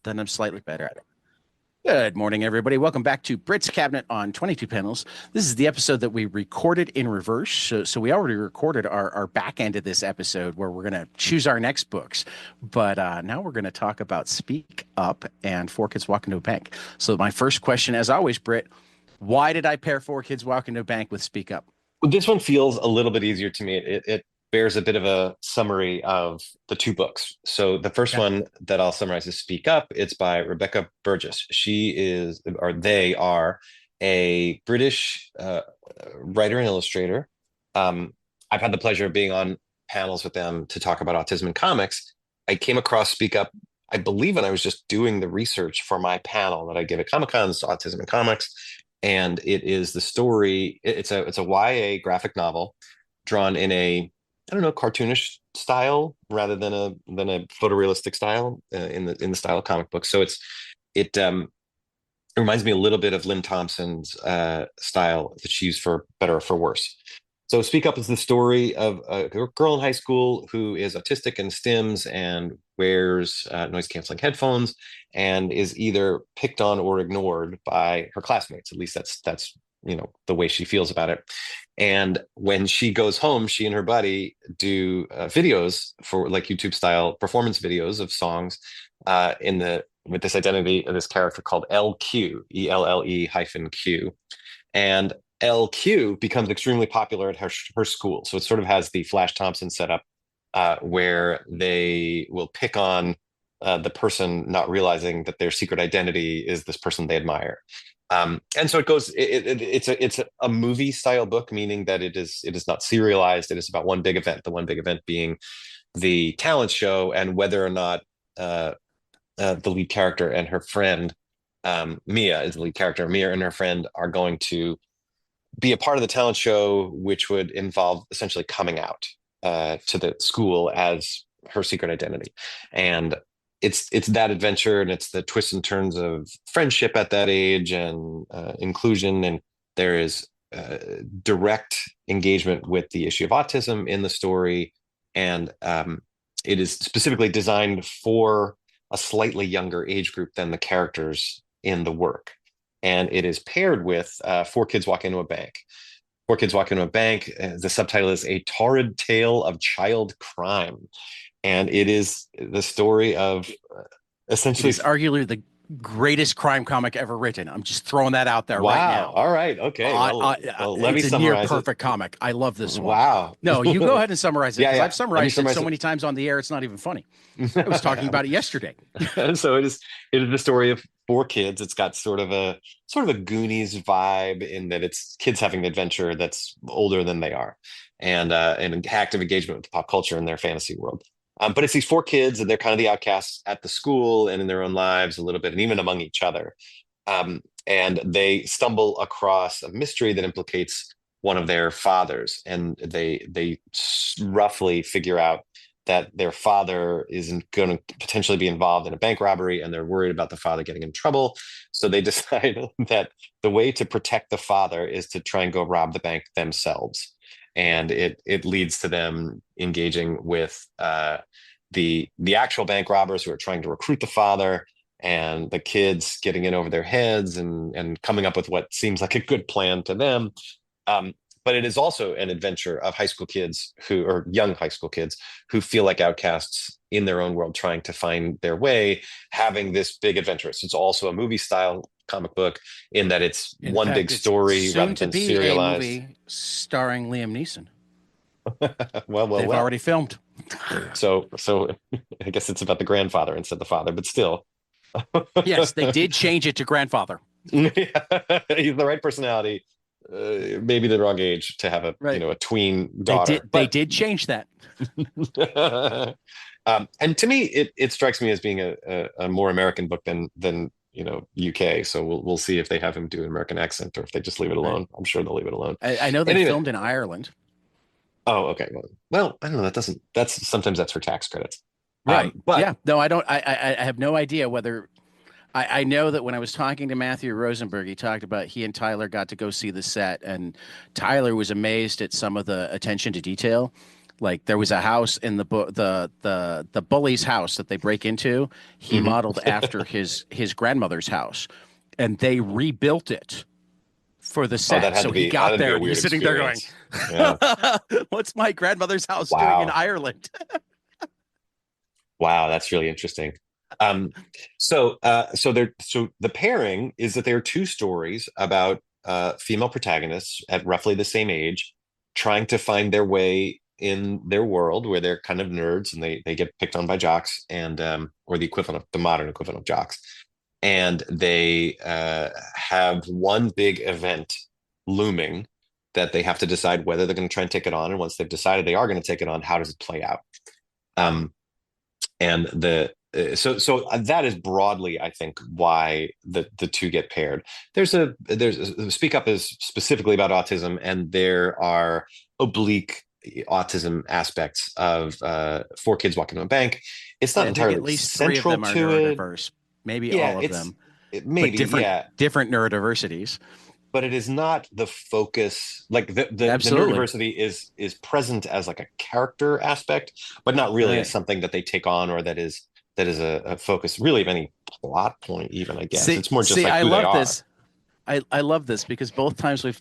Then I'm slightly better at it. Good morning, everybody. Welcome back to Brit's Cabinet on 22 Panels. This is the episode that we recorded in reverse. So we already recorded our back end of this episode where we're going to choose our next books. But now we're going to talk about Speak Up and Four Kids Walk into a Bank. So my first question, as always, Brit, why did I pair Four Kids Walk into a Bank with Speak Up? Well, this one feels a little bit easier to me. It bears a bit of a summary of the two books. So the first Okay. one that I'll summarize is Speak Up. It's by Rebecca Burgess. She is, or they are, a British writer and illustrator. I've had the pleasure of being on panels with them to talk about autism in comics. I came across Speak Up, I believe, when I was just doing the research for my panel that I give at Comic-Con's Autism in Comics, and it is the story. It's a YA graphic novel drawn in a, I don't know, cartoonish style rather than a photorealistic style, in the style of comic books. So it reminds me a little bit of Lynn Thompson's style that she used for better or for worse. So Speak Up is the story of a girl in high school who is autistic and stims and wears noise canceling headphones and is either picked on or ignored by her classmates. At least that's the way she feels about it. And when she goes home, she and her buddy do videos for like YouTube style performance videos of songs in the with this identity of this character called LQ, ELLE hyphen Q. And LQ becomes extremely popular at her school. So it sort of has the Flash Thompson setup, where they will pick on the person not realizing that their secret identity is this person they admire. And so it goes. It's a movie style book, meaning that it is not serialized. It is about one big event. The one big event being the talent show, and whether or not the lead character and her friend, Mia is the lead character. Mia and her friend are going to be a part of the talent show, which would involve essentially coming out to the school as her secret identity. And it's that adventure, and it's the twists and turns of friendship at that age, and inclusion. And there is direct engagement with the issue of autism in the story. And it is specifically designed for a slightly younger age group than the characters in the work. And it is paired with Four Kids Walk into a Bank. Four Kids Walk into a Bank. The subtitle is A Torrid Tale of Child Crime. And it is the story of It essentially. is arguably the greatest crime comic ever written. I'm just throwing that out there right Wow. now. All right. Okay. Well, let me It's a near summarize it. perfect comic. I love this one. Wow. No, you go ahead and summarize it Yeah, because yeah. I've Let me summarized it summarize so it. many times on the air, it's not even funny. I was talking about it yesterday. So it is the story of four kids. It's got sort of a Goonies vibe in that it's kids having an adventure that's older than they are, and active engagement with pop culture in their fantasy world. But it's these four kids, and they're kind of the outcasts at the school and in their own lives a little bit, and even among each other. And they stumble across a mystery that implicates one of their fathers, and they roughly figure out that their father is going to potentially be involved in a bank robbery, and they're worried about the father getting in trouble. So they decide that the way to protect the father is to try and go rob the bank themselves. And it leads to them engaging with the actual bank robbers who are trying to recruit the father, and the kids getting in over their heads and coming up with what seems like a good plan to them. Um, but it is also an adventure of high school kids or young high school kids who feel like outcasts in their own world, trying to find their way, having this big adventure. So it's also a movie style comic book in that it's In one big fact, it's story rather soon to than be a serialized. movie starring Liam Neeson. Well, well, They've well. already filmed. So I guess it's about the grandfather instead of the father, but still. Yes, they did change it to grandfather. Yeah, he's the right personality, maybe the wrong age to have a Right. a tween They daughter, did they but did change that. and to me it strikes me as being a more American book than UK. So we'll see if they have him do an American accent or if they just leave it Right. alone. I'm sure they'll leave it alone. I know they Anyway, filmed in Ireland. oh, okay, well, I don't know, that doesn't that's sometimes that's for tax credits. Right. But Yeah. No, I don't. I have no idea whether. I know that when I was talking to Matthew Rosenberg, he talked about he and Tyler got to go see the set, and Tyler was amazed at some of the attention to detail. Like there was a house in the bully's house that they break into. He Hmm. modeled after his grandmother's house, and they rebuilt it for the Oh, that set. had So to he be that got had to be there a and weird he's sitting there going, experience. Yeah. "What's my grandmother's house doing in Wow. Ireland?" Wow, that's really interesting. Um, so the pairing is that there are two stories about female protagonists at roughly the same age, trying to find their way in their world where they're kind of nerds and they get picked on by jocks and or the equivalent of the modern equivalent of jocks, and they have one big event looming that they have to decide whether they're going to try and take it on, and once they've decided they are going to take it on, how does it play out? Um, and so that is broadly, I think, why the two get paired. There's Speak Up is specifically about autism, and there are oblique autism aspects of Four Kids Walking to a Bank. It's not I think at entirely least three of central them are to it. neurodiverse, maybe Yeah, all of them, but maybe, yeah, different neurodiversities. but it is not the focus. Like the Absolutely. neurodiversity is present as like a character aspect, but not really as Right. something that they take on, or that is a focus really of any plot point, even, I guess. See, It's more just see, like I who they love are. this. I love this because both times we've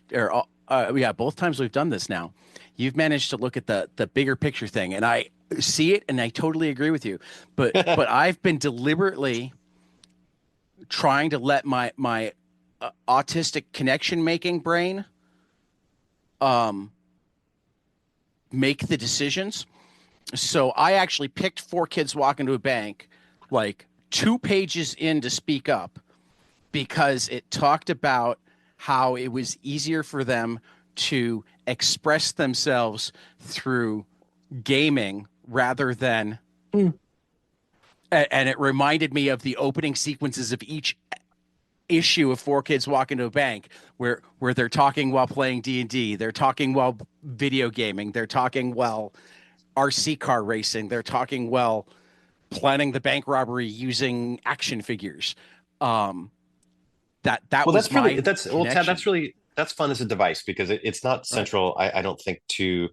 done this now. You've managed to look at the bigger picture thing, and I see it, and I totally agree with you. But I've been deliberately trying to let my autistic connection making brain um make the decisions. So I actually picked Four Kids Walk into a Bank like 2 pages in to Speak Up because it talked about how it was easier for them to express themselves through gaming rather than, Mm. and it reminded me of the opening sequences of each issue of Four Kids Walk into a Bank where they're talking while playing D&D, they're talking while video gaming, they're talking while RC car racing, they're talking while planning the bank robbery using action figures. Um, that Well, was my Tad, connection. that's fun as a device because it's not Right. central, I don't think, to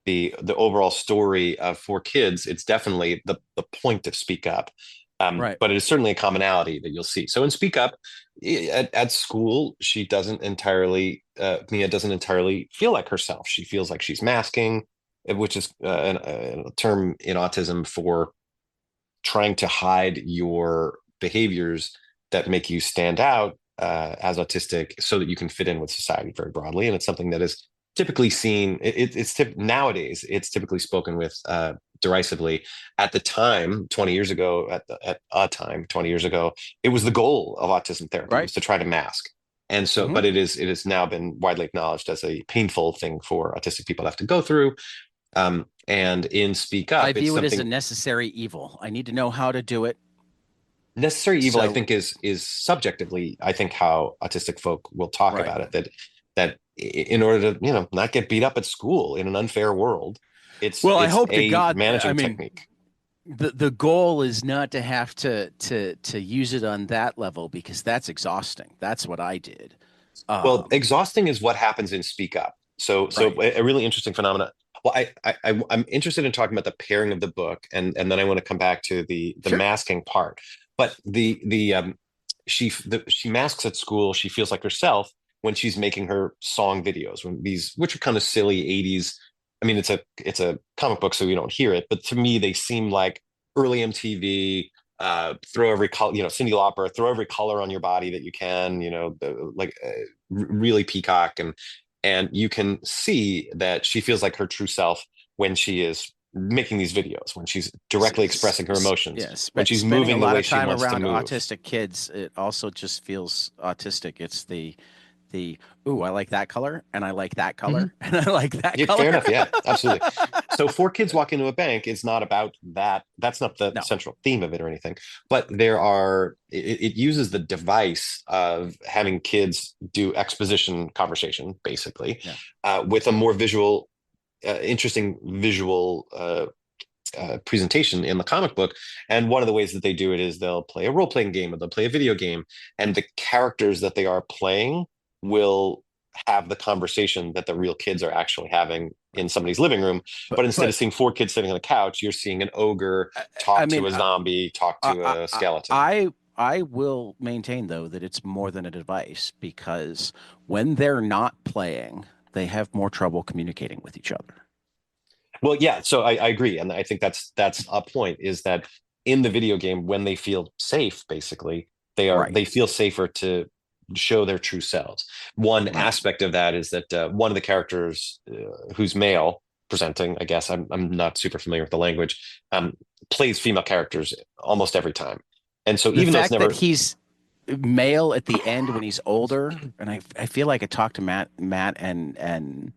the overall story of Four Kids. It's definitely the point of Speak Up. Right. But it is certainly a commonality that you'll see. So in Speak Up, at school, she doesn't entirely, Mia doesn't entirely feel like herself. She feels like she's masking, which is a term in autism for trying to hide your behaviors that make you stand out as autistic so that you can fit in with society very broadly. And it's something that is typically seen, nowadays, it's typically spoken with derisively. At the time, 20 years ago, at a time 20 years ago, it was the goal of autism therapy Right. was to try to mask. And so, Hmm. but it has now been widely acknowledged as a painful thing for autistic people to have to go through. And in Speak I Up, it's view it as a something. necessary evil. I need to know how to do it. Necessary evil, I So, think, is subjectively, I think, how autistic folk will talk right. about it. That in order to, not get beat up at school in an unfair world, Well, I it's hope to a God, I managing mean, technique. the goal is not to have to use it on that level because that's exhausting. That's what I did. Well, Um, exhausting is what happens in Speak Up. So right. a really interesting phenomenon. Well, I'm interested in talking about the pairing of the book, and then I want to come back to the Sure. masking part. But she masks at school. She feels like herself when she's making her song videos, when these, which are kind of silly 80s. I mean, it's a comic book, so we don't hear it, but to me they seem like early MTV. Throw every color, Cyndi Lauper, throw every color on your body that you can, really peacock, and you can see that she feels like her true self when she is making these videos, when she's directly expressing her emotions, Yeah, when she's spending a moving the lot way of she time wants to around move. autistic kids, it also just feels autistic. It's the ooh, I like that color, and I like that Mhm. color, and I like that Yeah, fair color. enough. Yeah, absolutely. So Four Kids Walk into a Bank is not about that. That's not the No. central theme of it or anything. But it uses the device of having kids do exposition conversation, basically, Yeah. with a more interesting visual presentation in the comic book. And one of the ways that they do it is they'll play a role playing game or they'll play a video game, and the characters that they are playing will have the conversation that the real kids are actually having in somebody's living room. But instead of but seeing four kids sitting on the couch, you're seeing an ogre I talk to mean, a zombie, talk I, to I, a I, skeleton. I will maintain though that it's more than a device because when they're not playing, they have more trouble communicating with each other. Well, yeah, so I agree, and I think that's a point is that in the video game, when they feel safe, basically, Right, they feel safer to show their true selves. One right. aspect of that is that one of the characters who's male presenting, I guess I'm not super familiar with the language, plays female characters almost every time, and so The even though it's fact that never he's male at the end when he's older, and I feel like I talked to Matt and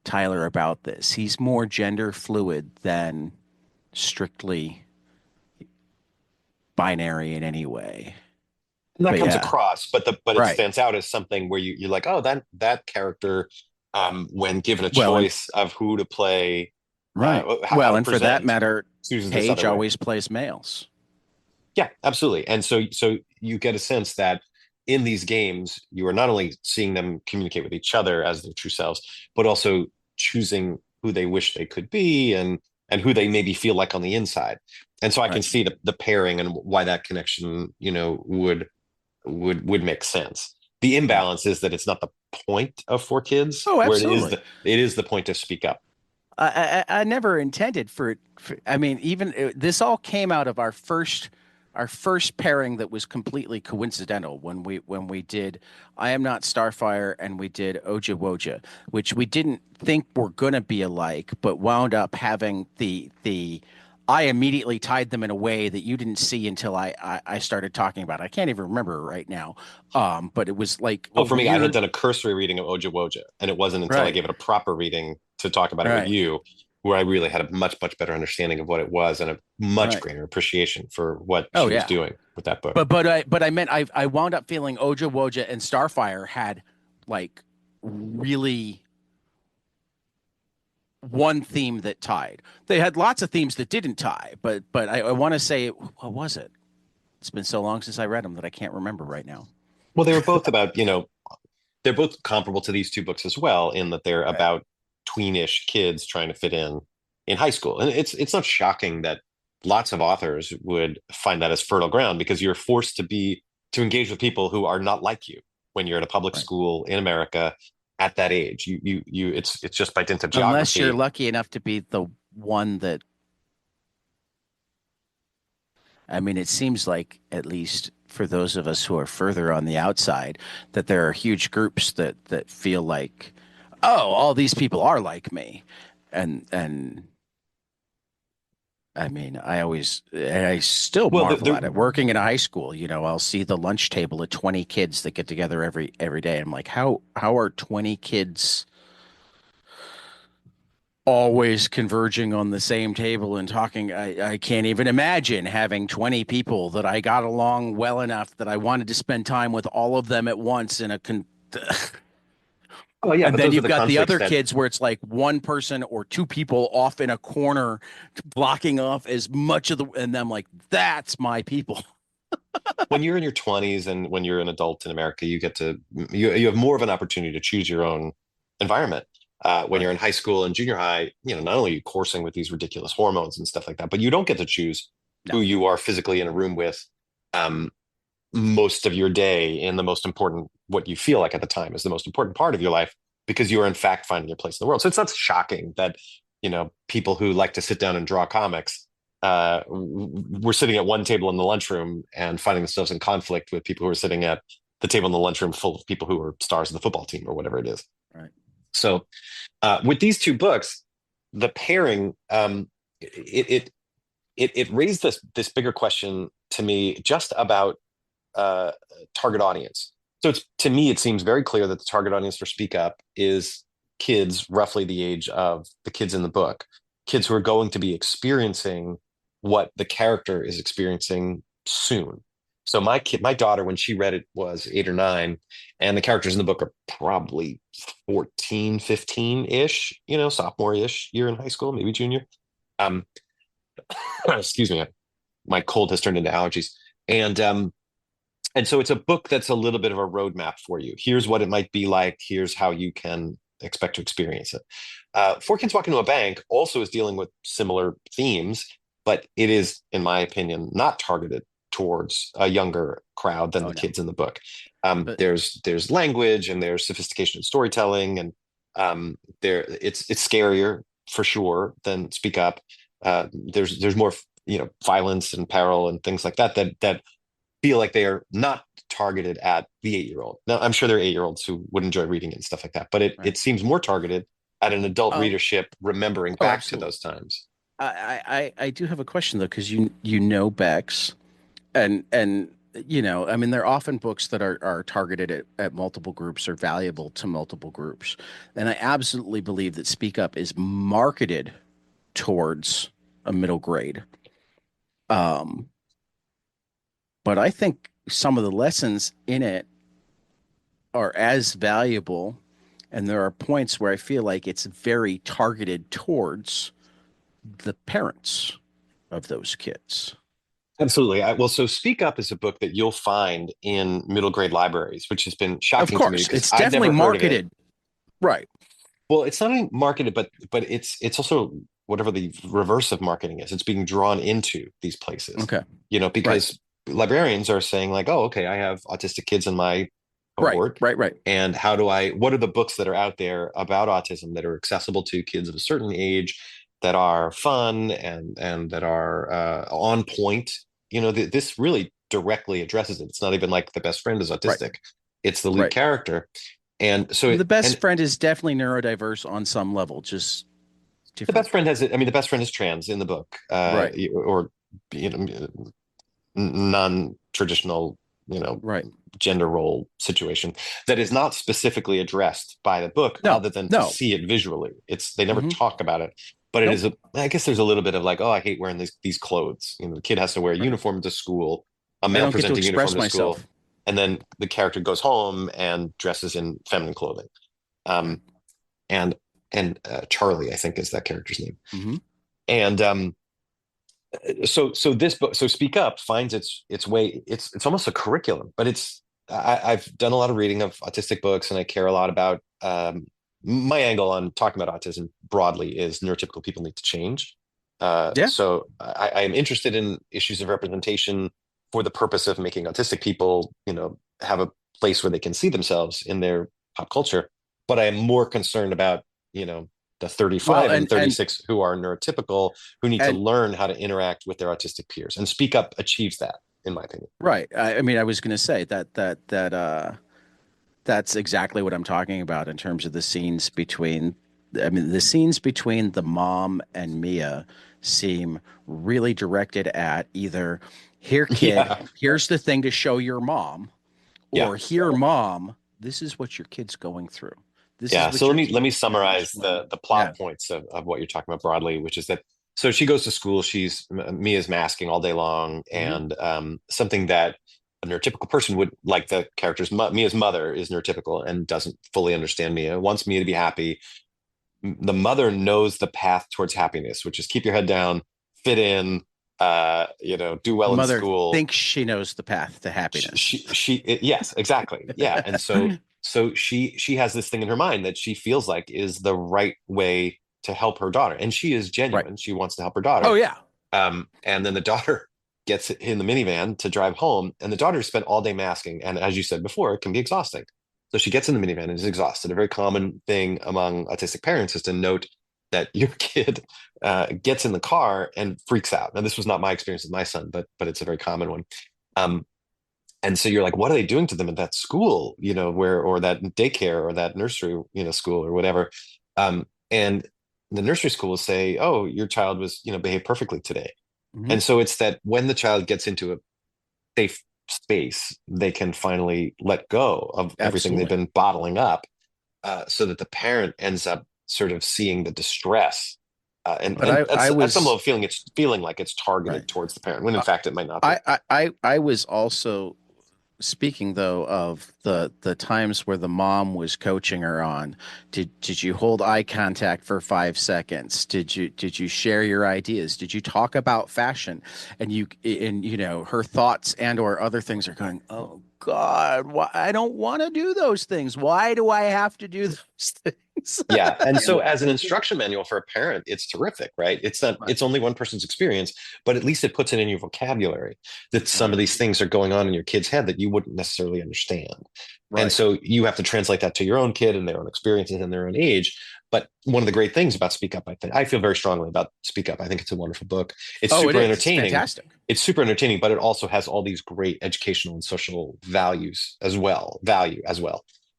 Tyler about this. He's more gender fluid than strictly binary in any way. that But comes yeah, across, but it right, stands out as something where you're like, oh, that character, when given a well, and choice of who to play, right, how well, to and for that present, matter, chooses this Paige other way. always plays males. Yeah, absolutely. And so you get a sense that in these games, you are not only seeing them communicate with each other as their true selves, but also choosing who they wish they could be and who they maybe feel like on the inside. And so I can Right. see the pairing and why that connection, would make sense. The Right. imbalance is that it's not the point of four kids, Oh, where absolutely. it is the point to speak up. I never intended for it. I mean, even this all came out of our first pairing that was completely coincidental when we did I Am Not Starfire and we did Oja Woja, which we didn't think were gonna be alike, but wound up having the I immediately tied them in a way that you didn't see until I started talking about it. I can't even remember right now. But it was like a Oh, for me, I had weird, done a cursory reading of Oja Woja, and it wasn't until I right, gave it a proper reading to talk about it with right, you where I really had a much better understanding of what it was and a much right. greater appreciation for what Oh she was yeah. doing with that book. But I meant I wound up feeling Oja Woja and Starfire had like really one theme that tied. They had lots of themes that didn't tie, but I want to say what was it? It's been so long since I read them that I can't remember right now. Well, they were both about, they're both comparable to these two books as well, in that they're Right. about tweenish kids trying to fit in high school. And it's not shocking that lots of authors would find that as fertile ground because you're forced to engage with people who are not like you when you're in a public Right. school in America at that age. It's just by dint of Unless you're geography. lucky enough to be the one that I mean, it seems like at least for those of us who are further on the outside, that there are huge groups that feel like, oh, all these people are like me, and I mean, I still Well, marvel at it. Working in a high school, I'll see the lunch table of 20 kids that get together every day. I'm like, how are 20 kids always converging on the same table and talking? I can't even imagine having 20 people that I got along well enough that I wanted to spend time with all of them at once oh yeah, and but then those are you've the got the conflicts other that kids where it's like one person or two people off in a corner blocking off as much of the and I'm like, that's my people. when you're in your 20s and when you're an adult in America, you have more of an opportunity to choose your own environment. When you're Right. in high school and junior high, not only are you coursing with these ridiculous hormones and stuff like that, but you don't get to choose No. who you are physically in a room with um, most of your day in the most important, what you feel like at the time is the most important part of your life, because you are in fact finding your place in the world. So it's not shocking that, people who like to sit down and draw comics we're sitting at one table in the lunchroom and finding themselves in conflict with people who are sitting at the table in the lunchroom full of people who are stars of the football team or whatever it is. Right. So with these two books, the pairing, it raised this bigger question to me just about uh, target audience. So to me, it seems very clear that the target audience for Speak Up is kids roughly the age of the kids in the book, kids who are going to be experiencing what the character is experiencing soon. So my daughter, when she read it, was 8 or 9, and the characters in the book are probably 14, 15-ish, sophomore-ish year in high school, maybe junior. Um, excuse me, my cold has turned into allergies. And And so it's a book that's a little bit of a roadmap for you. Here's what it might be like. Here's how you can expect to experience it. Four Kids Walk Into a Bank also is dealing with similar themes, but it is, in my opinion, not targeted towards a younger crowd than Oh the no. kids in the book. But There's language and there's sophistication in storytelling, and it's scarier for sure than Speak Up. There's more violence and peril and things like that feel like they are not targeted at the 8-year-old. Now, I'm sure there are 8-year-olds who would enjoy reading it and stuff like that, but it right. it seems more targeted at an adult Um. readership remembering Oh, back to absolutely. those times. I do have a question though, because you know Bex, and I mean, they're often books that are targeted at multiple groups or valuable to multiple groups, and I absolutely believe that Speak Up is marketed towards a middle grade. Um, but I think some of the lessons in it are as valuable, and there are points where I feel like it's very targeted towards the parents of those kids. Absolutely. So Speak Up is a book that you'll find in middle grade libraries, which has been Of shocking to me course, because it's I'd definitely never heard of it. marketed. Right. Well, it's not only marketed, but it's also whatever the reverse of marketing is. It's being drawn into these places, Okay. Right. because librarians are saying like, oh, okay, I have autistic kids in my Right. cohort, Right. Right. and what are the books that are out there about autism that are accessible to kids of a certain age, that are fun and that are on point? This really directly addresses it. It's not even like the best friend is Right. autistic; it's the lead Right. character, and so The best and friend is definitely neurodiverse on some level, just the best different. friend has it. I mean, the best friend is trans in the book, Right. or non-traditional, you know, Right. gender role situation that is not specifically addressed by the book, No. other than to No. see it visually. They never Hmm. talk about it, but it Nope. is I guess there's a little bit of like, oh, I hate wearing these clothes. The kid has to wear a Right. uniform to school, a I male don't get to presenting uniform express to school, myself. and then the character goes home and dresses in feminine clothing. Right. Um, and Charlie, I think, is that character's name. Hmm. And this book, so Speak Up, finds its way. It's almost a curriculum, but I've done a lot of reading of autistic books, and I care a lot about, my angle on talking about autism broadly is neurotypical people need to change. Yeah. So I am interested in issues of representation for the purpose of making autistic people, have a place where they can see themselves in their pop culture. But I am more concerned about, the Well, 35 and and 36 who are neurotypical, who need to and learn how to interact with their autistic peers. And Speak Up achieves that, in my opinion. right. I mean, I was going to say that's exactly what I'm talking about in terms of the scenes between. I mean, the scenes between the mom and Mia seem really directed at either here, kid, Yeah. here's the thing to show your mom, Yeah. or here, mom, this is what your kid's going through. This is Yeah. So what let your me kid let me experienced summarize when, the yeah, plot points of what you're talking about broadly, which is that so she goes to school, Mia's masking all day long, hmm, and something that a neurotypical person would like, the character's Mia's mother is neurotypical and doesn't fully understand Mia, wants Mia to be happy. The mother knows the path towards happiness, which is keep your head down, fit in, do the well in mother school. thinks she knows the path to happiness. Yes, exactly, yeah. And so she has this thing in her mind that she feels like is the right way to help her daughter, and she is Right. genuine. She wants to help her Oh daughter. yeah. And then the daughter gets in the minivan to drive home, and the daughter spent all day masking, and as you said before, it can be exhausting. So she gets in the minivan and is exhausted. A very common thing among autistic parents is to note that your kid gets in the car and freaks out. Now, this was not my experience with my son, but it's a very common one. Um, and so you're like, what are they doing to them at that school, where, or that daycare, or that nursery, school, or whatever. And the nursery school will say, oh, your child was, behaved perfectly today. Hmm. And so it's that when the child gets into a safe space, they can finally let go of everything they've Absolutely. been bottling up, so that the parent ends up sort of seeing the distress. And But and I at some was level feeling like it's right. targeted towards the parent, when in I, fact it might not be. I was also speaking though of the times where the mom was coaching her on, did you hold eye contact for 5 seconds? Did you share your ideas? Did you talk about fashion? And you know her thoughts and or other things are going, oh God, why I don't want to do those things. Why do I have to do those things? Yeah. And so as an instruction manual for a parent, it's terrific, right? It's not, Right, it's only one person's experience, but at least it puts it in your vocabulary that some of right, these things are going on in your kid's head that you wouldn't necessarily understand. And right. so you have to translate that to your own kid and their own experiences and their own age. But one of the great things about Speak Up, I feel very strongly about Speak Up. I think it's a wonderful book. It's Oh, it super is. It's entertaining. fantastic. It's super entertaining, but it also has all these great educational and social value as well.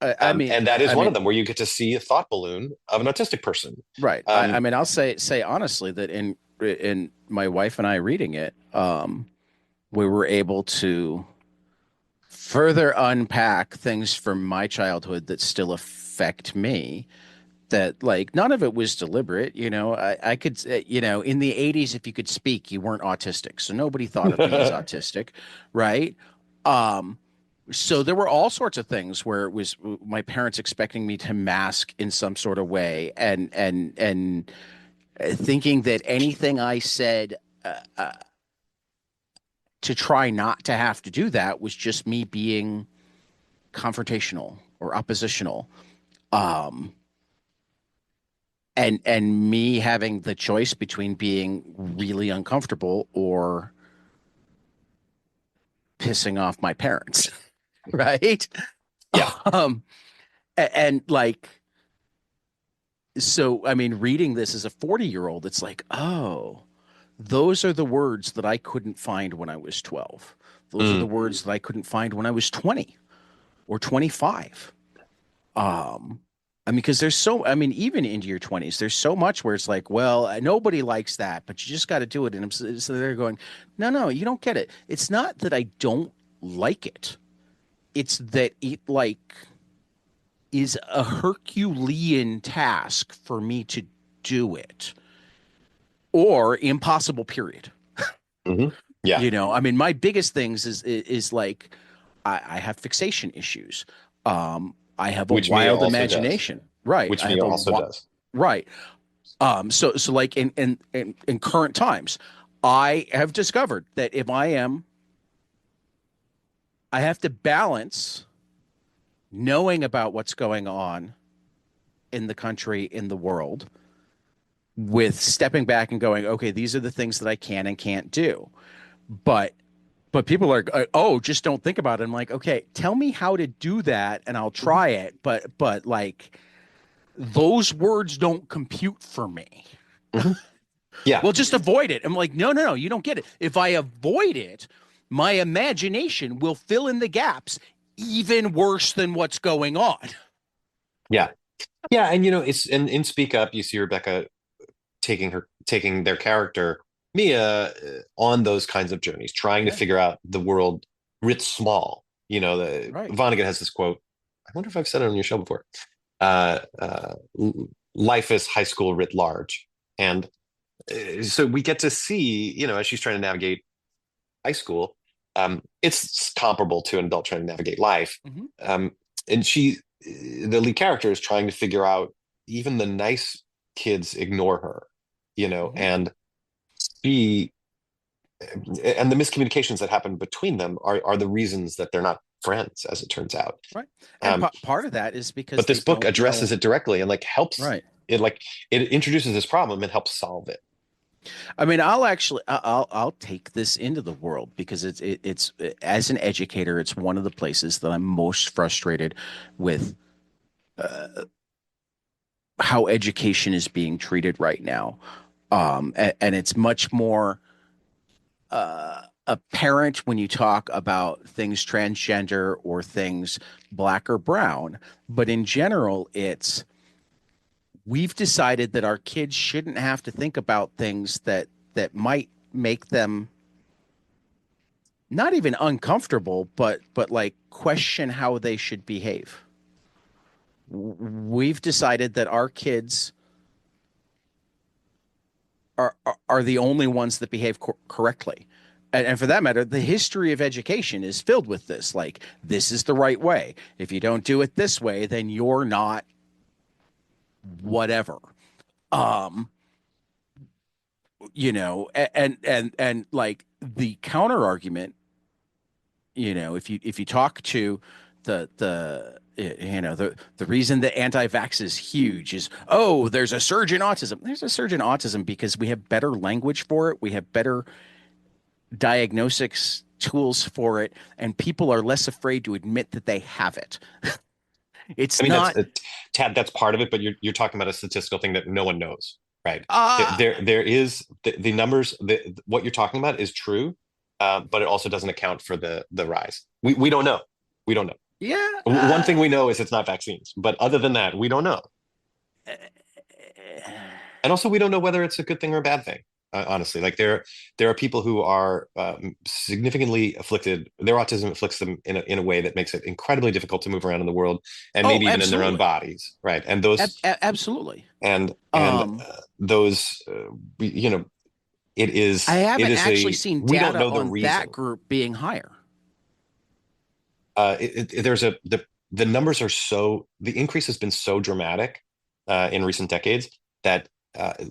I mean, And that is I one of mean, them where you get to see a thought balloon of an autistic person. right. I Um, mean, I'll say honestly that in my wife and I reading it, we were able to further unpack things from my childhood that still affect me. That like none of it was deliberate, you know. I could, you know, in the '80s, if you could speak, you weren't autistic, so nobody thought of me as autistic, right? Um, so there were all sorts of things where it was my parents expecting me to mask in some sort of way, and thinking that anything I said to try not to have to do that was just me being confrontational or oppositional. Um, and me having the choice between being really uncomfortable or pissing off my parents, right? yeah. Um, and like, so I mean, reading this as a 40-year-old, it's like, oh, those are the words that I couldn't find when I was 12. Those are the Mm, words that I couldn't find when I was 20 or 25. I mean, because there's so, I mean, even into your 20s, there's so much where it's like, well, nobody likes that, but you just got to do it. And so they're going, no, no, you don't get it. It's not that I don't like it. It's that it like is a Herculean task for me to do it or impossible, period. mhm. Yeah. You know, I mean, my biggest things is like, I have fixation issues. I have a Which Mia wild also does. imagination. Right. Which I have Mia a also does. right. So like in current times, I have discovered that if I have to balance knowing about what's going on in the country, in the world, with stepping back and going, okay, these are the things that I can and can't do. But people are, oh, just don't think about it. I'm like, okay, tell me how to do that and I'll Mhm. try it. But like those words don't compute for me. Mhm. Yeah. Well, just avoid it. I'm like, no, no, no, you don't get it. If I avoid it, my imagination will fill in the gaps even worse than what's going on. Yeah. Yeah. And it's in Speak Up, you see Rebecca taking their character, Mia, on those kinds of journeys, trying to Yeah, figure out the world writ small. The right. Vonnegut has this quote. I wonder if I've said it on your show before. Life is high school writ large. And so we get to see, as she's trying to navigate high school, it's comparable to an adult trying to navigate life. Mm-hmm. Um, and the lead character is trying to figure out even the nice kids ignore her, Mm-hmm. and she and the miscommunications that happen between them are the reasons that they're not friends, as it turns out. Right. And Um, part of that is because but they this book don't addresses know. it directly and like helps Right. it, like it introduces this problem and helps solve it. I mean, I'll take this into the world because it's as an educator, it's one of the places that I'm most frustrated with how education is being treated right now. And it's much more apparent when you talk about things transgender or things black or brown. But in general, it's we've decided that our kids shouldn't have to think about things that might make them not even uncomfortable, but like question how they should behave. We've decided that our kids are the only ones that behave correctly. And for that matter, the history of education is filled with this. Like, this is the right way. If you don't do it this way, then you're not whatever. Um, and like the counter argument, if you talk to the reason that anti-vax is huge is, oh, there's a surge in autism. There's a surge in autism because we have better language for it. We have better diagnostics tools for it, and people are less afraid to admit that they have it. I It's mean, that's not Tad, that's part of it, but you're talking about a statistical thing that no one knows, right? uh There is the numbers. What you're talking about is true, but it also doesn't account for the rise. We don't know. We don't know. yeah One thing we know is it's not vaccines, but other than that, we don't know. uh, And also, we don't know whether it's a good thing or a bad thing. Honestly, like there are people who are significantly afflicted. Their autism afflicts them in a way that makes it incredibly difficult to move around in the world, and oh, maybe even in their own absolutely. bodies, right? And those Absolutely. and um those, I it haven't is actually a seen we don't data know the on that reason. group being higher. There's the numbers are so the increase has been so dramatic in recent decades that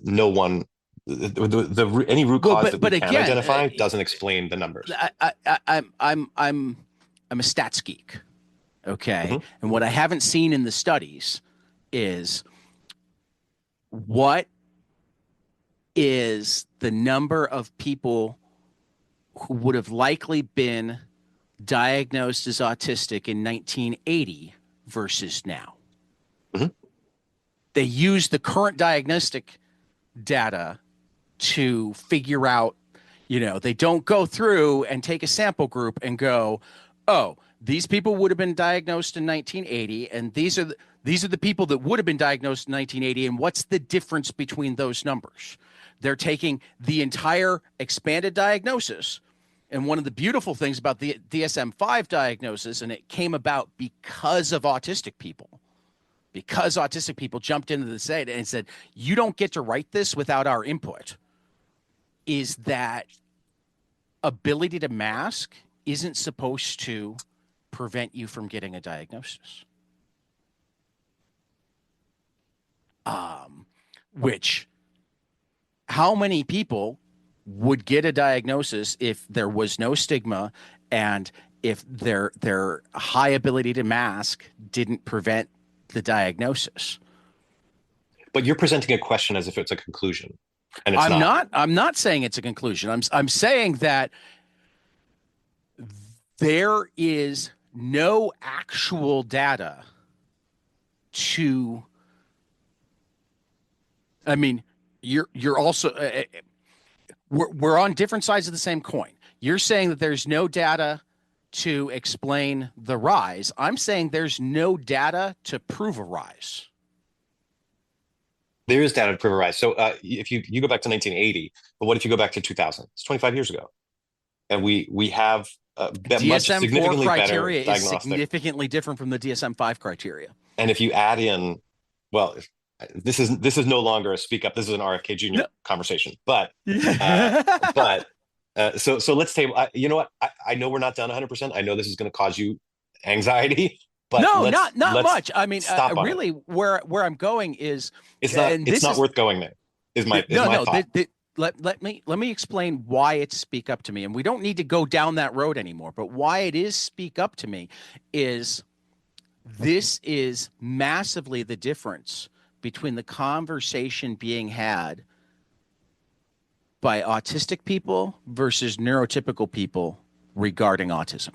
no one any root Well, cause but that we can again, identify doesn't explain the numbers. I'm a stats geek. Okay. Mhm. And what I haven't seen in the studies is what is the number of people who would have likely been diagnosed as autistic in 1980 versus now. Mhm. They use the current diagnostic data to figure out, they don't go through and take a sample group and go, oh, these people would have been diagnosed in 1980, and these are the people that would have been diagnosed in 1980, and what's the difference between those numbers? They're taking the entire expanded diagnosis. And one of the beautiful things about the DSM-5 diagnosis, and it came about because autistic people jumped into the site and said, you don't get to write this without our input, is that ability to mask isn't supposed to prevent you from getting a diagnosis. Which, how many people would get a diagnosis if there was no stigma and if their high ability to mask didn't prevent the diagnosis? But you're presenting a question as if it's a conclusion, and it's not. I'm not saying it's a conclusion. I'm saying that there is no actual data to, I mean, you're also we're on different sides of the same coin. You're saying that there's no data to explain the rise. I'm saying there's no data to prove a rise. There is data to prove a rise. So if you go back to 1980, but what if you go back to 2000? It's 25 years ago, and we have much DSM-4 significantly better criteria is diagnostic. significantly different from the DSM-5 criteria. And if you add in, well, this is no longer a speak up. This is an RFK Jr. No. conversation. But so let's say, you know what? I know we're not done 100%. I know this is going to cause you anxiety, but No, not let's much. I mean, stop on it. really, where I'm going is, It's and this not is worth going there. Is no, my no. thought. Let me explain why it's speak up to me, and we don't need to go down that road anymore. But why it is speak up to me is this is massively the difference between the conversation being had by autistic people versus neurotypical people regarding autism.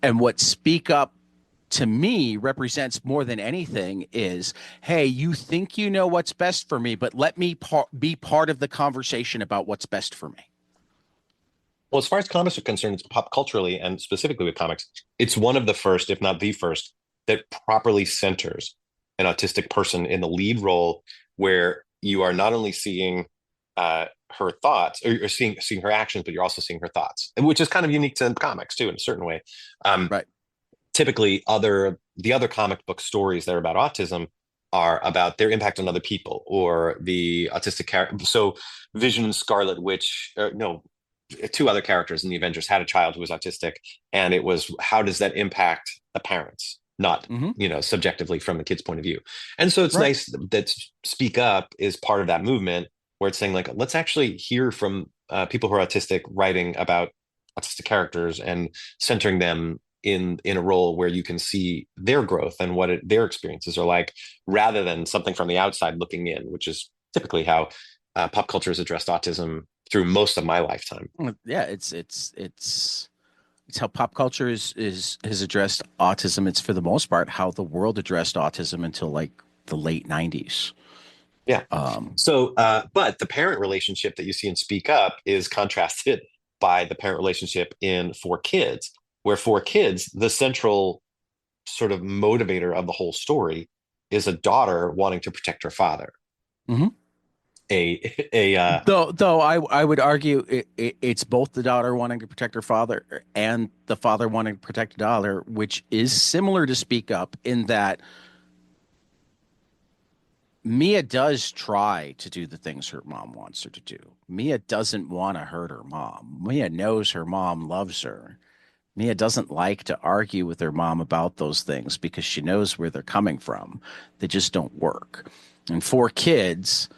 And what speak up to me represents more than anything is, hey, you think you know what's best for me, but let me be part of the conversation about what's best for me. Well, as far as comics are concerned, it's pop culturally and specifically with comics, it's one of the first, if not the first, that properly centers an autistic person in the lead role, where you are not only seeing her thoughts, or you're seeing her actions, but you're also seeing her thoughts, which is kind of unique to comics too, in a certain way. Um, Right. Typically, the other comic book stories that are about autism are about their impact on other people or the autistic character. So, Vision and Scarlet Witch, no, two other characters in the Avengers had a child who was autistic, and it was how does that impact the parents, not Hmm. subjectively from the kid's point of view. And so it's Right. nice that Speak Up is part of that movement where it's saying like let's actually hear from people who are autistic writing about autistic characters and centering them in a role where you can see their growth and what their experiences are like, rather than something from the outside looking in, which is typically how pop culture has addressed autism through most of my lifetime. Yeah, it's how pop culture is has addressed autism. It's for the most part how the world addressed autism until like the late 90s. Yeah. Um, So, but the parent relationship that you see in Speak Up is contrasted by the parent relationship in Four Kids, where Four Kids, the central sort of motivator of the whole story is a daughter wanting to protect her father. mhm. A Though I would argue it's both the daughter wanting to protect her father and the father wanting to protect the daughter, which is similar to Speak Up in that Mia does try to do the things her mom wants her to do. Mia doesn't want to hurt her mom. Mia knows her mom loves her. Mia doesn't like to argue with her mom about those things because she knows where they're coming from. They just don't work. And Four Kids,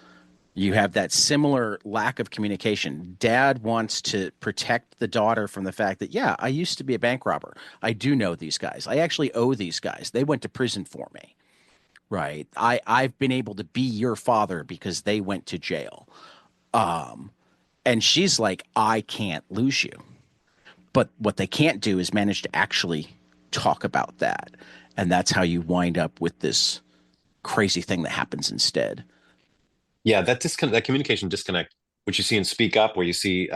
you have that similar lack of communication. Dad wants to protect the daughter from the fact that, yeah, I used to be a bank robber. I do know these guys. I actually owe these guys. They went to prison for me. Right. I've been able to be your father because they went to jail. Um, and she's like, I can't lose you. But what they can't do is manage to actually talk about that. And that's how you wind up with this crazy thing that happens instead. Yeah, that communication disconnect, which you see in Speak Up, where you see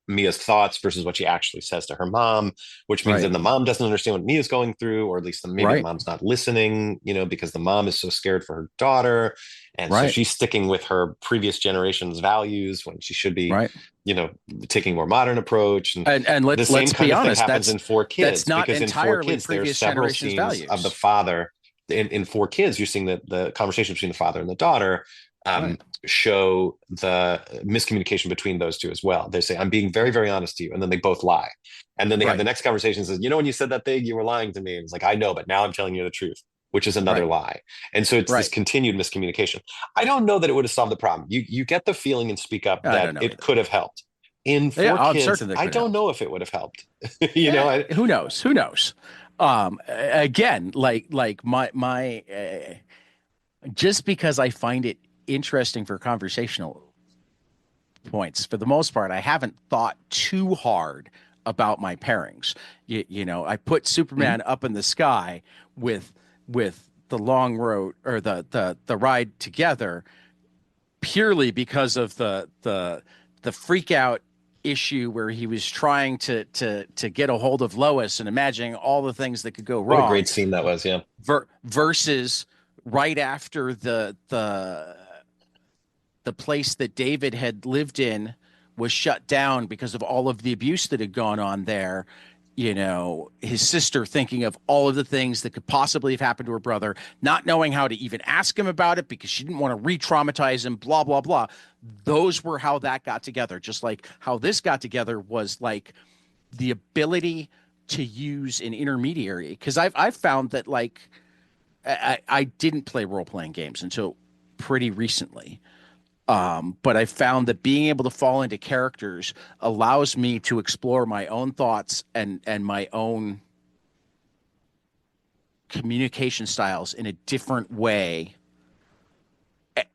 Mia's thoughts versus what she actually says to her mom, which means Right. then the mom doesn't understand what Mia's going through, or at least maybe the Right. mom's not listening, because the mom is so scared for her daughter, and so Right. she's sticking with her previous generation's values when she should be, Right. you know, taking a more modern approach. And And the let's same kind be of thing honest, happens in Four that's Kids, not because in Four entirely Kids there's previous several generations' scenes of the values. father. In Four Kids, you're seeing the conversation between the father and the daughter. Um, Right. show the miscommunication between those two as well. They say, I'm being very, very honest to you. And then they both lie. And then they have the Right. next conversation and says, when you said that thing, you were lying to me. And it's like, I know, but now I'm telling you the truth, which is another Right. lie. And so it's this Right. continued miscommunication. I don't know that it would have solved the problem. You get the feeling in Speak Up I that don't know it either. could have helped. In Yeah, Four I'm Kids, certain that I could have don't helped. know if it would have helped. Who knows? Who knows? Again, like my just because I find it interesting for conversational points, for the most part, I haven't thought too hard about my pairings. I put Mhm. Superman up in the sky with the long road or the ride together purely because of the freak out issue where he was trying to get a hold of Lois and imagining all the things that could go What a wrong great scene that was. Yeah. versus right after the place that David had lived in was shut down because of all of the abuse that had gone on there. His sister thinking of all of the things that could possibly have happened to her brother, not knowing how to even ask him about it because she didn't want to re-traumatize him, blah, blah, blah. Those were how that got together. Just like how this got together was like the ability to use an intermediary. Because I've found that like I didn't play role-playing games until pretty recently. But I found that being able to fall into characters allows me to explore my own thoughts and my own communication styles in a different way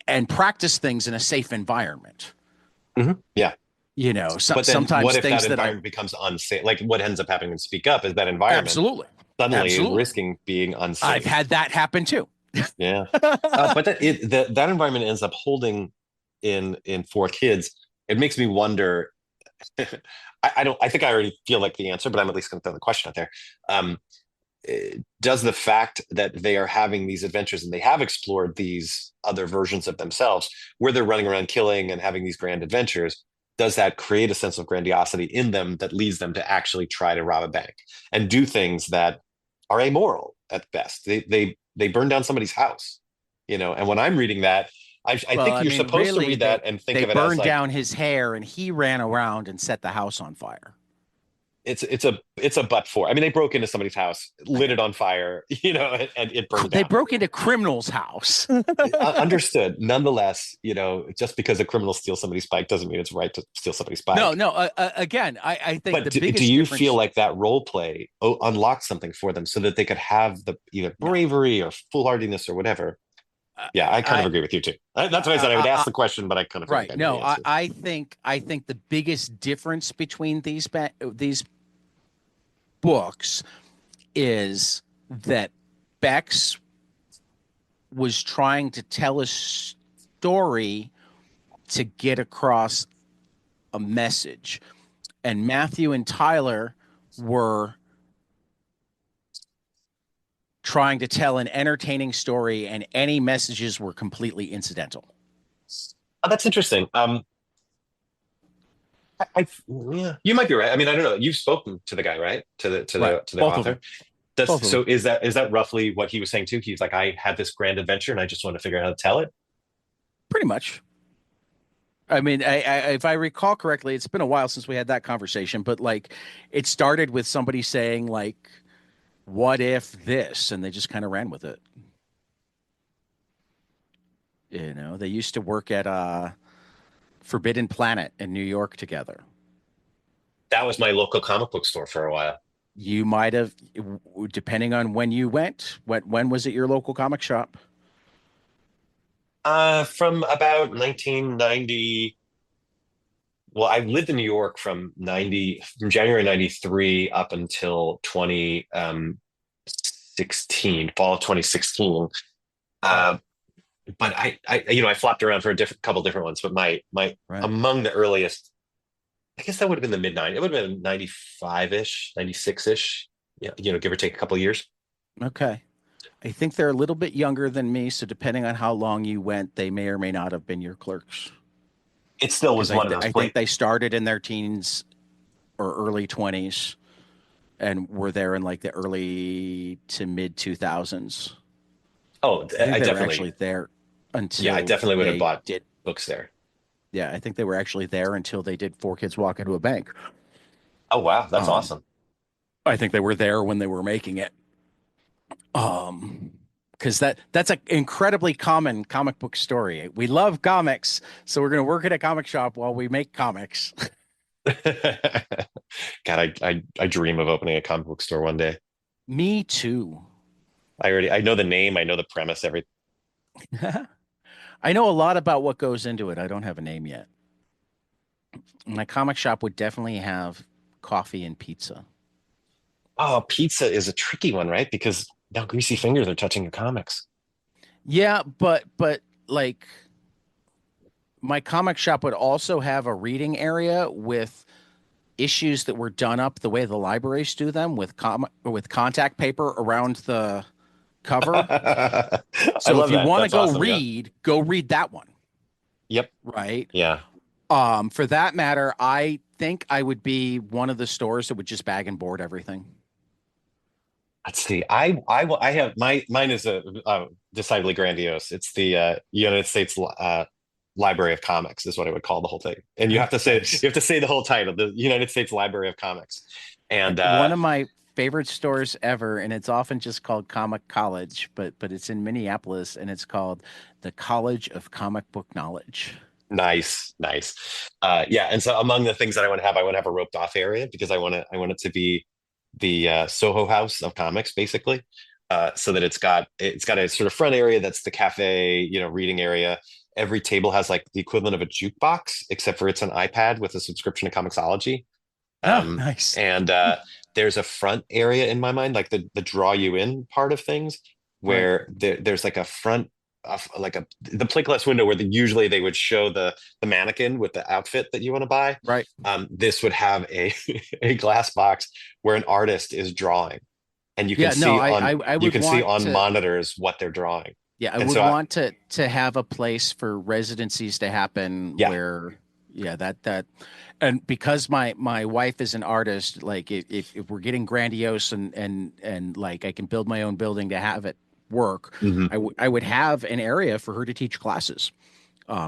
and practice things in a safe environment. Yeah. But then what Sometimes if that things that I environment becomes unsafe? Like what ends up happening in Speak Up is that environment absolutely, suddenly is absolutely, risking being I've unsafe. had that hain too. Yeah. But that environment ends up holding in Four Kids. It makes me wonder. I don't. I think I already feel like the answer, but I'm at least going to throw the question out there. Um, does the fact that they are having these adventures and they have explored these other versions of themselves, where they're running around killing and having these grand adventures, does that create a sense of grandiosity in them that leads them to actually try to rob a bank and do things that are amoral at best? They burn down somebody's house, and when I'm reading that, I Well, think I you're mean, supposed to really, read that and think they of it as burned like down his hair and he ran around and set the house on fire. it's a but for. I mean, they broke into somebody's house, I lit know. it on fire, and it burned They down. broke into criminal's house. Understood. Nonetheless, just because a criminal steals somebody's bike doesn't mean it's right to steal somebody's No, bike. no. Again, I think But the do biggest you feel difference. like that role play unlocked something for them so that they could have the either No, bravery or foolhardiness or whatever? I, Yeah, I kind of I, agree with you too. That's why I said I would ask I the question, but I kind of feel like right. I know No, the answer. I think the biggest difference between these books is that Bex was trying to tell a story to get across a message, and Matthew and Tyler were trying to tell an entertaining story, and any messages were completely incidental. Oh, that's interesting. Yeah, you might be right. I mean, I don't know. You've spoken to the guy, right? Right. To the Both of them. author. Does Both of them. so is that roughly what he was saying too? He's like, I had this grand adventure and I just want to figure out how to tell it. Pretty much. I mean, if I recall correctly, it's been a while since we had that conversation, but like it started with somebody saying like, "What if this?" and they just kind of ran with it. They used to work at Forbidden Planet in New York together. That was my local comic book store for a while. You might have, depending on when you went. When was it your local comic shop? From about 1990. Well, I lived in New York from January 93 up until 2016, fall of 2016. Uh, but I flopped around for a couple different ones, but my Right. among the earliest, I guess that would have been the mid 90s. It would have been 95-ish, 96-ish. Yeah, give or take a couple of years. Okay. I think they're a little bit younger than me, so depending on how long you went, they may or may not have been your clerks. It still Because was one of those I think plate. they started in their teens or early 20s and were there in like the early to mid 2000s. Oh, I think I they were definitely, actually there yeah, I until definitely would have they bought did. books there. Yeah, I think they were actually there until they did Four Kids Walk Into a Bank. Oh, wow, that's Um, awesome. I think they were there when they were making it. Because that's an incredibly common comic book story. We love comics, so we're going to work at a comic shop while we make comics. God, I dream of opening a comic book store one day. Me too. I know the name, I know the premise, everything. I know a lot about what goes into it. I don't have a name yet. My comic shop would definitely have coffee and pizza. Oh, pizza is a tricky one, right? Because now greasy fingers are touching your comics. Yeah, but like my comic shop would also have a reading area with issues that were done up the way the libraries do them with contact paper around the cover. I So if love you that. want to That's awesome. Yeah. go read that one, Yep. right? Yeah. For that matter, I think I would be one of the stores that would just bag and board everything. Let's see. I have mine is a decidedly grandiose. It's the United States Library of Comics is what I would call the whole thing. And Nice. you have to say the whole title, the United States Library of Comics. And One of my favorite stores ever, and it's often just called Comic College, but it's in Minneapolis, and it's called the College of Comic Book Knowledge. nice, nice. Yeah, and so among the things that I want to have a roped off area because I want it to be the Soho House of comics, basically. So that it's got a sort of front area that's the cafe, reading area. Every table has like the equivalent of a jukebox, except for it's an iPad with a subscription to Comixology. Oh, Um, nice. and there's a front area in my mind, like the draw you in part of things, Right. where there's like a front of like the plate glass window where usually they would show the mannequin with the outfit that you want to buy. Right. This would have a a glass box where an artist is drawing, and Yeah, no, I you would can see want on to monitors what they're drawing. yeah, I And would so want to have a place for residencies to happen yeah, where yeah, that and because my wife is an artist, like if we're getting grandiose and like I can build my own building to have it work, mhm. I would have an area for her to teach classes.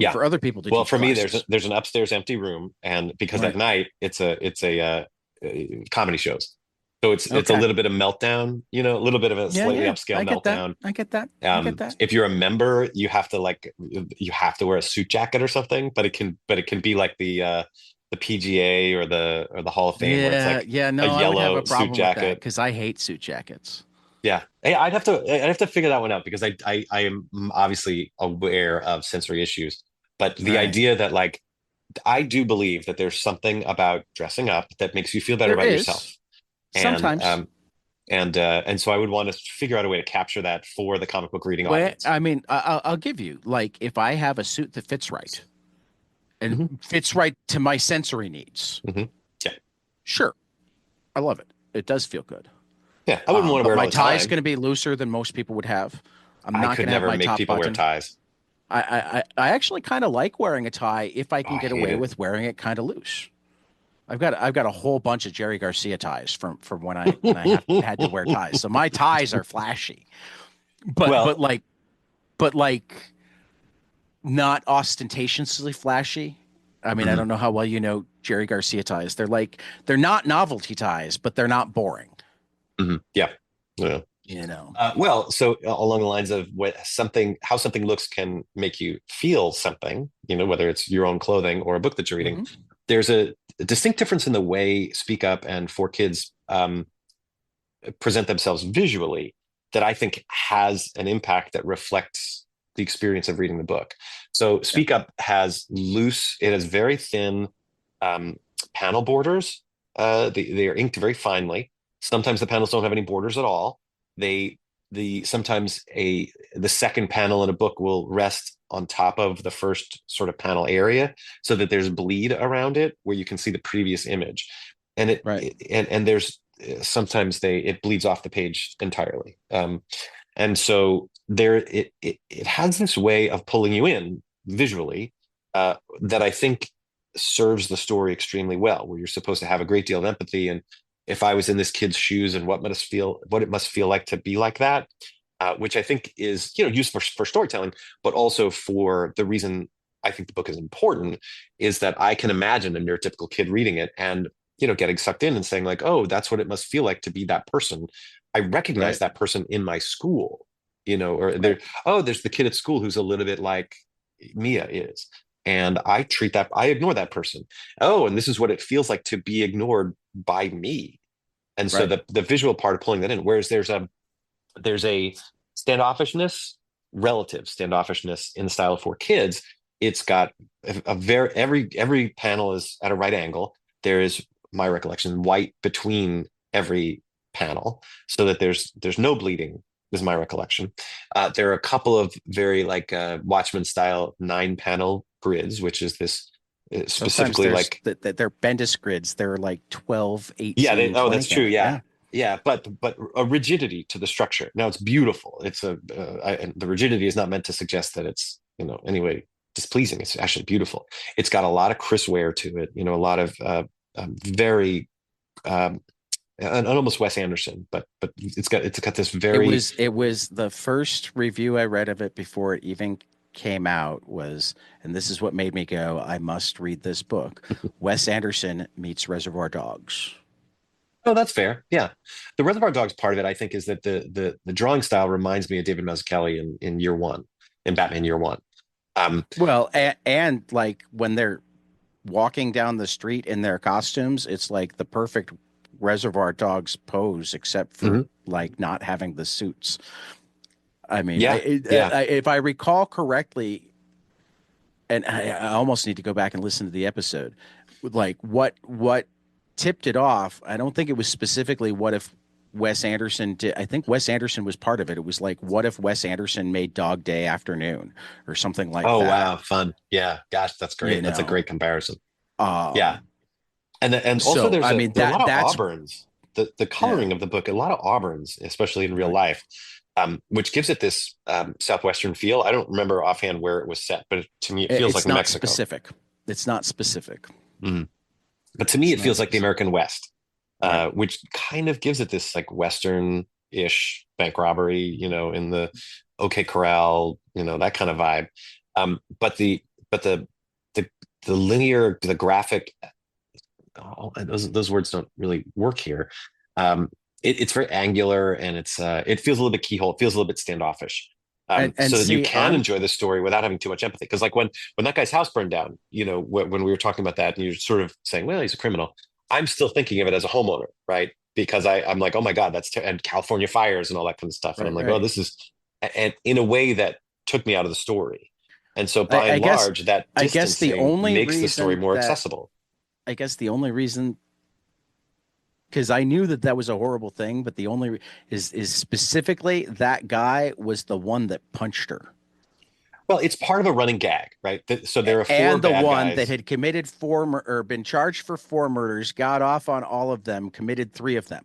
Yeah. for other people to Well, teach for me, classes. there's an upstairs empty room, and because at Right. night it's a comedy shows, so it's a Okay. little bit of meltdown, a little bit of a Yeah, slightly yeah. upscale I get that. meltdown. I get that. I get that. If you're a member, you have to wear a suit jacket or something, but it can be like the PGA or the Hall of Fame where it's Yeah, like yeah. a No, I would have a yellow suit problem with that jacket. because I hate suit jackets. Yeah. Hey, I'd have to figure that one out because I am obviously aware of sensory issues, but the Right. idea that like I do believe that there's something about dressing up that makes you feel better There about yourself. is And sometimes. so I would want to figure out a way to capture that for the comic book reading Well, audience. I mean, I'll give you like if I have a suit that fits right and Hmm. fits right to my sensory needs, Hmm. Yeah. sure, I love it. It does feel good. Yeah. I wouldn't want to But wear it all my the tie is time. going to be looser than most people would have. I'm I not could going to have never my make top people wear button. ties. I actually kind of like wearing a tie if I Oh, can I get hate away it. with wearing it kind of loose. I've got a whole bunch of Jerry Garcia ties from when I have had to wear ties. So my ties are flashy, but Well, but like but like not ostentatiously flashy. I mean, I mhm, don't know how well you know Jerry Garcia ties. They're not novelty ties, but they're not boring. mhm, yeah. Yeah. You know. Well, so along the lines of how something looks can make you feel something, whether it's your own clothing or a book that you're reading. Hmm. There's a distinct difference in the way Speak Up and For Kids present themselves visually that I think has an impact that reflects the experience of reading the book. So Yeah. Speak Up it has very thin um, panel borders. They are inked very finely. Sometimes the panels don't have any borders at all. They sometimes the second panel in a book will rest on top of the first sort of panel area so that there's bleed around it where you can see the previous image. And Right. there's sometimes it bleeds off the page entirely. And so it has this way of pulling you in visually that I think serves the story extremely well, where you're supposed to have a great deal of empathy. And if I was in this kid's shoes and what it must feel like to be like that, which I think is used for storytelling, but also for the reason I think the book is important is that I can imagine a neurotypical kid reading it and getting sucked in and saying like, oh, that's what it must feel like to be that person. I recognize Right. that person in my school, or Right. there's the kid at school who's a little bit like Mia is. And I ignore that person. Oh, and this is what it feels like to be ignored by me. And so Right. the visual part of pulling that in, whereas there's a standoffishness, relative standoffishness in the style of For Kids. It's got a very every panel is at a right angle. There is, my recollection, white between every panel, so that there's no bleeding. Is my recollection. There are a couple of very like Watchmen style 9-panel grids, which is this Sometimes specifically there's like they're Bendis grids. They're like 12, yeah, 18, oh, 20 that's true. count. Yeah. Yeah. Yeah, but a rigidity to the structure. Now it's beautiful. And the rigidity is not meant to suggest that it's, anyway displeasing. It's actually beautiful. It's got a lot of Chris Ware to it, a lot of very and almost Wes Anderson, but it's got this very It was the first review I read of it before it even came out was, and this is what made me go, I must read this book. Wes Anderson meets Reservoir Dogs. oh, that's fair. Yeah. The Reservoir Dogs part of it, I think, is that the drawing style reminds me of David Mazzucchelli in Year One, in Batman Year One. Um, Well, and like when they're walking down the street in their costumes, it's like the perfect Reservoir Dogs pose, except for mhm. like not having the suits. I mean, Yeah, yeah. if I recall correctly, and I almost need to go back and listen to the episode. Like what tipped it off? I don't think it was specifically what if Wes Anderson did. I think Wes Anderson was part of it. It was like what if Wes Anderson made Dog Day Afternoon or something like Oh that. wow, fun. Yeah, gosh, that's You great. That's a know. great comparison. Yeah. Um. And also So there's I a mean there are a lot of that's auburns. The yeah. coloring of the book, a lot of auburns, especially in real Right. life, which gives it this southwestern feel. I don't remember offhand where it was set, but to me it feels like It's New not Mexico. specific. It's not specific. Mhm. But to me, It's it not feels like the specific. American West, Right. which kind of gives it this like Western-ish bank robbery, in the OK Corral, that kind of vibe. But the the the linear, the graphic, those words don't really work here. Um, it's very angular, and it feels a little bit keyhole. It feels a little bit standoffish. And So that you see, can enjoy the story without having too much empathy. Because like when that guy's house burned down, when we were talking about that, and you're sort of saying, well, he's a criminal. I'm still thinking of it as a homeowner, right? Because I'm like, oh my God, and California fires and all that kind of stuff. And I'm right, like, oh, right. this is, and in a way that took me out of the story. And so I, by I and guess large, that I guess the distancing only makes the story reason more that accessible. I guess the only reason because I knew that that was a horrible thing, but the only is specifically that guy was the one that punched her. Well, it's part of a running gag, right? So there are four And the bad one that guys. had committed or been charged for four murders, got off on all of them, committed three of them.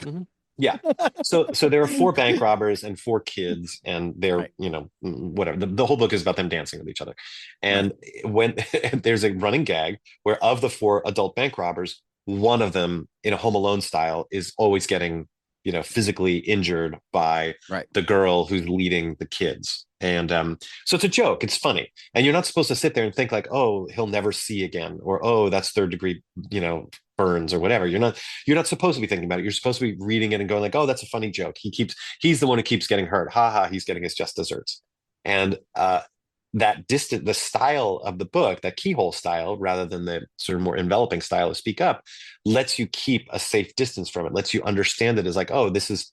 Mhm. Yeah. So there are four bank robbers and four kids, and they're, Right, whatever. The whole book is about them dancing with each other. right, And when there's a running gag where of the four adult bank robbers, one of them in a Home Alone style is always getting, physically injured by right. the girl who's leading the kids. And so it's a joke. It's funny. And you're not supposed to sit there and think like, oh, he'll never see again, or oh, that's third degree, burns or whatever. You're not supposed to be thinking about it. You're supposed to be reading it and going like, oh, that's a funny joke. He's the one who keeps getting hurt. Ha ha, he's getting his just desserts. And the style of the book, that keyhole style, rather than the sort of more enveloping style of Speak Up, lets you keep a safe distance from it, lets you understand it as like, oh, this is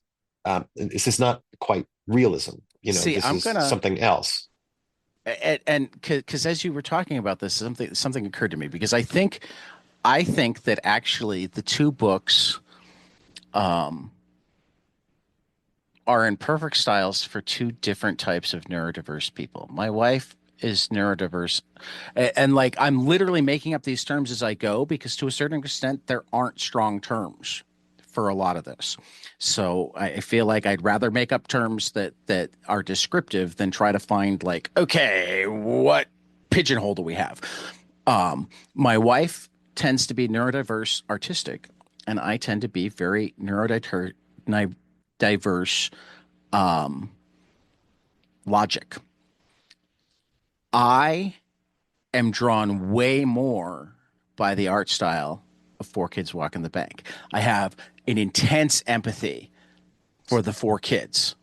not quite realism. See, This I'm is gonna something else. and because as you were talking about this, something occurred to me because I think that actually the two books are in perfect styles for two different types of neurodiverse people. My wife is neurodiverse, and like I'm literally making up these terms as I go because to a certain extent there aren't strong terms for a lot of this. So I feel like I'd rather make up terms that are descriptive than try to find like, okay, what pigeonhole do we have? My wife tends to be neurodiverse artistic, and I tend to be very diverse logic. I am drawn way more by the art style of Four Kids Walking the Bank. I have an intense empathy for the four kids.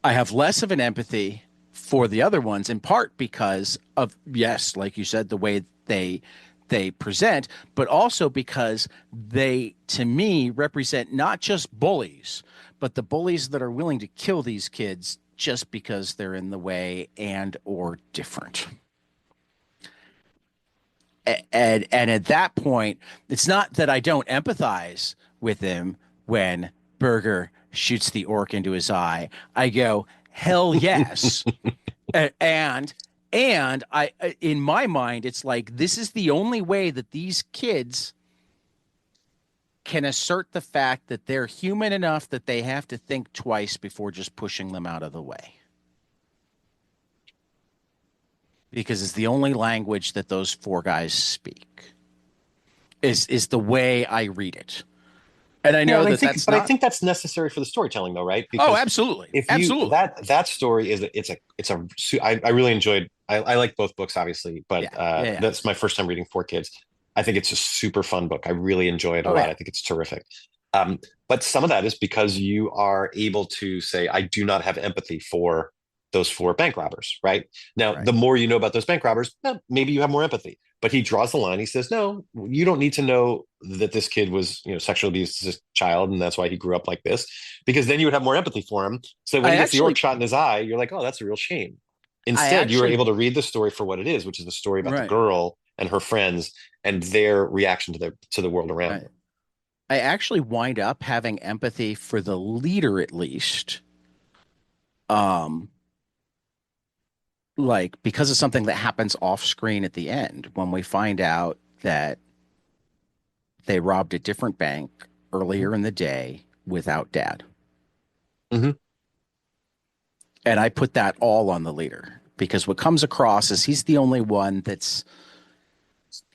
I have less of an empathy for the other ones, in part because of, yes, like you said, the way they present, but also because they, to me, represent not just bullies, but the bullies that are willing to kill these kids just because they're in the way and or different. And at that point, it's not that I don't empathize with him when Burger shoots the orc into his eye. I go, hell yes. And I in my mind, it's like this is the only way that these kids can assert the fact that they're human enough that they have to think twice before just pushing them out of the way. Because it's the only language that those four guys speak. Is the way I read it. And I Yeah, know and I that think, that's but I not. think that's necessary for the storytelling, though, right? Oh, Because absolutely, if you absolutely. that story is I really enjoyed. I like both books, obviously, but Yeah, yeah, yeah. that's my first time reading Four Kids. I think it's a super fun book. I really enjoy it a Oh lot. yeah, I think it's terrific. But some of that is because you are able to say, I do not have empathy for those four bank robbers, right? Now, right. the more you know about those bank robbers, maybe you have more empathy. But he draws the line. He says, no, you don't need to know that this kid was, sexually abused as a child, and that's why he grew up like this, because then you would have more empathy for him. So when I he gets the orc actually, shot in his eye, you're like, oh, that's a real shame. I Instead, you were actually, able to read the story for what it is, which is the story about the right, girl and her friends and their reaction to the world around right. them. I actually wind up having empathy for the leader at least. Um, like because of something that happens off screen at the end when we find out that they robbed a different bank Mhm. earlier in the day without dad. Mhm. And I put that all on the leader because what comes across is he's the only one that's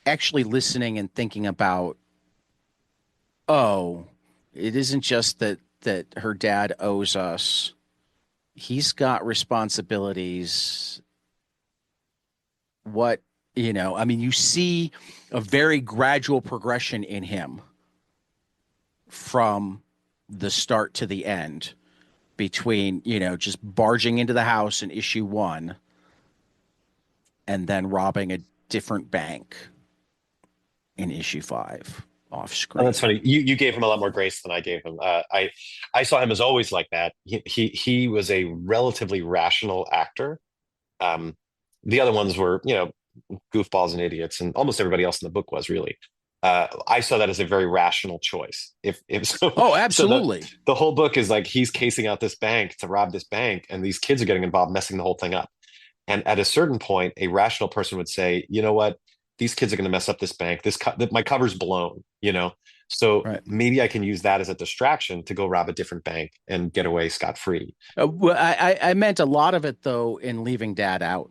actually listening and thinking about, oh, it isn't just that her dad owes us. He's got responsibilities what, I mean, you see a very gradual progression in him from the start to the end between, just barging into the house in issue one and then robbing a different bank in issue five off Oh, that's screen. funny. You gave him a lot more grace than I gave him. I saw him as always like that. He was a relatively rational actor. Um, the other ones were, goofballs and idiots, and almost everybody else in the book was really. I saw that as a very rational choice. If so, Oh, so absolutely. the whole book is like he's casing out this bank to rob this bank, and these kids are getting involved, messing the whole thing up. And at a certain point, a rational person would say, you know what? These kids are going to mess up this bank. My cover's blown, So Right. maybe I can use that as a distraction to go rob a different bank and get away scot-free. Well, I meant a lot of it though in leaving dad out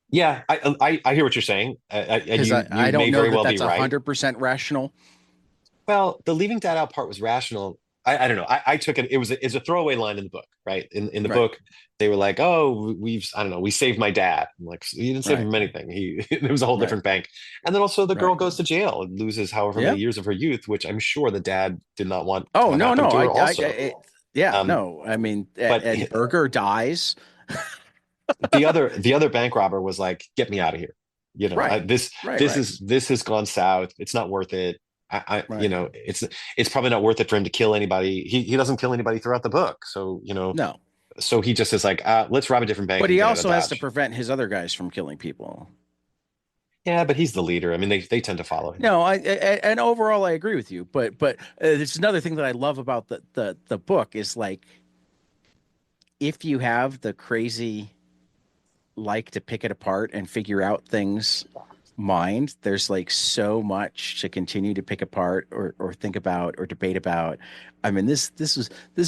Yeah, I hear what you're saying, and because you I may don't know very that well be that's right. 100% rational. Well, the leaving dad out part was rational. I don't know. I took it. It's a throwaway line in the book, right? In the Right. book, they were like, "Oh, I don't know, we saved my dad." I'm like, "You didn't save Right. him anything. He it was a whole Right. different bank." And then also the girl Right. goes to jail and loses however Yeah. many years of her youth, which I'm sure the dad did not want to Oh, have no, happen no. to her. Also, Yeah, um, no. I mean, but and Burger dies. the other bank robber was like, "Get me out of here." Right. This Right. this Right. is this has gone south. It's not worth it. Right. It's probably not worth it for him to kill anybody. He doesn't kill anybody throughout the book. So, No. so he just is like, let's rob a different bank But and he get out of also has to Dodge. prevent his other guys from killing people. Yeah, but he's the leader. I mean, they tend to follow him. No, and overall I agree with you. But it's another thing that I love about the book is like if you have the crazy like to pick it apart and figure out things mind, there's like so much to continue to pick apart or think about or debate about. I mean, this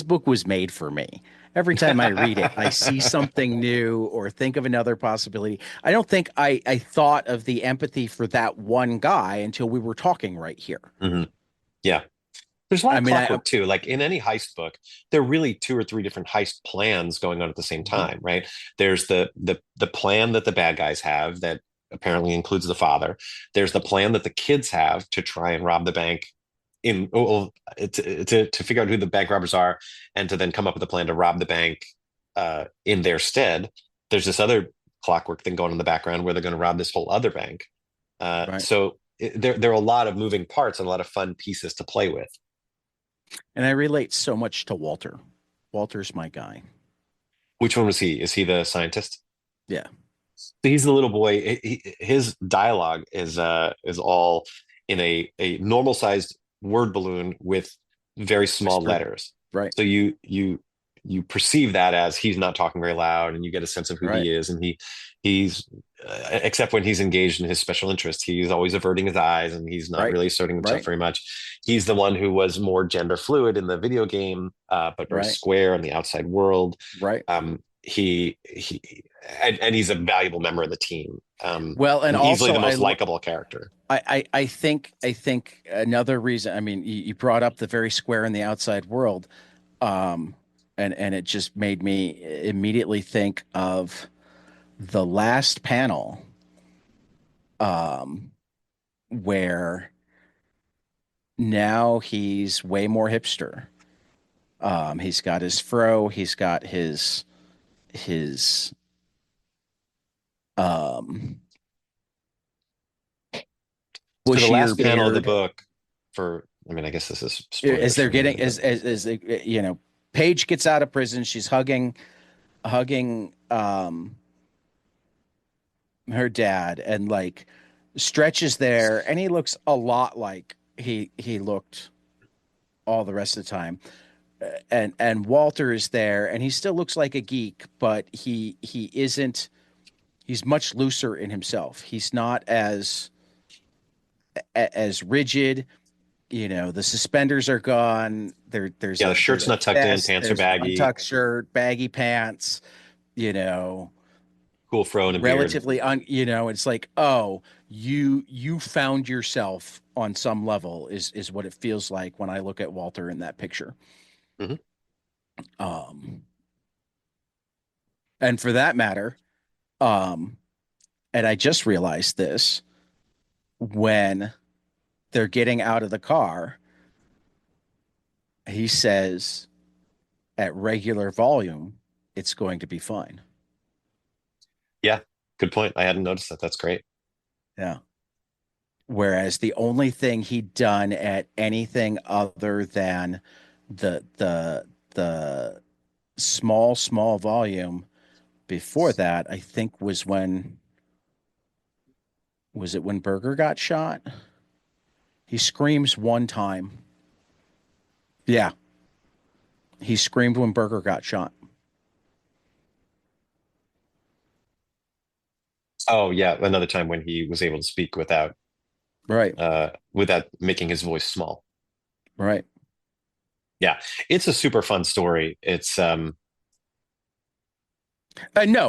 book was made for me. Every time I read it, I see something new or think of another possibility. I don't think I thought of the empathy for that one guy until we were talking right here. Hmm. Yeah. There's a lot I of mean, clockwork too. Like in any heist book, there are really two or three different heist plans going on at the same Mhm. time, right? There's the plan that the bad guys have that apparently includes the father. There's the plan that the kids have to try and rob the bank to figure out who the bank robbers are and to then come up with a plan to rob the bank in their stead. There's this other clockwork thing going in the background where they're going to rob this whole other bank. Right. There are a lot of moving parts and a lot of fun pieces to play with. And I relate so much to Walter. Walter's my guy. Which one was he? Is he the scientist? Yeah. He's the little boy. His dialogue is all in a normal sized word balloon with very small Whispered. letters. Right. So you perceive that as he's not talking very loud, and you get a sense of who Right. he is, and he's except when he's engaged in his special interest, he's always averting his eyes, and he's not Right. really asserting himself Right. very much. He's the one who was more gender fluid in the video game, but very Right. square in the outside world. Right. He and he's a valuable member of the team, Well, and and easily also the most likable character. I think another reason. I mean, you brought up the very square in the outside world, um, and it just made me immediately think of the last panel, um, where now he's way more hipster. He's got his fro. He's got his um So the bushier last panel of the beard. book for, I mean, I guess this is As spoilers they're for me, getting but as Paige gets out of prison, she's hugging her dad, and like Stretch is there, and he looks a lot like he looked all the rest of the time. And Walter is there, and he still looks like a geek, but he isn't. He's much looser in himself. He's not as rigid. The suspenders are gone. There's yeah, the there's shirt's a not tucked in, vest, pants are there's an baggy, untucked shirt, baggy pants, you know, cool fro and a beard. relatively it's like, oh, you found yourself on some level is what it feels like when I look at Walter in that picture. Hmm. Um and for that matter, um And I just realized this when they're getting out of the car. He says, at regular volume, it's going to be fine. Yeah, good point. I hadn't noticed that. That's great. Yeah. Whereas the only thing he'd done at anything other than the small volume before that, I think was it when Burger got shot? He screams one time. Yeah, he screamed when Burger got shot. Oh yeah, another time when he was able to speak Right, without making his voice small. right. Yeah, it's a super fun story. It's No,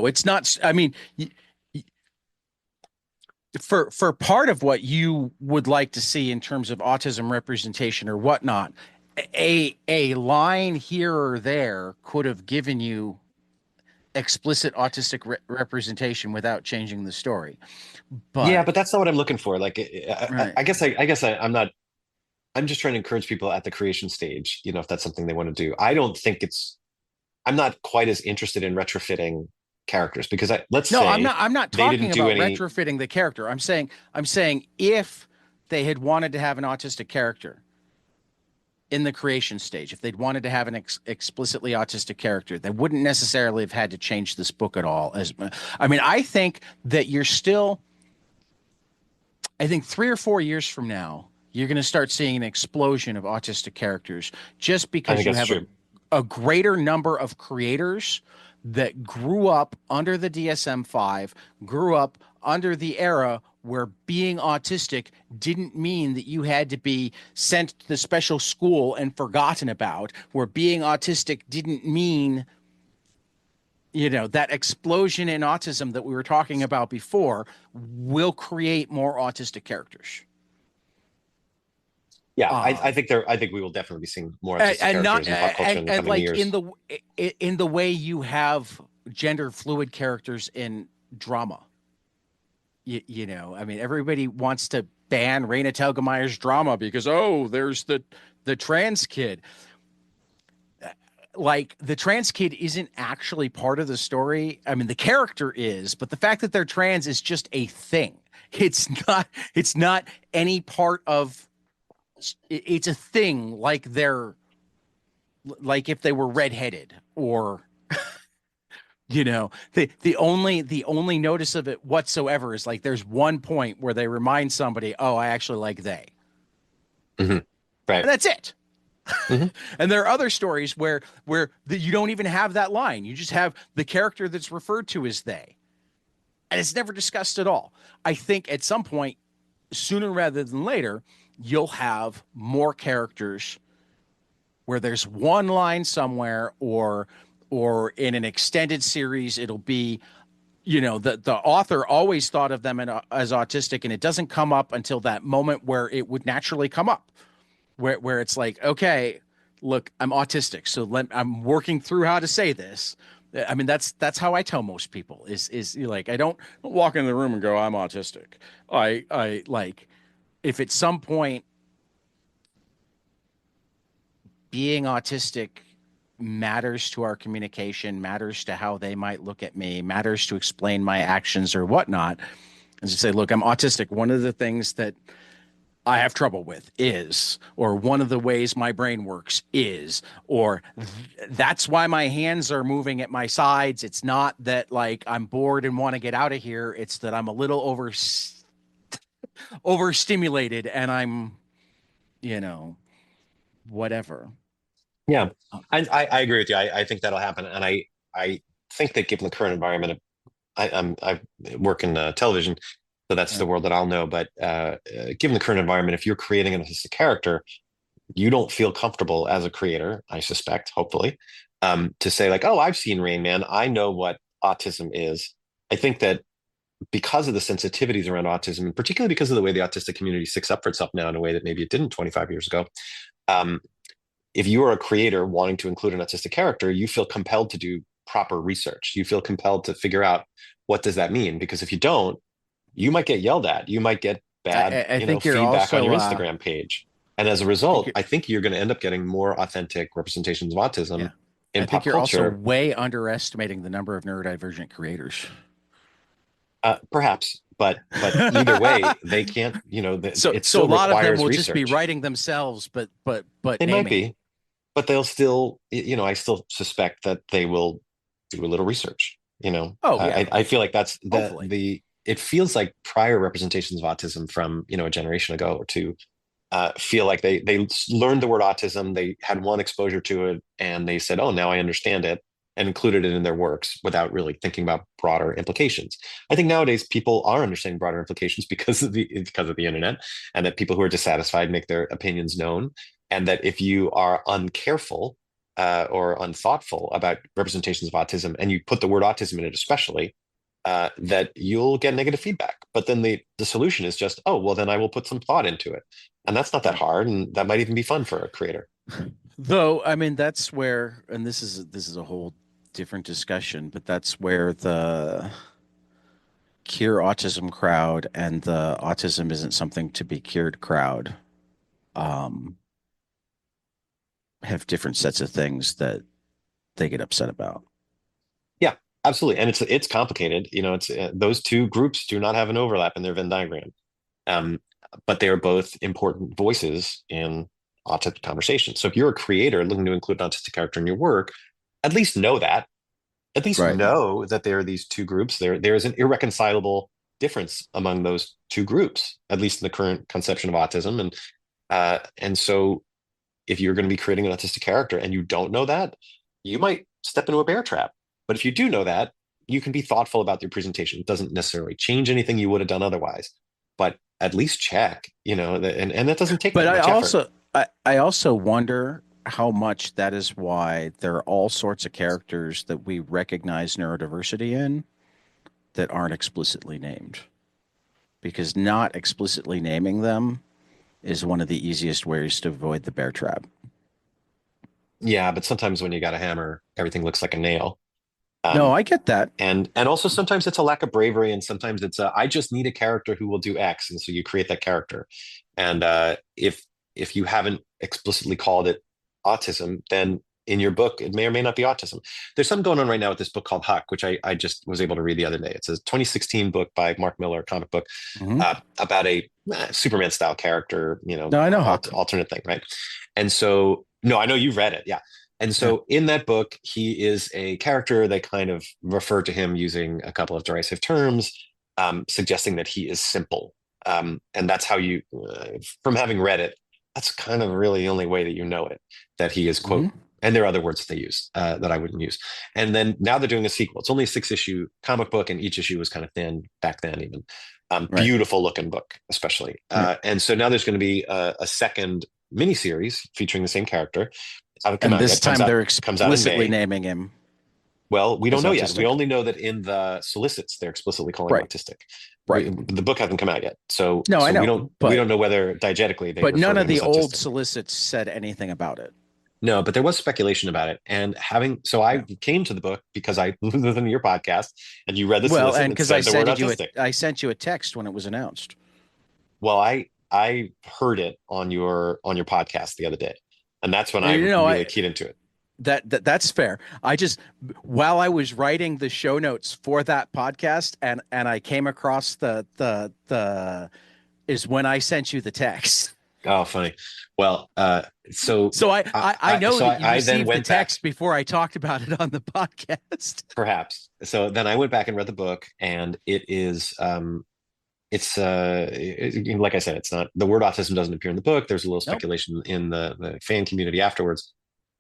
it's not. I mean, for part of what you would like to see in terms of autism representation or whatnot, a line here or there could have given you explicit autistic representation without changing the story. yeah, But but that's not what I'm looking for. Like right. I guess I'm not. I'm just trying to encourage people at the creation stage, if that's something they want to do. I don't think I'm not quite as interested in retrofitting characters because let's No, say I'm not they didn't talking do about any. retrofitting the character. I'm saying if they had wanted to have an autistic character in the creation stage, if they'd wanted to have an explicitly autistic character, they wouldn't necessarily have had to change this book at all. As I mean, I think that you're still, I think 3 or 4 years from now, you're going to start seeing an explosion of autistic characters just I because think you that's have true. a greater number of creators that grew up under the DSM-5, grew up under the era where being autistic didn't mean that you had to be sent to the special school and forgotten about, where being autistic didn't mean, that explosion in autism that we were talking about before will create more autistic characters. Yeah, I Um, think I think we will definitely be seeing more autistic and not characters in pop culture in the and coming like years. in the way you have gender fluid characters in drama. I mean, everybody wants to ban Raina Telgemeier's drama because there's the trans kid. Like the trans kid isn't actually part of the story. I mean, the character is, but the fact that they're trans is just a thing. It's not any part of it's a thing like if they were redheaded or the only notice of it whatsoever is like there's one point where they remind somebody, oh, I actually like they. Hmm. Right. And that's it. Hmm. And there are other stories where you don't even have that line. You just have the character that's referred to as they. And it's never discussed at all. I think at some point, sooner rather than later, you'll have more characters where there's one line somewhere or in an extended series it'll be the author always thought of them as autistic, and it doesn't come up until that moment where it would naturally come up, where it's like, okay, look, I'm autistic, so I'm working through how to say this. I mean, that's how I tell most people is like I don't walk in the room and go, I'm autistic. I like if at some point being autistic matters to our communication, matters to how they might look at me, matters to explain my actions or whatnot. And to say, look, I'm autistic. One of the things that I have trouble with is, or one of the ways my brain works is, or that's why my hands are moving at my sides. It's not that like I'm bored and want to get out of here. It's that I'm a little overstimulated and I'm, you know, whatever. Yeah, I agree with you. I think that'll happen, and I think that given the current environment, I work in television, so that's the world that I'll know. But given the current environment, if you're creating an autistic character, you don't feel comfortable as a creator, I suspect, hopefully, to say like, "Oh, I've seen Rain Man. I know what autism is." I think that because of the sensitivities around autism, and particularly because of the way the autistic community sticks up for itself now in a way that maybe it didn't 25 years ago, um, if you are a creator wanting to include an autistic character, you feel compelled to do proper research. You feel compelled to figure out what does that mean? Because if you don't, you might get yelled at. You might get bad, I think you're feedback on also your Instagram page. And as a I think result, you're, I think you're going to end up getting more authentic representations of autism yeah. in I think pop you're also culture. way underestimating the number of neurodivergent creators. Perhaps, but either way, they can't, it So a still lot of them requires will just be research. writing themselves, but They might naming it. be, but they'll still, I still suspect that they will do a little research. Oh yeah, I feel like that's hopefully. it feels like prior representations of autism from, a generation ago or two, feel like they learned the word autism, they had one exposure to it, and they said, "Oh, now I understand it," and included it in their works without really thinking about broader implications. I think nowadays people are understanding broader implications because of the internet, and that people who are dissatisfied make their opinions known, and that if you are uncareful or unthoughtful about representations of autism, and you put the word autism in it, especially, that you'll get negative feedback. But then the solution is just, oh, well, then I will put some thought into it. And that's not that Right. hard. And that might even be fun for a creator. Though, I mean, that's where, and this is a whole different discussion, but that's where the cure autism crowd and the autism isn't something to be cured crowd um, have different sets of things that they get upset about. Yeah, absolutely. And it's complicated. It's those two groups do not have an overlap in their Venn diagram. Um, but they are both important voices in autistic conversation. So if you're a creator looking to include an autistic character in your work, at least know that. At least Right. know that there are these two groups. There is an irreconcilable difference among those two groups, at least in the current conception of autism. And so if you're going to be creating an autistic character and you don't know that, you might step into a bear trap. But if you do know that, you can be thoughtful about your presentation. It doesn't necessarily change anything you would have done otherwise, but at least check, and that doesn't take But that much effort. I also wonder how much that is why there are all sorts of characters that we recognize neurodiversity in that aren't explicitly named. Because not explicitly naming them is one of the easiest ways to avoid the bear trap. Yeah, but sometimes when you got a hammer, everything looks like a nail. No, Um, I get that. and also sometimes it's a lack of bravery, and sometimes it's I just need a character who will do X, and so you create that character. And if you haven't explicitly called it autism, then in your book it may or may not be autism. There's something going on right now with this book called Huck, which I just was able to read the other day. It's a 2016 book by Mark Miller, a comic book Hmm. about a Superman style character, No, I know Huck. alternate thing, right? And so, no, I know you've read it, yeah. And Yeah. so in that book, he is a character. They kind of refer to him using a couple of derisive terms, suggesting that he is simple. And that's how from having read it, that's kind of really the only way that you know it, that he is, quote, Hmm. and there are other words they use that I wouldn't use. And then now they're doing a sequel. It's only a 6 issue comic book, and each issue was kind of thin back then, even. Right. Beautiful looking book, especially. Right. And so now there's going to be a second miniseries featuring the same character. Haven't come And out this yet. time they're Comes out in explicitly May. naming him Well, we don't as know yet. We autistic. only know that in the solicits they're explicitly calling him Right. autistic. Right. The book hasn't come out yet, so No, I we know, don't know whether diegetically they refer none to of him the as old autistic. solicits said anything about it. No, but there was speculation about it. And I Yeah. came to the book because I listened to your podcast and you read the Well, solicit and and it because I said the word sent you autistic. I sent you a text when it was announced. Well, I heard it on your podcast the other day, and that's when I You know, really I keyed into it. that's fair. I just while I was writing the show notes for that podcast and I came across the is when I sent you the text. Oh, funny. Well, so So I know that you I then received the went back, text before I talked about it on the podcast. perhaps. So then I went back and read the book, and it is like I said, it's not, the word autism doesn't appear in the book. There's a little Nope. speculation in the fan community afterwards,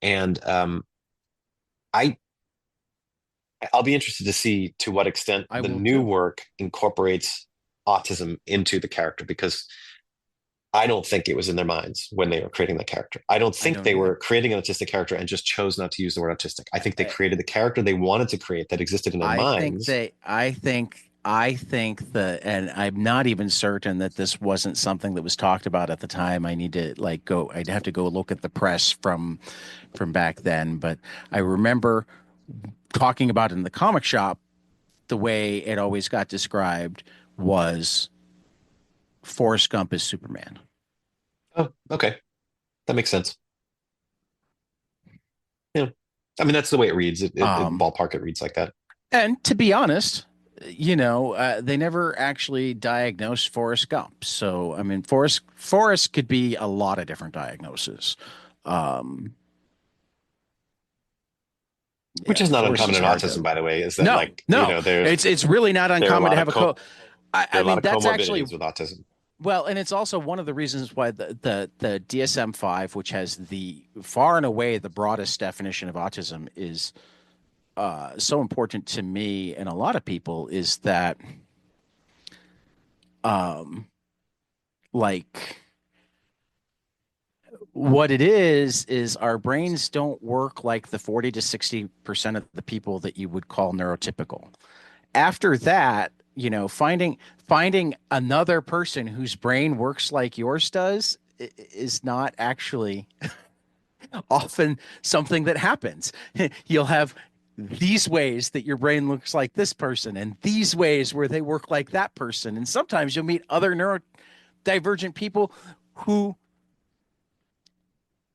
and I I'll be interested to see to what extent I the will new too. work incorporates autism into the character, because I don't think it was in their minds when they were creating the character. I don't I think don't they were either. creating an autistic character and just chose not to use the word autistic. I think they I, created the character they wanted to create that existed in their minds. I think that, and I'm not even certain that this wasn't something that was talked about at the time. I need to like go, I'd have to go look at the press from back then, but I remember talking about it in the comic shop the way it always got described was Forrest Gump as Superman. Oh, okay. That makes sense. Yeah. I mean, that's the way it reads. It Um, ballpark, it reads like that. and to be honest, they never actually diagnosed Forrest Gump. So, I mean, Forrest could be a lot of different diagnoses. Um, Which yeah, is not Forrest uncommon is in hard autism, to. by the way, is that No, like, no, there's it's really not there are a uncommon to lot of have a co. there I are a lot mean, of that's actually comorbidities with autism. well, and it's also one of the reasons why the DSM-5, which has the far and away the broadest definition of autism, is so important to me and a lot of people is that um, like what it is our brains don't work like the 40 to 60% of the people that you would call neurotypical. After that, finding another person whose brain works like yours does is not actually often something that happens. You'll have these ways that your brain looks like this person and these ways where they work like that person. And sometimes you'll meet other neurodivergent people who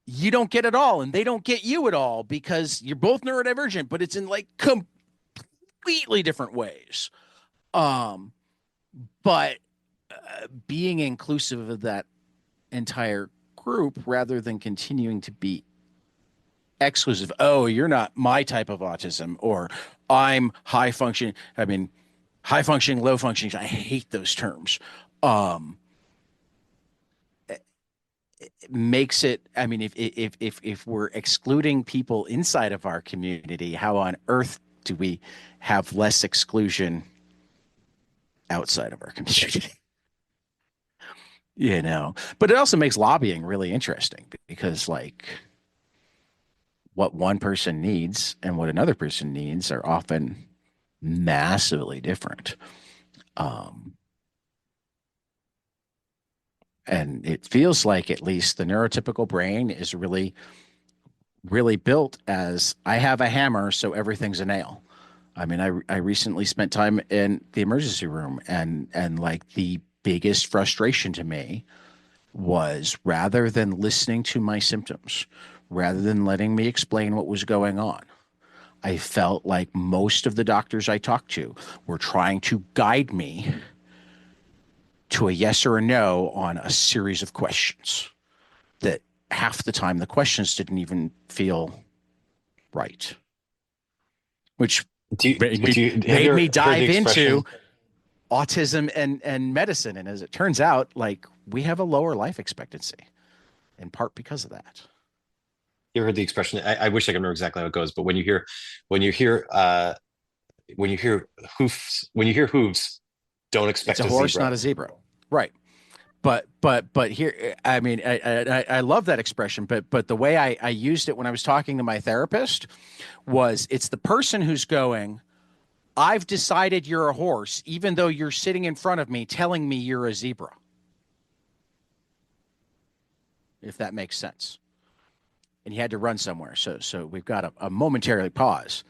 you don't get at all and they don't get you at all because you're both neurodivergent, but it's in like completely different ways. Um, but being inclusive of that entire group rather than continuing to be exclusive. Oh, you're not my type of autism, or I'm high function. I mean, high functioning, low functioning. I hate those terms. Um, it makes it. I mean, if we're excluding people inside of our community, how on earth do we have less exclusion outside of our community? But it also makes lobbying really interesting because, like, what one person needs and what another person needs are often massively different. Um, and it feels like at least the neurotypical brain is really, really built as I have a hammer, so everything's a nail. I mean, I recently spent time in the emergency room and like the biggest frustration to me was rather than listening to my symptoms, rather than letting me explain what was going on, I felt like most of the doctors I talked to were trying to guide me to a yes or a no on a series of questions that half the time the questions didn't even feel right, which Do you made me, do you have you made me heard the dive into expression? autism and medicine. And as it turns out, like we have a lower life expectancy in part because of that. You heard the expression? I wish I could remember exactly how it goes, but when you hear when you hear hooves, don't It's expect a a horse, zebra. not a zebra. Right. But here, I mean, I love that expression, but the way I used it when I was talking to my therapist was it's the person who's going, I've decided you're a horse, even though you're sitting in front of me telling me you're a zebra, if that makes sense. And you had to run somewhere. So we've got a momentarily pause.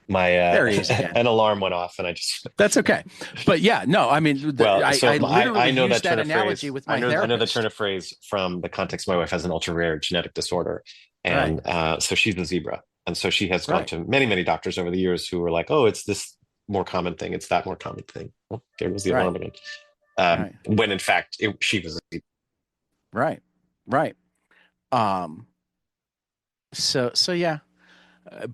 My There he is again. an alarm went off, and I just That's okay. But yeah, no, I mean, well, I I literally know used that that turn of analogy phrase. with my I know that turn therapist. of phrase from the context. My wife has an ultra rare genetic disorder, Right, and so she's a zebra, and so she has gone right, to many doctors over the years who were like, "Oh, it's this more common thing. It's that more common thing." Well, there was the right, alarm again. right, When in fact she was a zebra. right, right. Um, so yeah,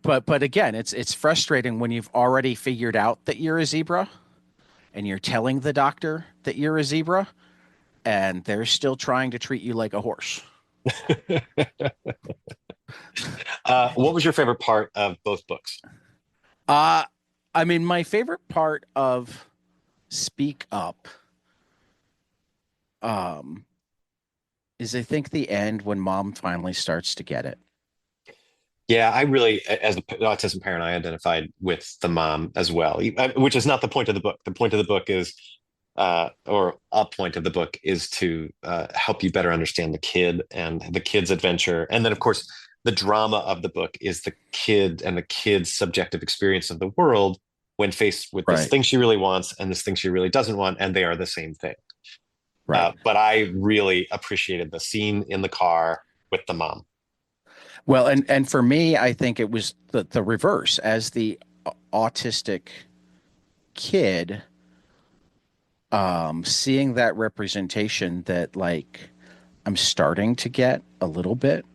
but again, it's frustrating when you've already figured out that you're a zebra and you're telling the doctor that you're a zebra and they're still trying to treat you like a horse. What was your favorite part of both books? Uh I mean, my favorite part of Speak Up um is I think the end when mom finally starts to get it. Yeah, I really, as an autism parent, I identified with the mom as well, which is not the point of the book. The point of the book is, or a point of the book is to help you better understand the kid and the kid's adventure. And then, of course, the drama of the book is the kid and the kid's subjective experience of the world when faced with this Right. thing she really wants and this thing she really doesn't want, and they are the same thing. Right. But I really appreciated the scene in the car with the mom. Well, and for me, I think it was the reverse. As the autistic kid, seeing that representation that like I'm starting to get a little bit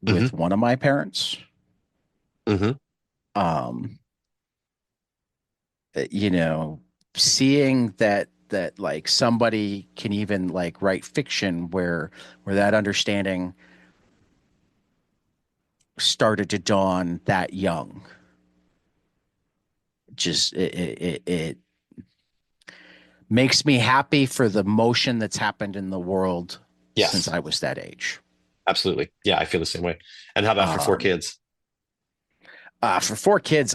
Hmm. with one of my parents. Hmm. Um, you know, seeing that like somebody can even like write fiction where that understanding started to dawn that young. Just it makes me happy for the motion that's happened in the world since Yes, I was that age. absolutely. Yeah, I feel the same way. And how about for four Um, kids? for four kids,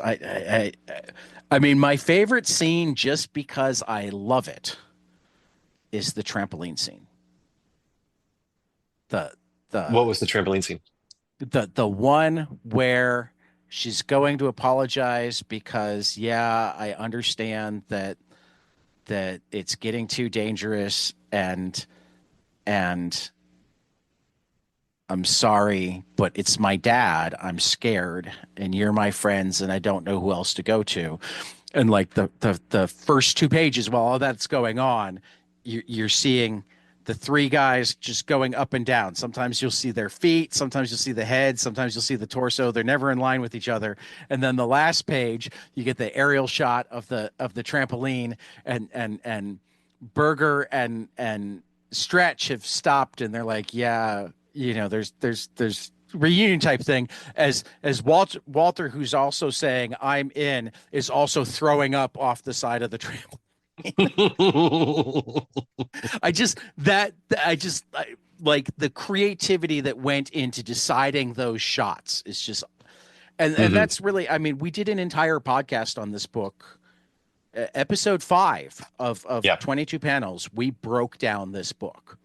I mean, my favorite scene, just because I love it, is the trampoline scene. The What the was the trampoline scene? the one where she's going to apologize because yeah, I understand that it's getting too dangerous and I'm sorry, but it's my dad. I'm scared, and you're my friends, and I don't know who else to go to. And like the first two pages, while all that's going on, you're seeing the three guys just going up and down. Sometimes you'll see their feet, sometimes you'll see the head, sometimes you'll see the torso. They're never in line with each other. And then the last page, you get the aerial shot of the trampoline, and Burger and Stretch have stopped, and they're like, yeah, you know, there's reunion type thing as Walter, who's also saying I'm in, is also throwing up off the side of the trampoline. I just that I just I, like the creativity that went into deciding those shots is just and Hmm. that's really, I mean, we did an entire podcast on this book. Episode 5 of Yeah. 22 panels, we broke down this book.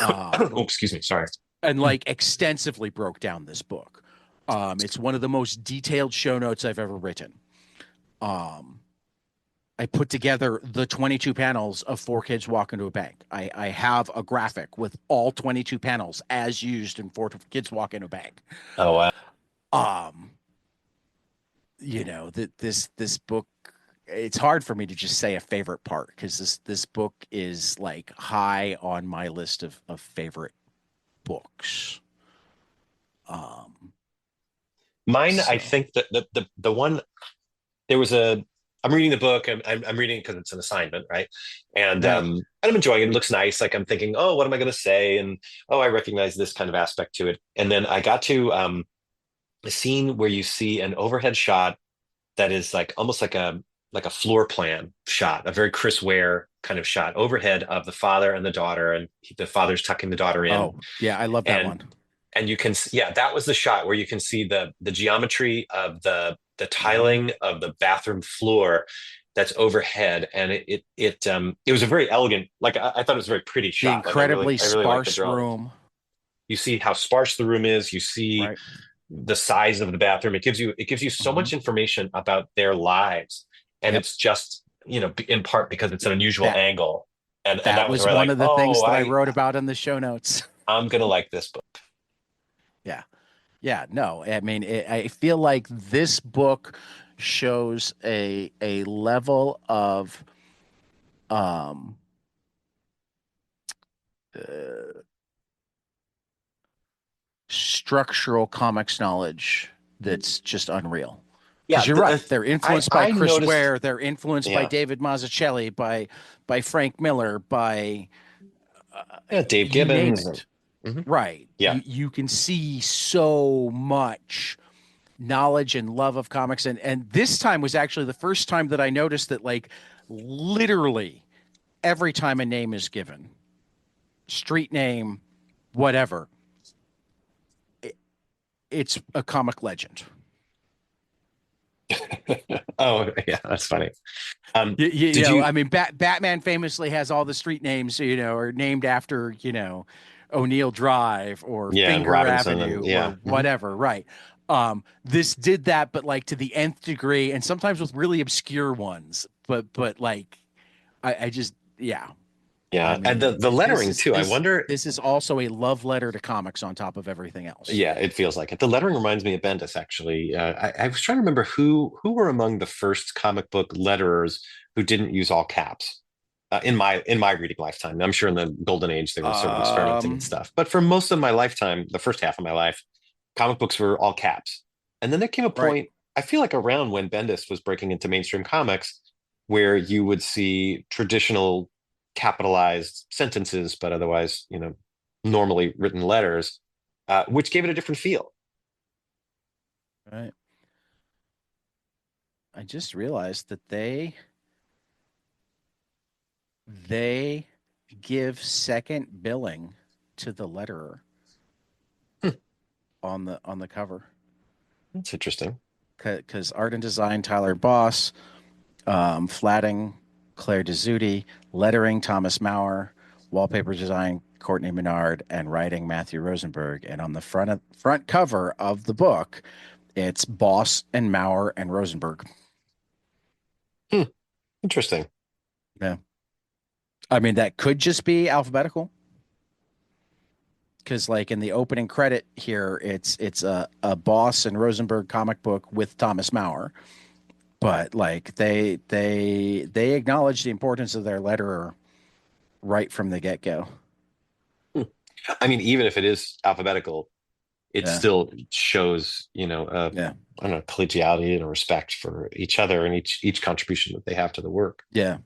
Oh, excuse me. Sorry. And like extensively broke down this book. It's one of the most detailed show notes I've ever written. Um, I put together the 22 panels of Four Kids Walk into a Bank. I have a graphic with all 22 panels as used in Four Kids Walk into a Bank. Oh, wow. Um, you know, that this book, it's hard for me to just say a favorite part because this book is like high on my list of favorite books. Um, Mine, I so think that the one there was a I'm reading the book. I'm reading it because it's an assignment, right? right. And I'm enjoying it. It looks nice. Like I'm thinking, oh, what am I going to say? And oh, I recognize this kind of aspect to it. And then I got to a scene where you see an overhead shot that is like almost like a floor plan shot, a very Chris Ware kind of shot overhead of the father and the daughter, and the father's tucking the daughter in, Oh, yeah, I love that and one. you can yeah, that was the shot where you can see the geometry of the Hmm. tiling of the bathroom floor that's overhead, and it was a very elegant, like I thought it was a very pretty The shot. Like incredibly I really like the sparse drawing. room, You see how sparse the room is. You see right? the size of the bathroom. It gives you so Hmm. much information about their lives, and Yep. it's just in part because it's an unusual That angle, and that that was was where I one like, of the things oh, that I I wrote about in the show notes. I'm gonna like this book. Yeah. Yeah, no. I mean, I feel like this book shows a level of um uh, structural comics knowledge that's just unreal. Because Yeah, you're right, they're I influenced by I Chris noticed. Ware, they're influenced by Yeah, David Mazzucchelli, by Frank Miller, by yeah, Dave you name Gibbons. it. Mhm. Right. Yeah, You can see so much knowledge and love of comics, and this time was actually the first time that I noticed that like literally every time a name is given, street name, whatever, it, it's a comic legend. oh yeah, that's funny. You Did know, you? I mean, Batman famously has all the street names, you know, are named after, you know, O'Neill Drive or Yeah, and Finger Robinson and Avenue or yeah. Mhm. whatever, right? This did that, but like to the nth degree, and sometimes with really obscure ones. But like, I just yeah. I Yeah. And mean, the this lettering is too. I wonder. this is also a love letter to comics on top of everything else. Yeah, it feels like it. The lettering reminds me of Bendis, actually. I was trying to remember who were among the first comic book letterers who didn't use all caps in my reading lifetime. I'm sure in the golden age they were sort of experimenting and Um, stuff, but for most of my lifetime, the first half of my life, comic books were all caps. And then there came a right. point, I feel like around when Bendis was breaking into mainstream comics, where you would see traditional capitalized sentences, but otherwise, normally written letters, which gave it a different feel. Right. I just realized that they give second billing to the letterer Hmm, on the cover that's interesting. because art and design Tyler Boss, flatting Claire Dezutti, lettering Thomas Maurer, wallpaper design Courtney Menard, and writing Matthew Rosenberg. And on the front cover of the book, it's Boss and Maurer and Rosenberg. Hmm, interesting. Yeah, I mean that could just be alphabetical because like in the opening credit here, it's a Boss and Rosenberg comic book with Thomas Maurer, but like they acknowledge the importance of their letterer right from the get go. Hmm. I mean, even if it is alphabetical, it Yeah, still shows, yeah, I don't know, collegiality and a respect for each other and each contribution that they have to the work. yeah.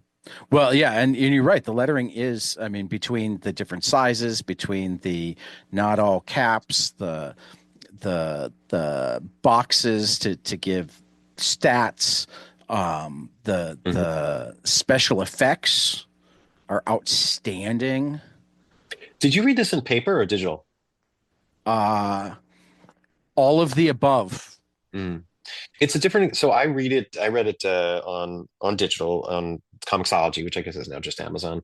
Well, yeah, and you're right. The lettering is, I mean, between the different sizes, between the not all caps, the boxes to give stats, Mhm. the special effects are outstanding. Did you read this in paper or digital? Uh, all of the above. Mm. It's a different. So I read it on digital on Comixology, which I guess is now just Amazon.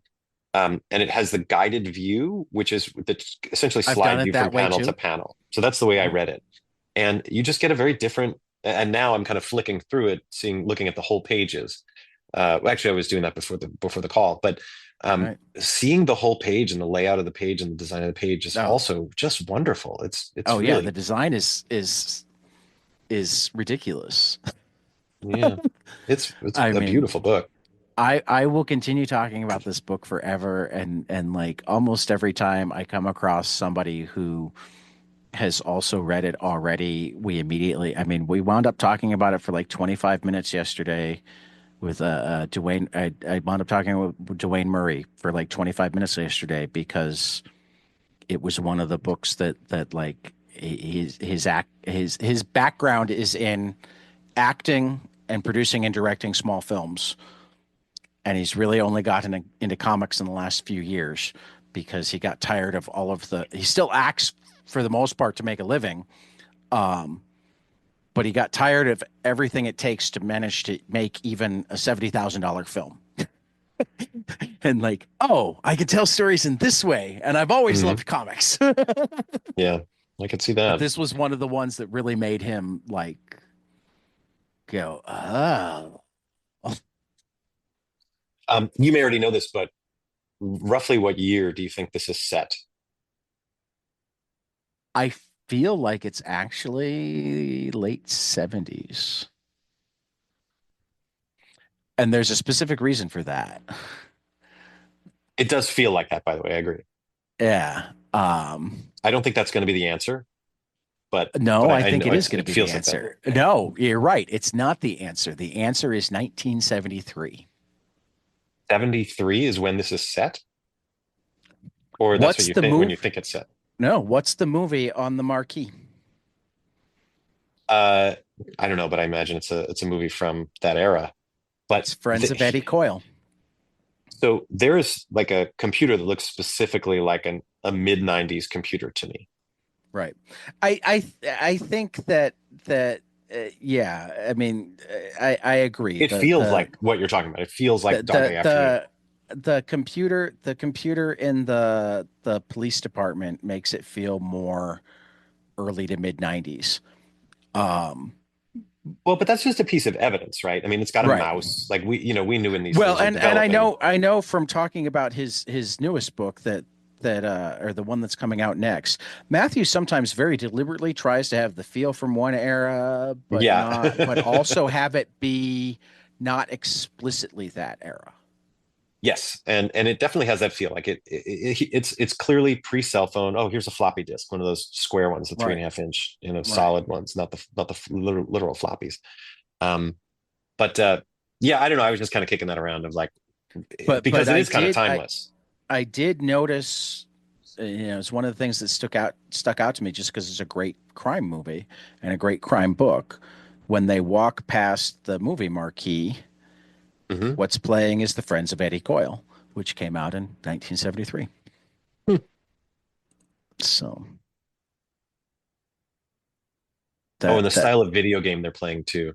And it has the guided view, which is the essentially I've done slide it view from that way panel to too. panel. So that's the way I Mhm. read it. And you just get a very different. And now I'm kind of flicking through it, looking at the whole pages. Actually, I was doing that before the call, but Right. seeing the whole page and the layout of the page and the design of the page is Oh, also just wonderful. oh It's yeah. The really, design is ridiculous. yeah, it's I a mean, beautiful book. I will continue talking about this book forever, and like almost every time I come across somebody who has also read it already, we immediately, I mean, we wound up talking about it for like 25 minutes yesterday with Dwayne. I wound up talking with Dwayne Murray for like 25 minutes yesterday because it was one of the books that like his background is in acting and producing and directing small films, and he's really only gotten into comics in the last few years because he got tired of all of the. He still acts for the most part to make a living, um, but he got tired of everything it takes to manage to make even a $70,000 film. And like, oh, I can tell stories in this way, and I've always Mhm. loved comics. But Yeah, I could see that. this was one of the ones that really made him like go, oh. You may already know this, but roughly what year do you think this is set? I feel like it's actually late 70s. And there's a specific reason for that. It does feel like that, by the way. I agree. Yeah. I don't think that's going to be the answer, but No, I I think know it is going to it be the feels like that. answer. No, you're right. It's not the answer. The answer is 1973. 73 is when this is set, or that's what What's you the think when you move? think it's set. No, what's the movie on the marquee? Uh, I don't know, but I imagine it's a movie from that era. But It's Friends of Eddie Coyle. so there is like a computer that looks specifically like a mid 90s computer to me. Right. I think that yeah, I mean I agree. It feels like what you're talking about. It feels like dog day The afternoon. the computer in the police department makes it feel more early to mid 90s. Um, Well, but that's just a piece of evidence, right? I mean, it's got a right. mouse. Like we knew when these Well, things were and developing. I know from talking about his newest book or the one that's coming out next. Matthew sometimes very deliberately tries to have the feel from one era, Yeah. but also have it be not explicitly that era. Yes, and it definitely has that feel. Like it's clearly pre-cell phone. Oh, here's a floppy disk, one of those square ones, the three and Right. a half inch, Right. solid ones, not the literal floppies. Um, but yeah, I don't know. I was just kind of kicking that around of like But because it is kind of timeless. I did notice, it's one of the things that stuck out to me just because it's a great crime movie and a great crime book. When they walk past the movie marquee, Hmm. what's playing is The Friends of Eddie Coyle, which came out in 1973. So Oh, and the that style of video game they're playing too.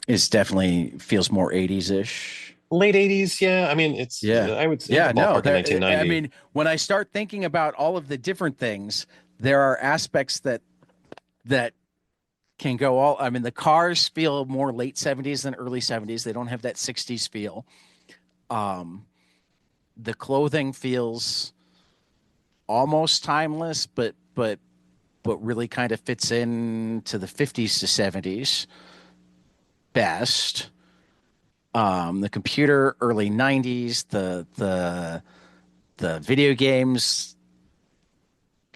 is definitely feels more 80s ish. Late 80s, yeah. I mean, it's Yeah. I would hit Yeah, the no, ballpark in I 1990. mean, when I start thinking about all of the different things, there are aspects that can go all, I mean, the cars feel more late 70s than early 70s. They don't have that 60s feel. Um, the clothing feels almost timeless, but really kind of fits in to the 50s to 70s best. The computer early 90s, the video games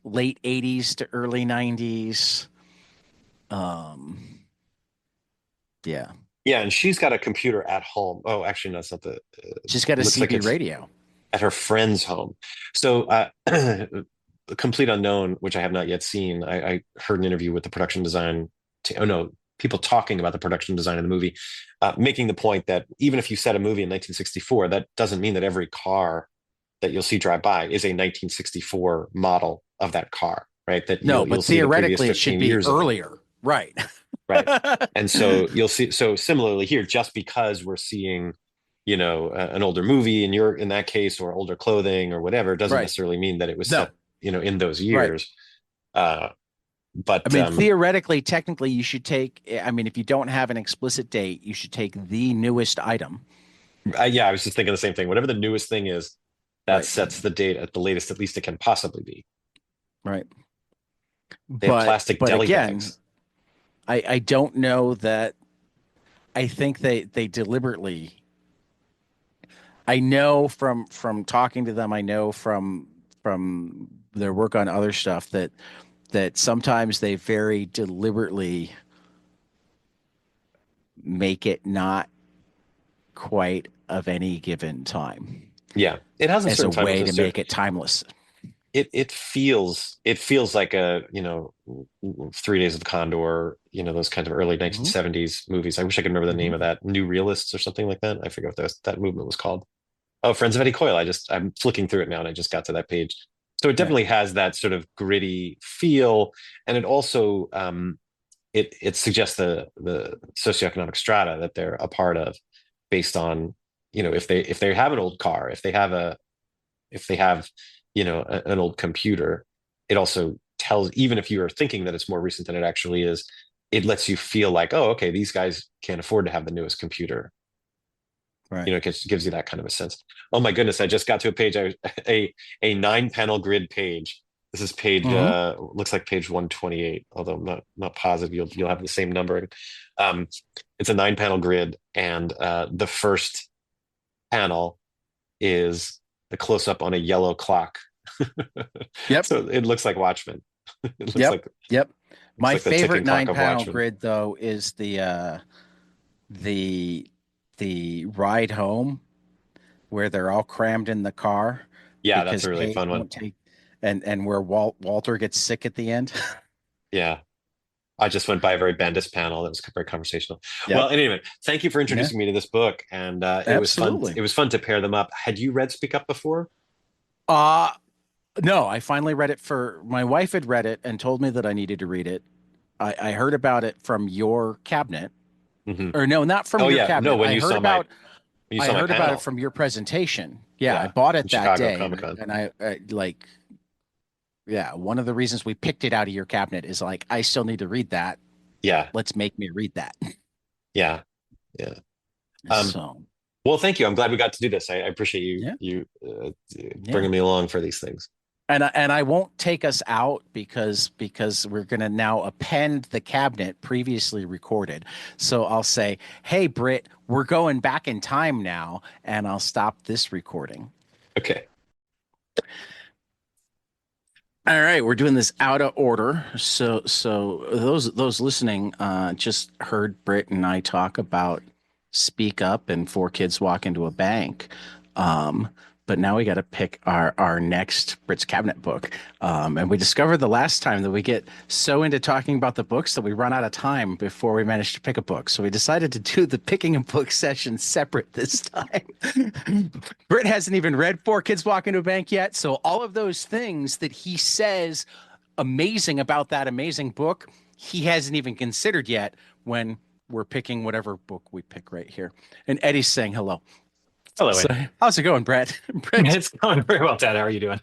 late 80s to early 90s. Um, yeah. Yeah, and she's got a computer at home. Oh, actually, no, it's not the. She's got a Looks like CB it's radio. at her friend's home. So, Complete Unknown, which I have not yet seen, I heard an interview with the production design. Oh no, people talking about the production design of the movie, making the point that even if you set a movie in 1964, that doesn't mean that every car that you'll see drive by is a 1964 model of that car, right? That No, you'll but see the previous theoretically it should 15 be years of it, earlier. Right. right? And so you'll see. So similarly here, just because we're seeing an older movie in that case, or older clothing or whatever, doesn't Right. necessarily mean that it was set No. in those Right. years. uh I but mean, theoretically, technically, you should take, I mean, if you don't have an explicit date, you should take the newest item. Yeah, I was just thinking the same thing. Whatever the newest thing is, that Right. sets the date at the latest, at least it can possibly be. Right. They have plastic But deli again, bags. I don't know that I think they deliberately, I know from talking to them, I know from their work on other stuff that sometimes they very deliberately make it not quite of any given time Yeah, it has a as a certain way to timelessness to it. make it timeless. It feels like a 3 Days of Condor, those kind of early Hmm. 1970s movies. I wish I could remember the name of Hmm. that. New Realists or something like that. I forget what that movement was called. Oh, Friends of Eddie Coyle. I'm flicking through it now and I just got to that page. So it Yeah. definitely has that sort of gritty feel. And it also it suggests the socioeconomic strata that they're a part of based on, if they have an old car, if they have an old computer. It also tells, even if you are thinking that it's more recent than it actually is, it lets you feel like, oh, okay, these guys can't afford to have the newest computer. Right. It gives you that kind of a sense. Oh my goodness, I just got to a page. A 9 panel grid page. This is page Hmm. looks like page 128, although I'm not positive you'll have the same number. um it's a 9 panel grid, and the first panel is the close up on a yellow clock. Yep. So it looks like Watchmen. It Yep. Yep. looks My like the favorite ticking clock nine of panel Watchmen. grid though is the the ride home where they're all crammed in the car Yeah, that's because a really Kate fun one. won't take and where Walter gets sick at the end. Yeah, I just went by a very Bendis panel that was very conversational. Yep. Well, anyway, thank you for Yeah. introducing me to this book, and it was fun. Absolutely. It was fun to pair them up. Had you read Speak Up before? Uh no, I finally read it for my wife had read it and told me that I needed to read it. I heard about it from your cabinet. Hmm. Or no, not from Oh your yeah, no. cabinet. When I you heard saw my about You I saw my heard about it panel. from your presentation. Yeah, I Yeah, bought in it that Chicago day, Comic Con. and I like, yeah, one of the reasons we picked it out of your cabinet is like, I still need to read that. Yeah, Let's make me read that. yeah, yeah. Um, So, well, thank you. I'm glad we got to do this. I appreciate yeah, you yeah. bringing me along for these things. And I won't take us out because we're going to now append the cabinet previously recorded. So I'll say, "Hey Britt, we're going back in time now," and I'll stop this recording. Okay. All right, we're doing this out of order. So those listening just heard Britt and I talk about Speak Up and Four Kids Walk into a Bank. Um, but now we got to pick our next Britt's Cabinet book. And we discovered the last time that we get so into talking about the books that we run out of time before we manage to pick a book. So we decided to do the picking a book session separate this time. Britt hasn't even read Four Kids Walk into a Bank yet. So all of those things that he says amazing about that amazing book, he hasn't even considered yet when we're picking whatever book we pick right here. And Eddie's saying hello. Hello, So Ed. how's it going, Brett? Brett, It's going very well, Dad. How are you doing?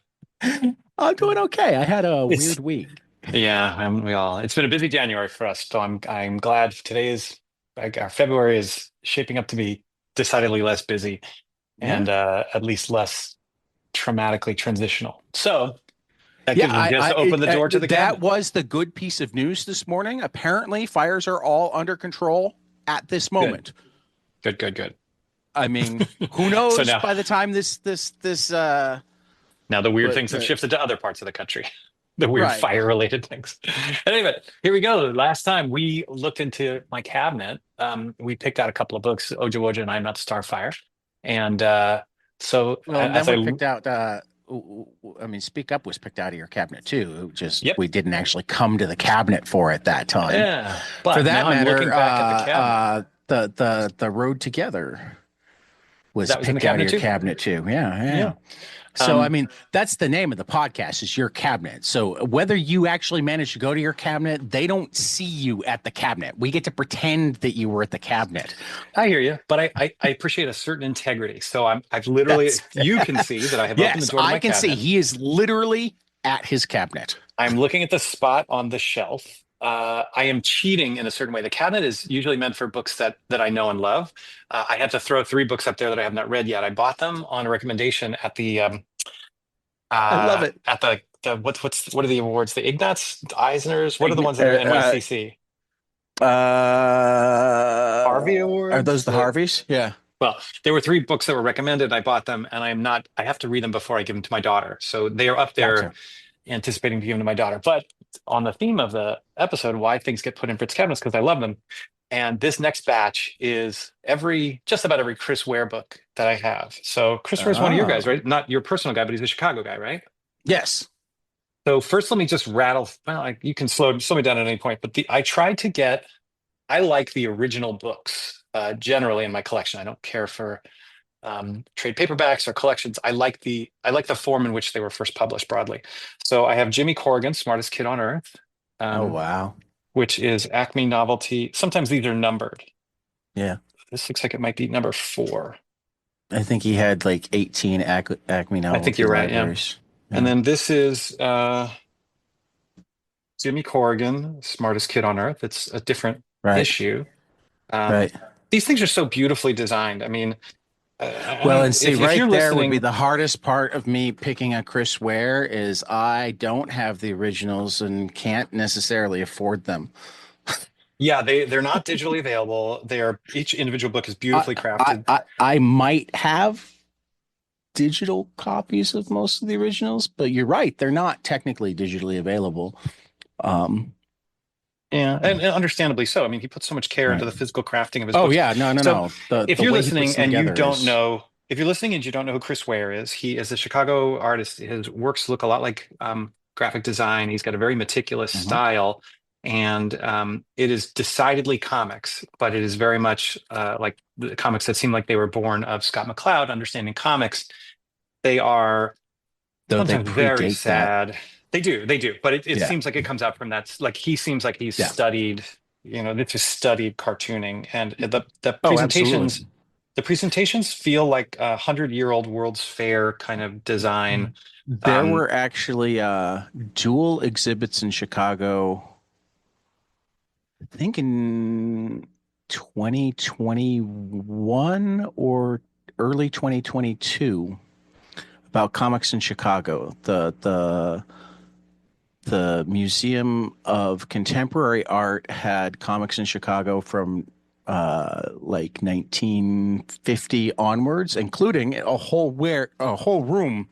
I'm doing okay. I had a It's weird week. yeah, we all. It's been a busy January for us, so I'm glad today is like our February is shaping up to be decidedly less busy Yeah. and at least less traumatically transitional. So that Yeah, gives me just to open the door to the that cabinet. was the good piece of news this morning. Apparently, fires are all under control at this Good, moment. good. I mean, who So knows now, by the time now the weird but things have shifted to other parts of the country. The weird right. fire-related things. Anyway, here we go. Last time we looked into my cabinet, we picked out a couple of books, Oja Woja and I'm Not Starfire. And Well, and then as we I, picked out I mean, Speak Up was picked out of your cabinet too. Just yep, we didn't actually come to the cabinet for it that time. yeah. For But that now I'm matter, looking back at the cabinet. the Road Together was That was in the picked out of cabinet your too. cabinet too. Yeah, Yeah. yeah. So, I Um, mean, that's the name of the podcast is your cabinet. So whether you actually manage to go to your cabinet, they don't see you at the cabinet. We get to pretend that you were at the cabinet. I hear you, but I appreciate a certain integrity. So I've literally, That's you can see that I have opened the yes, door to I my can see cabinet. he is literally at his cabinet. I'm looking at the spot on the shelf. I am cheating in a certain way. The cabinet is usually meant for books that I know and love. I had to throw three books up there that I have not read yet. I bought them on a recommendation at I love it. the what are the awards? The Ignatz, the Eisners. What are the Uh, ones that are NYCC? Harvey are Awards. those the Harveys? Yeah. Well, there were three books that were recommended. I bought them, and I have to read them before I give them to my daughter. So they are up there Gotcha. anticipating to give them to my daughter. But on the theme of the episode, why things get put in Fritz cabinets because I love them. And this next batch is just about every Chris Ware book that I have. So Chris Ware is one of your guys, Oh, right? Not your personal guy, but he's a Chicago guy, right? yes. So first, let me just rattle. Well, you can slow me down at any point. But I tried to get. I like the original books generally in my collection. I don't care for trade paperbacks or collections. I like the form in which they were first published broadly. So I have Jimmy Corrigan, Smartest Kid on Earth, Oh, um, wow. which is Acme Novelty. Sometimes these are numbered. Yeah. This looks like it might be number 4. I think he had like 18 Acme I think novelty you're right. Yeah. libraries. And Yeah. then this is Jimmy Corrigan, Smartest Kid on Earth. It's a different Right. issue. Um, Right. these things are so beautifully designed. I mean, I Well, don't and know see, if right you're there would be listening. the hardest part of me picking a Chris Ware is I don't have the originals and can't necessarily afford them. Yeah, they're not digitally available. Each individual book is I, beautifully I, crafted. I might have digital copies of most of the originals, but you're right, they're not technically digitally available. Um, Yeah, and understandably so. I mean, he puts so much care into right. the physical crafting of his Oh books. yeah, no, no, So no. if The you're way he puts listening them and you together don't is know, if you're listening and you don't know who Chris Ware is, he is a Chicago artist. His works look a lot like graphic design. He's got a very meticulous Mhm. style, and it is decidedly comics, but it is very much like the comics that seem like they were born of Scott McCloud, understanding comics. They are Though they sometimes very predate that. sad. They do. But it Yeah, seems like it comes out from that. Like he seems like he's yeah. studied, this is studied cartooning and the Oh, presentations. absolutely. The presentations feel like 100-year-old World's Fair kind of design. There Um, were actually dual exhibits in Chicago, I think in 2021 or early 2022 about comics in Chicago. The Museum of Contemporary Art had comics in Chicago from like 1950 onwards, including a whole room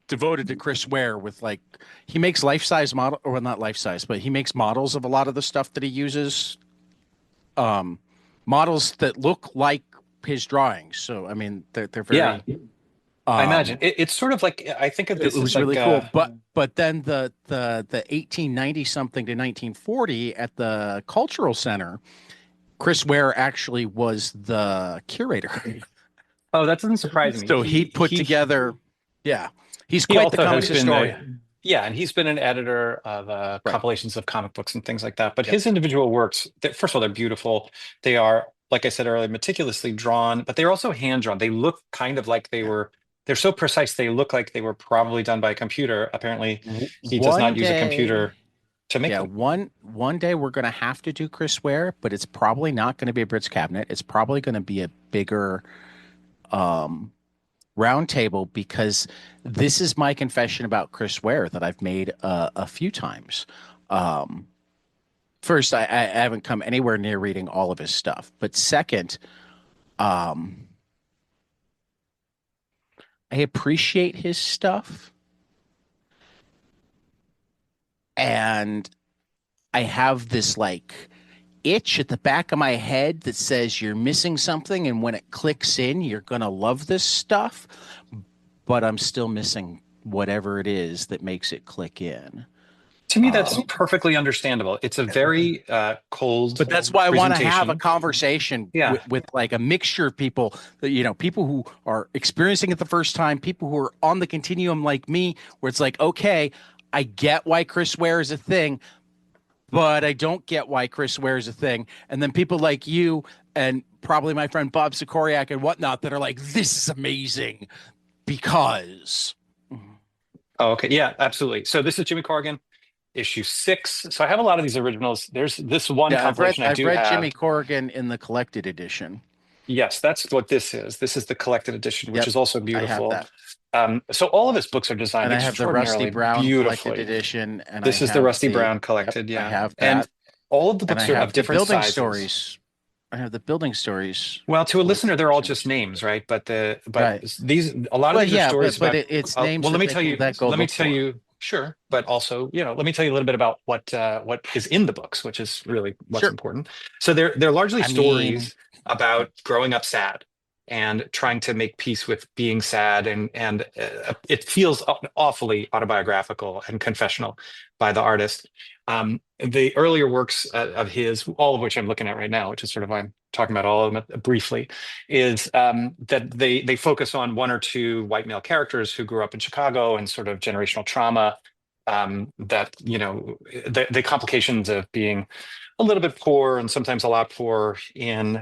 devoted to Chris Ware with like he makes life-size model or well, not life-size, but he makes models of a lot of the stuff that he uses, models that look like his drawings. So I mean they're yeah, very I imagine um it's sort of like I think of it this as was like really cool. But then the 1890 something to 1940 at the Cultural Center, Chris Ware actually was the curator. oh, that doesn't surprise me. So he put together, yeah, he's He quite the also comics has been historian. yeah, and he's been an editor of Right. compilations of comic books and things like that. But Yep. his individual works, first of all, they're beautiful. They are, like I said earlier, meticulously drawn, but they're also hand drawn. They look kind of like Yeah. they're so precise, they look like they were probably done by a computer. Apparently, he does One not use a day, computer to make yeah, them. one day we're gonna have to do Chris Ware, but it's probably not going to be a Brits cabinet. It's probably going to be a bigger round table because this is my confession about Chris Ware that I've made a few times. Um, First, I haven't come anywhere near reading all of his stuff, but second, um, I appreciate his stuff, and I have this like itch at the back of my head that says you're missing something, and when it clicks in, you're gonna love this stuff. But I'm still missing whatever it is that makes it click in. To me, that's Um, perfectly understandable. It's a very cold but that's why I want to have a presentation. conversation Yeah. with like a mixture of people that, people who are experiencing it the first time, people who are on the continuum like me, where it's like, okay, I get why Chris Ware is a thing, but I don't get why Chris Ware is a thing. And then people like you and probably my friend Bob Sikoriak and whatnot that are like, this is amazing because. Oh, okay. Yeah, absolutely. So this is Jimmy Corrigan, issue 6. So I have a lot of these originals. There's this one Yeah, compilation I I've do read have. Jimmy Corrigan in the collected edition. Yes, that's what this is. This is the collected edition, which Yep, is also I have beautiful. that. So all of his books are designed And I have the Rusty extraordinarily Brown collected beautifully. edition, and I This is the have Rusty the Brown yep, collected, I yeah. have And that, all of the and I books are of have the different building sizes. stories. I have the building stories Well, to a listener, collected they're all edition. just names, right? But Right. these a lot of Well, these are yeah, stories but about. it's names Well, let that me they tell can you. that go Let me look tell for. you. Sure, but also, let me tell you a little bit about what is in the books, which is really what's Sure. important. So they're largely I mean, stories about growing up sad and trying to make peace with being sad, and it feels awfully autobiographical and confessional by the artist. The earlier works of his, all of which I'm looking at right now, which is sort of why I'm talking about all of them briefly, is that they focus on one or two white male characters who grew up in Chicago and sort of generational trauma, that the complications of being a little bit poor and sometimes a lot poor in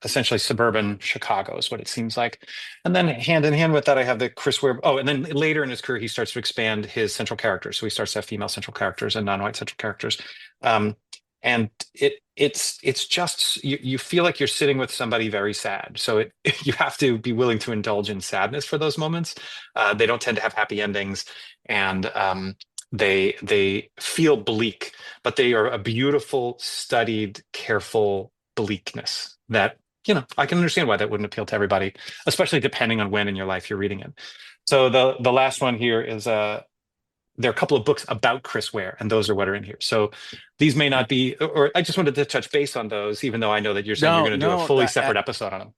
essentially suburban Chicago is what it seems like. And then hand in hand with that, I have the Chris Ware. Oh, and then later in his career, he starts to expand his central characters. So he starts to have female central characters and non-white central characters. And it's just you feel like you're sitting with somebody very sad. So you have to be willing to indulge in sadness for those moments. They don't tend to have happy endings, and they feel bleak, but they are a beautiful, studied, careful bleakness that I can understand why that wouldn't appeal to everybody, especially depending on when in your life you're reading it. So the last one here is there are a couple of books about Chris Ware, and those are what are in here. So these may not be, or I just wanted to touch base on those, even though I know that you're saying you're no, going to do a no. fully separate episode on them.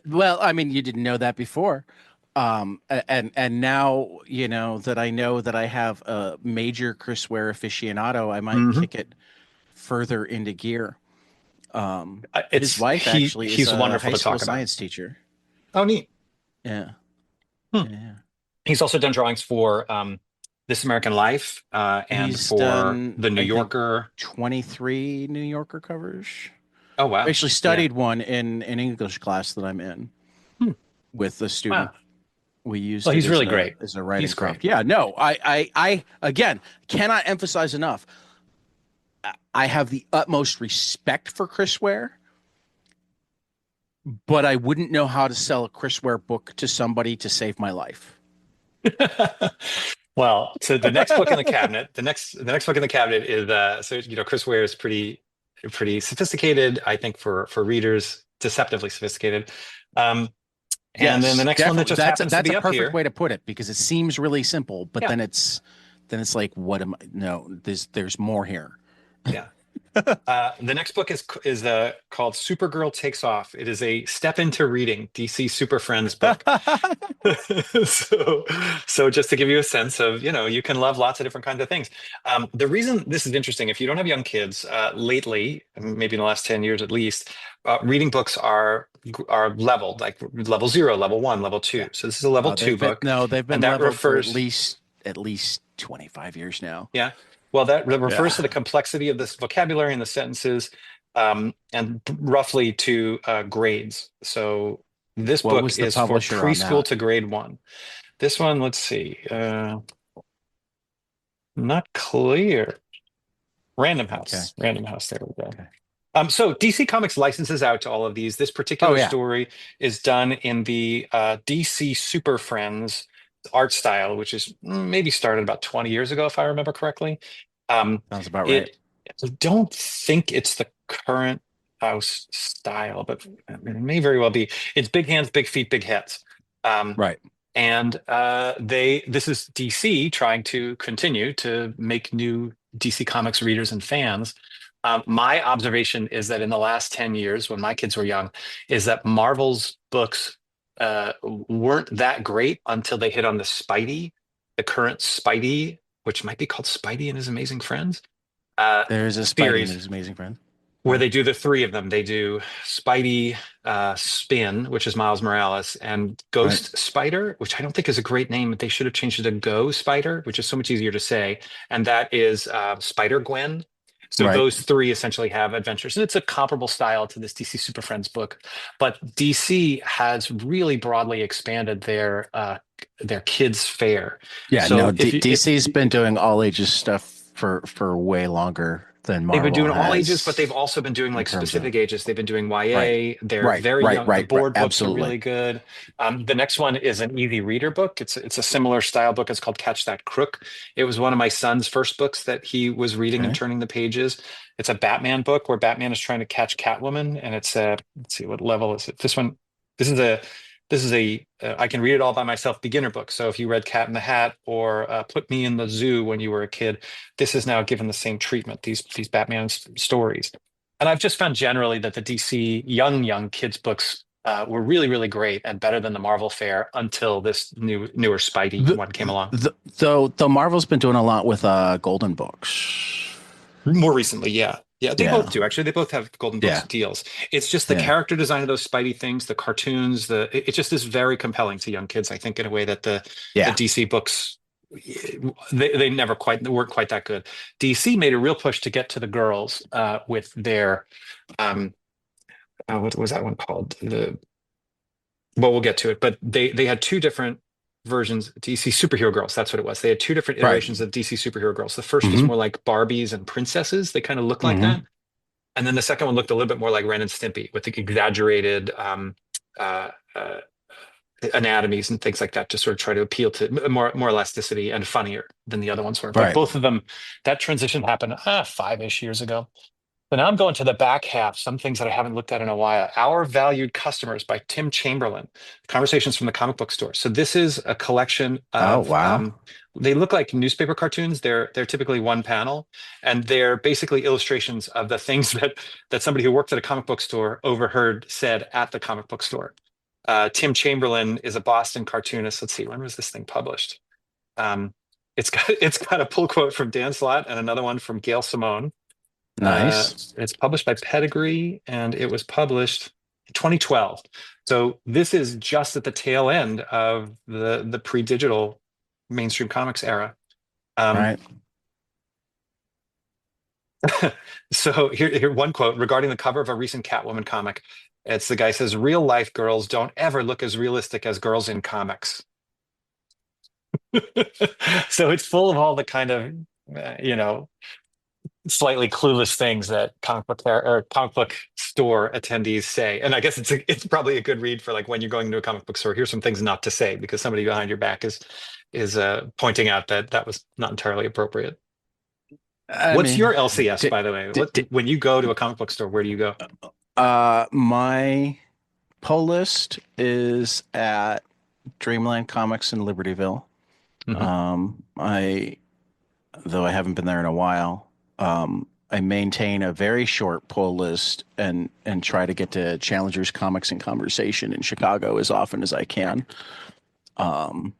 Well, I mean, you didn't know that before. And now that I know that I have a major Chris Ware aficionado, I might Mhm. kick it further into gear. His It's wife actually is he's a wonderful high to school talk about. science teacher. Oh, neat. Yeah, Hmm. yeah. He's also done drawings for This American Life and He's for done, The New I think, Yorker. 23 New Yorker covers. Oh I wow. actually Yeah. studied one in an English class that I'm in Hmm. with a student. Wow. We Well, used it he's really great. as a writing He's great. prompt. Yeah, no, I again cannot emphasize enough. I have the utmost respect for Chris Ware, but I wouldn't know how to sell a Chris Ware book to somebody to save my life. Well, so the next book in the cabinet, the next book in the cabinet is so Chris Ware is pretty sophisticated, I think for readers, deceptively sophisticated. Um, and then the Yes, next one that definitely. just happens to That's be a up perfect here. way to put it because it seems really simple, but Yeah, then it's like, what am I? No, there's more here. yeah. The next book is called Supergirl Takes Off. It is a step into reading DC Super Friends book. so so just to give you a sense of, you can love lots of different kinds of things. The reason this is interesting, if you don't have young kids, lately, maybe in the last 10 years at least, reading books are leveled, like level 0, level 1, level 2. Yeah. So this is a level 2 book, They've and been that leveled for refers. at least 25 years now. Yeah. Well, that refers Yeah. to the complexity of this vocabulary and the sentences, and roughly to grades. So this What book was the is for publisher on preschool that? to grade 1. This one, let's see, not clear. Random Okay. House. Random House. There we go. Okay. So DC Comics licenses out to all of these. This Oh particular yeah. story is done in the DC Super Friends art style, which is maybe started about 20 years ago, if I remember correctly. Sounds about right. It I don't think it's the current house style, but it may very well be. It's big hands, big feet, big heads. Um, Right. and this is DC trying to continue to make new DC Comics readers and fans. My observation is that in the last 10 years, when my kids were young, is that Marvel's books weren't that great until they hit on the current Spidey, which might be called Spidey and His Amazing Friends There's a Spidey and series, his amazing friend. where Right. they do the three of them. They do Spidey Spin, which is Miles Morales, and Right. Ghost Spider, which I don't think is a great name. They should have changed it to Go Spider, which is so much easier to say. And that is Spider Gwen. So Right. those three essentially have adventures, and it's a comparable style to this DC Super Friends book. But DC has really broadly expanded their kids' fare. Yeah, no, So if DC's been doing all ages stuff for way longer than they've been Marvel doing all ages, but they've has also been doing in like terms of specific ages. They've been doing right. YA. They're Right. very Right. young. The Right. Right. board books are Absolutely. really good. The next one is an easy reader book. It's a similar style book. It's called Catch That Crook. It was one of my son's first books that he was reading and Okay. turning the pages. It's a Batman book where Batman is trying to catch Catwoman, and it's a, let's see, what level is it? This one. This is a I can read it all by myself beginner book. So if you read Cat in the Hat or Put Me in the Zoo when you were a kid, this is now given the same treatment, these Batman stories. And I've just found generally that the DC young kids books were really, really great and better than the Marvel fare until this newer Spidey The, one came along. though Marvel's been doing a lot with Golden Books. More recently, yeah. Yeah, they both Yeah. do. Actually, they both have Golden Books Yeah. deals. It's just the Yeah. character design of those Spidey things, the cartoons, it just is very compelling to young kids, I think, in a way that the Yeah. DC books they never weren't quite that good. DC made a real push to get to the girls with their what was that one called? Well, we'll get to it, but they had two different versions, DC superhero girls. That's what it was. They had two different Right. iterations of DC superhero girls. The first was Mm-hmm. more like Barbies and princesses. They kind of look like Mm-hmm. that. And then the second one looked a little bit more like Ren and Stimpy with the exaggerated uh, uh, anatomies and things like that to sort of try to appeal to more elasticity and funnier than the other ones were. But Right. both of them, that transition happened 5-ish years ago. So now I'm going to the back half, some things that I haven't looked at in a while. Our Valued Customers by Tim Chamberlain, Conversations from the Comic Book Store. So this is a collection Oh of, wow. they look like newspaper cartoons. They're typically one panel, and they're basically illustrations of the things that somebody who worked at a comic book store overheard said at the comic book store. Tim Chamberlain is a Boston cartoonist. Let's see, when was this thing published? It's got a pull quote from Dan Slott and another one from Gail Simone. Nice. It's published by Pedigree, and it was published in 2012. So this is just at the tail end of the pre-digital mainstream comics era. Right. So here one quote regarding the cover of a recent Catwoman comic. It's the guy says, "Real life girls don't ever look as realistic as girls in comics." So it's full of all the kind of, you know, slightly clueless things that or comic book store attendees say. And I guess it's probably a good read for like when you're going to a comic book store. Here's some things not to say because somebody behind your back is pointing out that that was not entirely appropriate. I What's mean, your LCS, di- by the way? di- What di- when you go to a comic book store, where do you go? my pull list is at Dreamland Comics in Libertyville. Hmm. I though I haven't been there in a while. I maintain a very short pull list and try to get to Challengers Comics and Conversation in Chicago as often as I can. Um,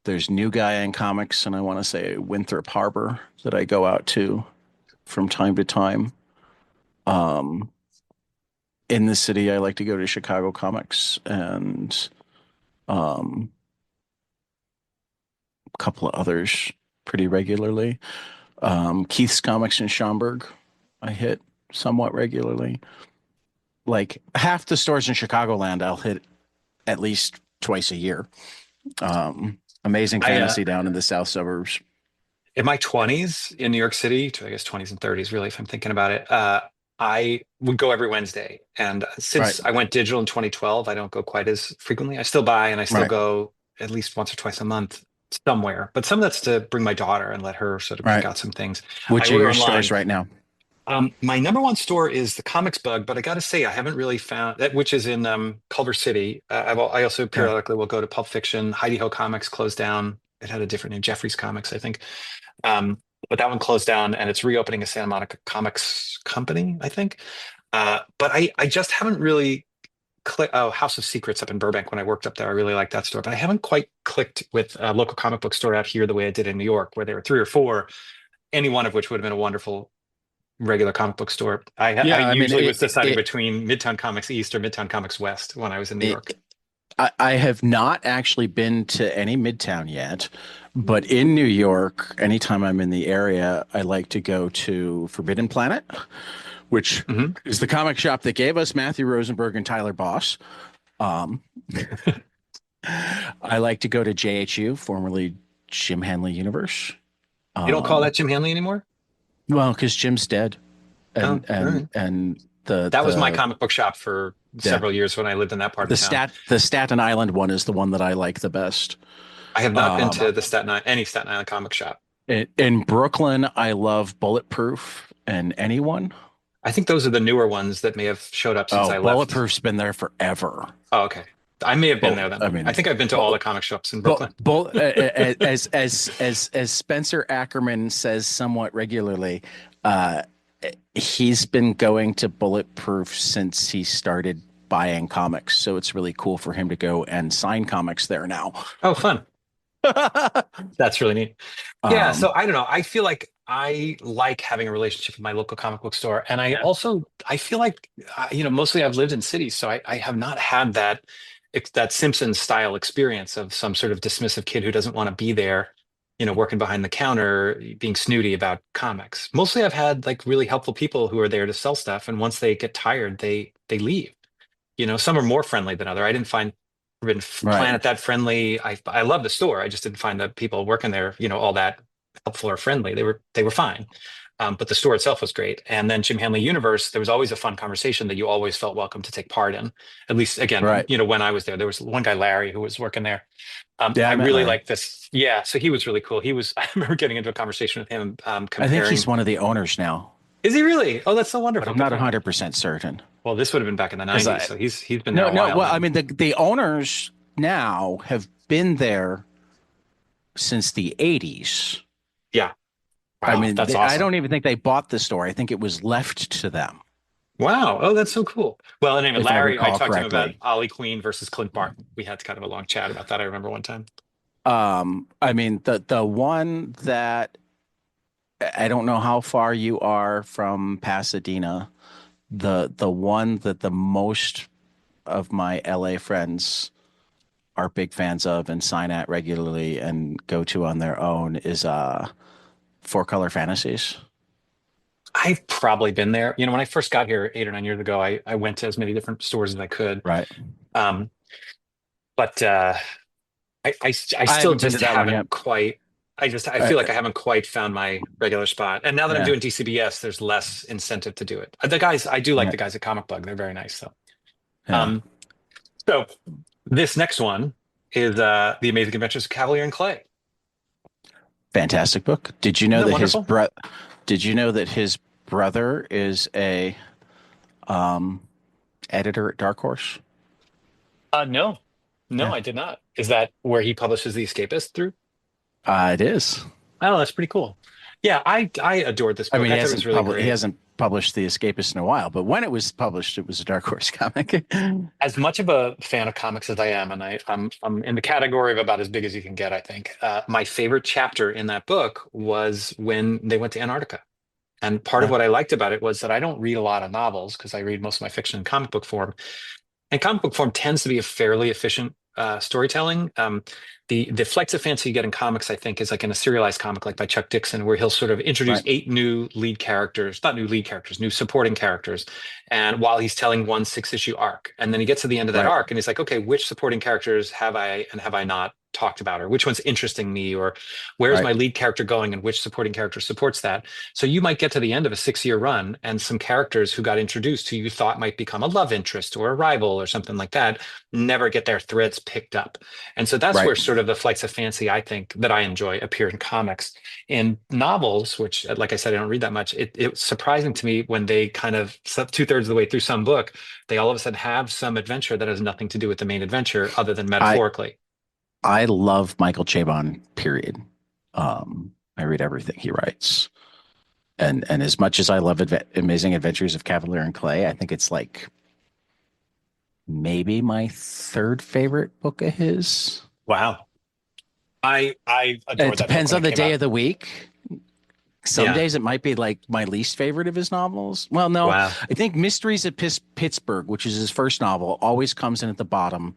there's New Guy in Comics, and I want to say Winthrop Harbor that I go out to from time to time. Um, in the city, I like to go to Chicago Comics and um, a couple of others pretty regularly. Keith's Comics in Schaumburg, I hit somewhat regularly. Like half the stores in Chicagoland, I'll hit at least twice a year. Amazing I Fantasy down in the south suburbs. In my 20s in New York City, I guess 20s and 30s, really, if I'm thinking about it, I would go every Wednesday. And Right, since I went digital in 2012, I don't go quite as frequently. I still buy and I still right, go at least once or twice a month somewhere. But some of that's to bring my daughter and let her sort of pick right. out some things. I Which are order your stores online. right now? My number one store is the Comics Bug, but I got to say I haven't really found that, which is in Culver City. I also Okay. periodically will go to Pulp Fiction. Heidi Ho Comics closed down. It had a different name, Jeffrey's Comics, I think. Um, but that one closed down and it's reopening a Santa Monica Comics company, I think. But I just haven't really clicked. Oh, House of Secrets up in Burbank when I worked up there. I really like that store, but I haven't quite clicked with a local comic book store out here the way I did in New York, where there were three or four, any one of which would have been a wonderful regular comic book store. I Yeah, I mean usually was deciding between Midtown Comics East or Midtown Comics West when I was in New York. it I have not actually been to any Midtown yet, but in New York, anytime I'm in the area, I like to go to Forbidden Planet, which Hmm. is the comic shop that gave us Matthew Rosenberg and Tyler Boss. Um, I like to go to JHU, formerly Jim Hanley Universe. You don't call Um, that Jim Hanley anymore? well, because Jim's dead, Oh, all right. and the That was my the comic book shop for yeah several years when I lived in that part of town. the Staten Island one is the one that I like the best. I have not been Um, to the any Staten Island comic shop. in Brooklyn, I love Bulletproof and Anyone. I think those are the newer ones that may have showed up since Oh, I left. Bulletproof's been there forever. Oh, okay. I may have been Bull, there then. I I mean, think I've been to all the comic shops in Brooklyn. as Spencer Ackerman says somewhat regularly, uh, he's been going to Bulletproof since he started buying comics. So it's really cool for him to go and sign comics there now. Oh, fun. That's really neat. Yeah, so um, I don't know. I feel like I like having a relationship with my local comic book store. And I feel like, mostly I've lived in cities, so I have not had that Simpsons style experience of some sort of dismissive kid who doesn't want to be there, working behind the counter, being snooty about comics. Mostly I've had like really helpful people who are there to sell stuff. And once they get tired, they leave. Some are more friendly than other. I didn't find Forbidden right. Planet that friendly. I love the store. I just didn't find the people working there, all that helpful or friendly. They were fine. But the store itself was great. And then Jim Hanley Universe, there was always a fun conversation that you always felt welcome to take part in. At least again, Right. when I was there was one guy, Larry, who was working there. Yeah, I I met really Larry. like this. Yeah, so he was really cool. I remember getting into a conversation with him, I think he's comparing. one of the owners now, Is he really? Oh, that's so but wonderful. I'm Good not for him. 100% certain. Well, this would have been back in the Because 90s, so he's been there no, a no. while Well, I then. mean, the owners now have been there since the 80s. Yeah. I Wow, mean, that's I awesome. don't even think they bought the store. I think it was left to them, Wow. Oh, that's so cool. Well, anyway, if I Larry, I recall talked to him about correctly. Ollie Queen versus Clint Barton. We had kind of a long chat about that. I remember one time. I mean, the one that I don't know how far you are from Pasadena, the one that the most of my LA friends are big fans of and sign at regularly and go to on their own is Four Color Fantasies. I've probably been there. You know, when I first got here 8 or 9 years ago, I went to as many different stores as I could. Right. Um, but I I still haven't been to just that one yet. haven't quite. I Uh, feel like I haven't quite found my regular spot. And now that I'm yeah. doing DCBS, there's less incentive to do it. The guys, I do like Yeah. the guys at Comic Bug. They're very nice. So, Yeah. um, so this next one is The Amazing Adventures of Cavalier and Clay. Fantastic book. Did you know Isn't that that wonderful? did you know that his brother is a um editor at Dark Horse? No, no, Yeah. I did not. Is that where he publishes The Escapist through? It is. Oh, that's pretty cool. Yeah, I adored this I book. mean, I thought it was really he great. hasn't published The Escapist in a while, but when it was published, it was a Dark Horse comic. As much of a fan of comics as I am, and I'm in the category of about as big as you can get, I think. My favorite chapter in that book was when they went to Antarctica. And part of Yeah. what I liked about it was that I don't read a lot of novels because I read most of my fiction in comic book form. And comic book form tends to be a fairly efficient storytelling. The flights of fancy you get in comics, I think, is like in a serialized comic like by Chuck Dixon, where he'll sort of introduce Right. 8 new lead characters, not new lead characters, new supporting characters, and while he's telling one 6-issue arc. And then he gets to the end of that Right. arc and he's like, okay, which supporting characters have I and have I not talked about, or which one's interesting me, or where's Right. my lead character going and which supporting character supports that. So you might get to the end of a 6-year run and some characters who got introduced who you thought might become a love interest or a rival or something like that never get their threads picked up. And so that's Right. where sort of the flights of fancy, I think, that I enjoy appear in comics. In novels, which, like I said, I don't read that much, it's surprising to me when they kind of 2/3 of the way through some book, they all of a sudden have some adventure that has nothing to do with the main adventure other than I metaphorically. I love Michael Chabon, period. I read everything he writes. And as much as I love Amazing Adventures of Cavalier and Clay, I think it's like maybe my third favorite book of his. Wow. I And it adored that book depends when on it the came day out. of the week. Some Yeah. days it might be like my least favorite of his novels. Well, no, Wow. I think Mysteries of Pittsburgh, which is his first novel, always comes in at the bottom.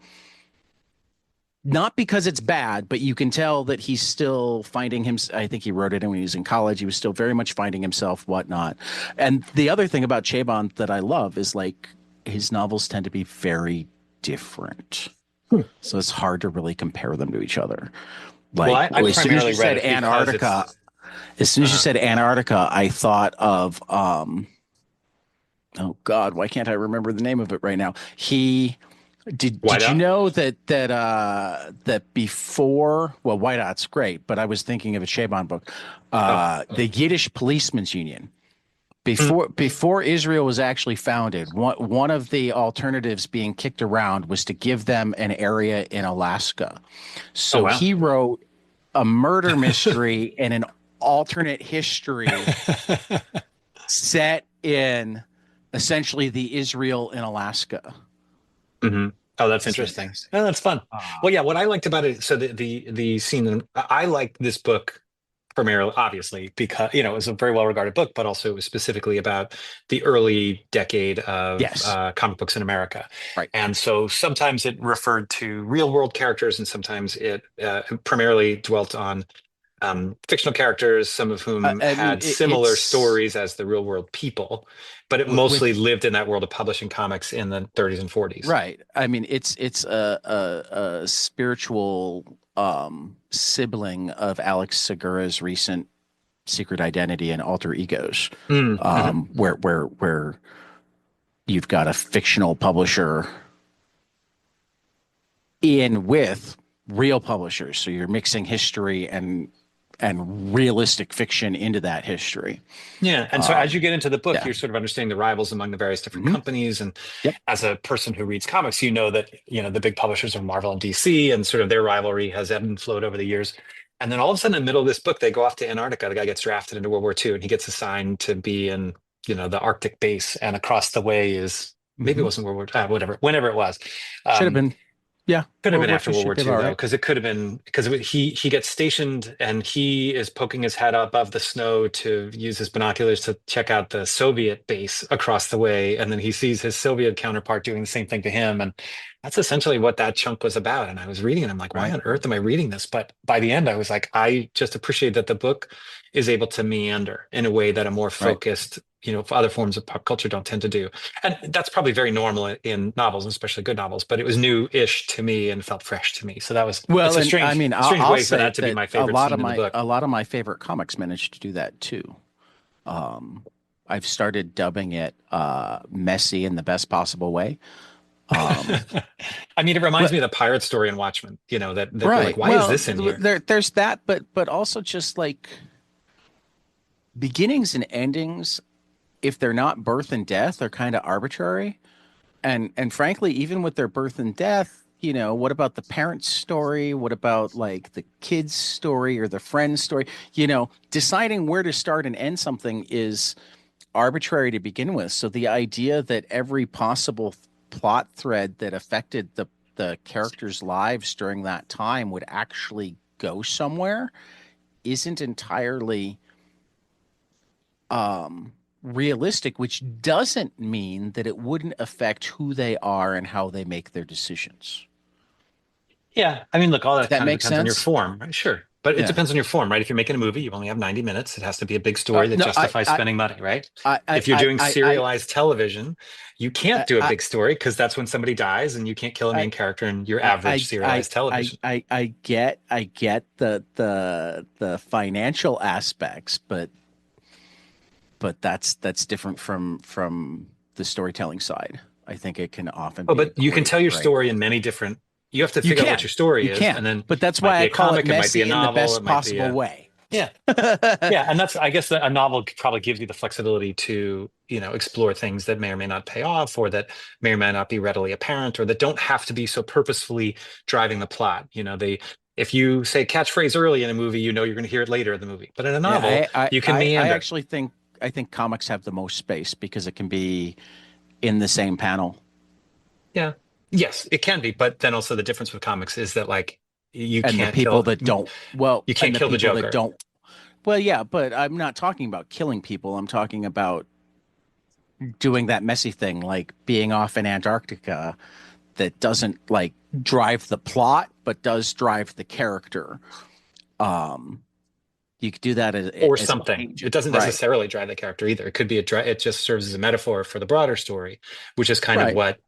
Not because it's bad, but you can tell that he's still finding him. I think he wrote it when he was in college. He was still very much finding himself, whatnot. And the other thing about Chabon that I love is like his novels tend to be very different. So it's hard to really compare them to each other. Well, Like I as soon as primarily you read said it because it's Antarctica, as soon as you uh, said Antarctica, I thought of oh God, why can't I remember the name of it right now? Did you Whiteout. know that before, well, Whiteout's great, but I was thinking of a Chabon book, Oh. the Yiddish Policemen's Union. Mm. Before Israel was actually founded, one of the alternatives being kicked around was to give them an area in Alaska. Oh, So wow. he wrote a murder mystery and an alternate history set in essentially the Israel in Alaska. Hmm. Oh, that's So, interesting. Oh, that's fun. uh, Well, yeah, what I liked about it, so the scene, I liked this book primarily, obviously, because it was a very well regarded book, but also it was specifically about the early decade of yes, comic books in America. right. And so sometimes it referred to real world characters, and sometimes it primarily dwelt on fictional characters, some of whom I mean, had similar it's stories as the real world people, but it with mostly lived in that world of publishing comics in the 30s and 40s. right. I mean, it's a spiritual sibling of Alex Segura's recent Secret Identity and Alter Egos, Mm-hmm. where you've got a fictional publisher in with real publishers, so you're mixing history and realistic fiction into that history. Yeah. And so as you get into the book, Yeah. you're sort of understanding the rivals among the various different Mhm. companies. And Yep. as a person who reads comics, you know that, the big publishers are Marvel and DC, and sort of their rivalry has ebbed and flowed over the years. And then all of a sudden, in the middle of this book, they go off to Antarctica. The guy gets drafted into World War II and he gets assigned to be in, the Arctic base. And across the way is, maybe it Mhm. wasn't World War, whatever, whenever it was. Should have Um, been. Yeah, Could have World been War after II World should War be II, all though, right. because it could have been because he gets stationed and he is poking his head above the snow to use his binoculars to check out the Soviet base across the way, and then he sees his Soviet counterpart doing the same thing to him, and that's essentially what that chunk was about. And I was reading it, I'm like, why Right. on earth am I reading this? But by the end, I was like, I just appreciate that the book is able to meander in a way that a more Right. focused other forms of pop culture don't tend to do. And that's probably very normal in novels, and especially good novels, but it was new-ish to me and felt fresh to me. So Well, it's a and I mean, strange I'll way for say that to be that my favorite scene in the book. a lot of my favorite comics managed to do that too. Um, I've started dubbing it messy in the best possible way. Um, I mean, it reminds but me of the pirate story in Watchmen, that you're like, right, why is well, this in here? there's that, but also just like beginnings and endings, if they're not birth and death, are kind of arbitrary. And frankly, even with their birth and death, what about the parent's story? What about like the kid's story or the friend's story? Deciding where to start and end something is arbitrary to begin with. So the idea that every possible plot thread that affected the characters' lives during that time would actually go somewhere isn't entirely realistic, which doesn't mean that it wouldn't affect who they are and how they make their decisions. Yeah, I mean, look, all Does that that kind of make depends on your sense? form, right? Sure. But it Yeah. depends on your form, right? If you're making a movie, you only have 90 minutes. It has to be a big story that No, justifies spending money, right? I, I, If you're I, doing I, I, serialized television, you can't do a I, big story because that's when somebody dies and you can't kill a I, main character in your I, average I, I, serialized television. I get the financial aspects, but that's different from the storytelling side. I think it can often Oh, be a but you can great, tell your great. story in many different, you have to You figure out what can, your story you is. And can, then it but that's might why be I a call it comic, it might be a messy in the novel, it best might be possible a, way. yeah. Yeah, and that's I guess that a novel probably gives you the flexibility to, explore things that may or may not pay off, or that may or may not be readily apparent, or that don't have to be so purposefully driving the plot. If you say catchphrase early in a movie, you're going to hear it later in the movie. But in a Yeah, novel, you can I meander. actually think I think comics have the most space because it can be in the same panel. Yeah. Yes, it can be, but then also the difference with comics is that like you And the can't people kill that don't, well, you and can't the kill the people that Joker. don't, well, yeah, but I'm not talking about killing people. I'm talking about doing that messy thing, like being off in Antarctica that doesn't like drive the plot, but does drive the character. Um, you could do that Or as a something. It tangent, doesn't right? necessarily drive the character either. It could be it just serves as a metaphor for the broader story, which is kind of Right, what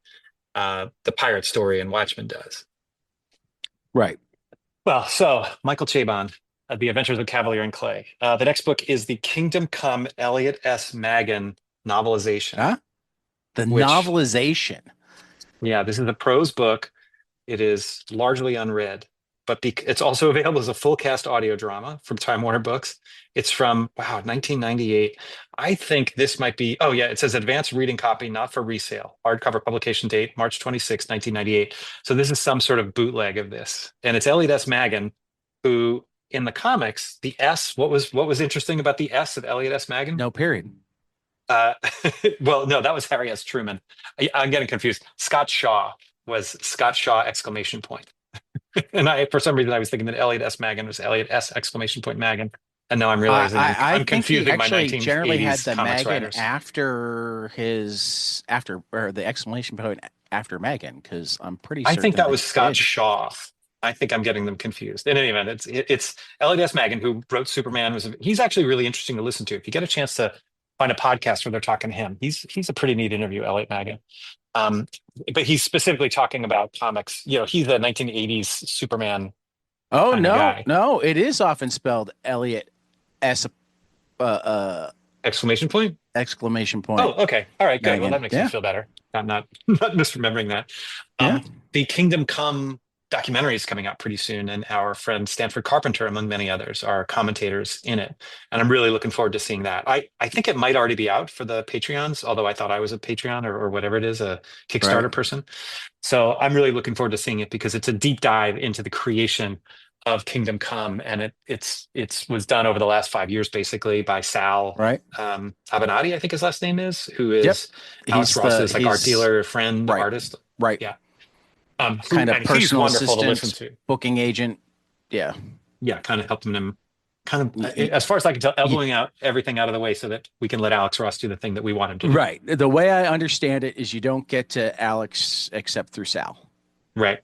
the pirate story in Watchmen does. right. Well, so Michael Chabon, The Adventures of Cavalier and Clay. The next book is the Kingdom Come Elliot S. Maggin novelization, Huh? The which, novelization. yeah, this is a prose book. It is largely unread, but it's also available as a full cast audio drama from Time Warner Books. It's from, wow, 1998. I think this might be, oh yeah, it says advanced reading copy, not for resale. Hardcover publication date, March 26, 1998. So this is some sort of bootleg of this. And it's Elliot S. Maggin, who in the comics, the S, what was interesting about the S of Elliot S. Maggin? No period. Uh, well, no, that was Harry S. Truman. I'm getting confused. Scott Shaw was Scott Shaw exclamation point. And for some reason, I was thinking that Elliot S. Maggin was Elliot S. exclamation point Maggin. And now I'm realizing I I'm think he confusing my actually generally had 1980s the comics Megan writers. after or the exclamation point after Megan because I'm pretty I think certain that that was he Scott did. Shaw. I think I'm getting them confused. In any event, it's Elliot S. Maggin who wrote Superman. He's actually really interesting to listen to. If you get a chance to find a podcast where they're talking to him, he's a pretty neat interview, Elliot Maggin. Um, but he's specifically talking about comics. He's a 1980s Superman Oh kind of no, guy. no, it is often spelled Elliot S Exclamation point. exclamation point Oh, okay. All right, good. Well, that Megan. makes me Yeah, feel better. I'm not not misremembering that. yeah. The Kingdom Come documentary is coming out pretty soon, and our friend Stanford Carpenter, among many others, are commentators in it. And I'm really looking forward to seeing that. I think it might already be out for the Patreons, although I thought I was a Patreon or whatever it is, a Right. Kickstarter person. So I'm really looking forward to seeing it because it's a deep dive into the creation of Kingdom Come, and it's was done over the last 5 years, basically by Sal Right. Avenatti, I think his last name is, who Yep. is Alex Ross's like art He's dealer, friend, right. artist. Right. Yeah. Kind of And he's personal wonderful to listen assistant, to. booking agent. Yeah. Yeah, kind of helping him kind of, Y- y- as far as I can tell, y- elbowing out everything out of the way so that we can let Alex Ross do the thing that we want him to do. Right. The way I understand it is you don't get to Alex except through Sal Right.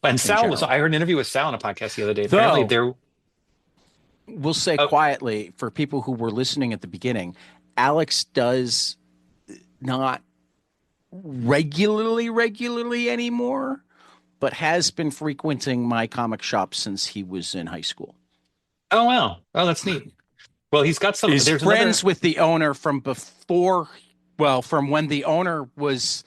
And in Sal general. I heard an interview with Sal on a podcast the other day. Apparently Though there, we'll say oh, quietly for people who were listening at the beginning, Alex does not regularly anymore, but has been frequenting my comic shop since he was in high school. Oh, wow. Oh, that's neat. Well, he's got some. Is There's friends with the owner from before, well, from when the owner was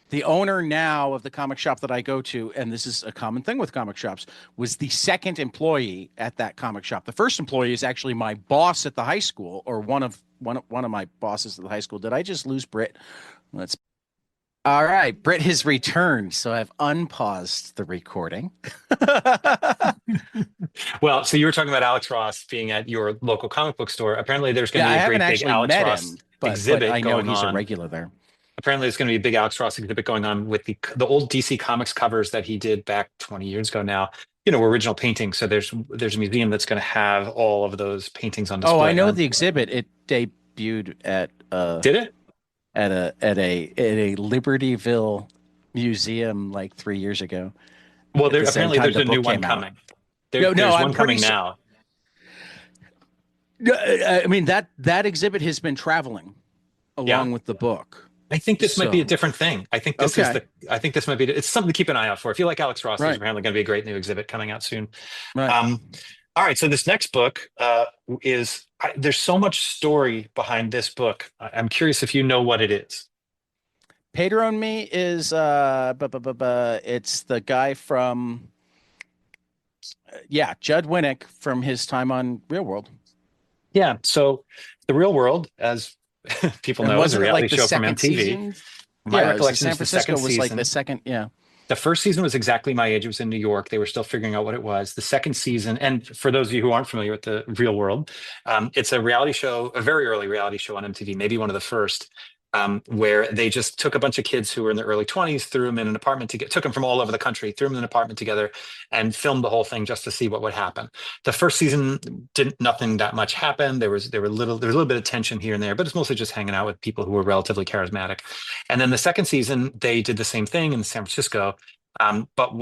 the owner now of the comic shop that I go to, and this is a common thing with comic shops, was the second employee at that comic shop. The first employee is actually my boss at the high school, or one of my bosses at the high school. Did I just lose Brit? Let's. All right, Brit has returned, so I've unpaused the recording. Well, so you were talking about Alex Ross being at your local comic book store. Apparently, there's going to be a great big Alex Ross exhibit I know going he's on. a regular there. Apparently, there's going to be a big Alex Ross exhibit going on with the old DC Comics covers that he did back 20 years ago now. Were original paintings. So there's a museum that's going to have all of those paintings on display. Oh, I know the exhibit. It debuted at Did it? At a Libertyville museum like 3 years ago. Well, apparently there's a new one coming. There's one coming now. I mean, that exhibit has been traveling along with the book. I think this might be a different thing. I think this I think this might be. It's something to keep an eye out for. If you like Alex Ross, there's apparently going to be a great new exhibit coming out soon. Right. All right. So this next book there's so much story behind this book. I'm curious if you know what it is. Patron Me is it's the guy from Judd Winnick from his time on Real World. Yeah. So The Real World, as people know, is a reality show from MTV. Season? My recollection San Francisco is the second was season. Like the second, yeah. The first season was exactly my age. It was in New York. They were still figuring out what it was. The second season, and for those of you who aren't familiar with The Real World, it's a reality show, a very early reality show on MTV, maybe one of the first, where they just took a bunch of kids who were in their early 20s, threw them in an apartment took them from all over the country, threw them in an apartment together, and filmed the whole thing just to see what would happen. The first season nothing that much happened. There was a little bit of tension here and there, but it's mostly just hanging out with people who were relatively charismatic. And then the second season, they did the same thing in San Francisco. But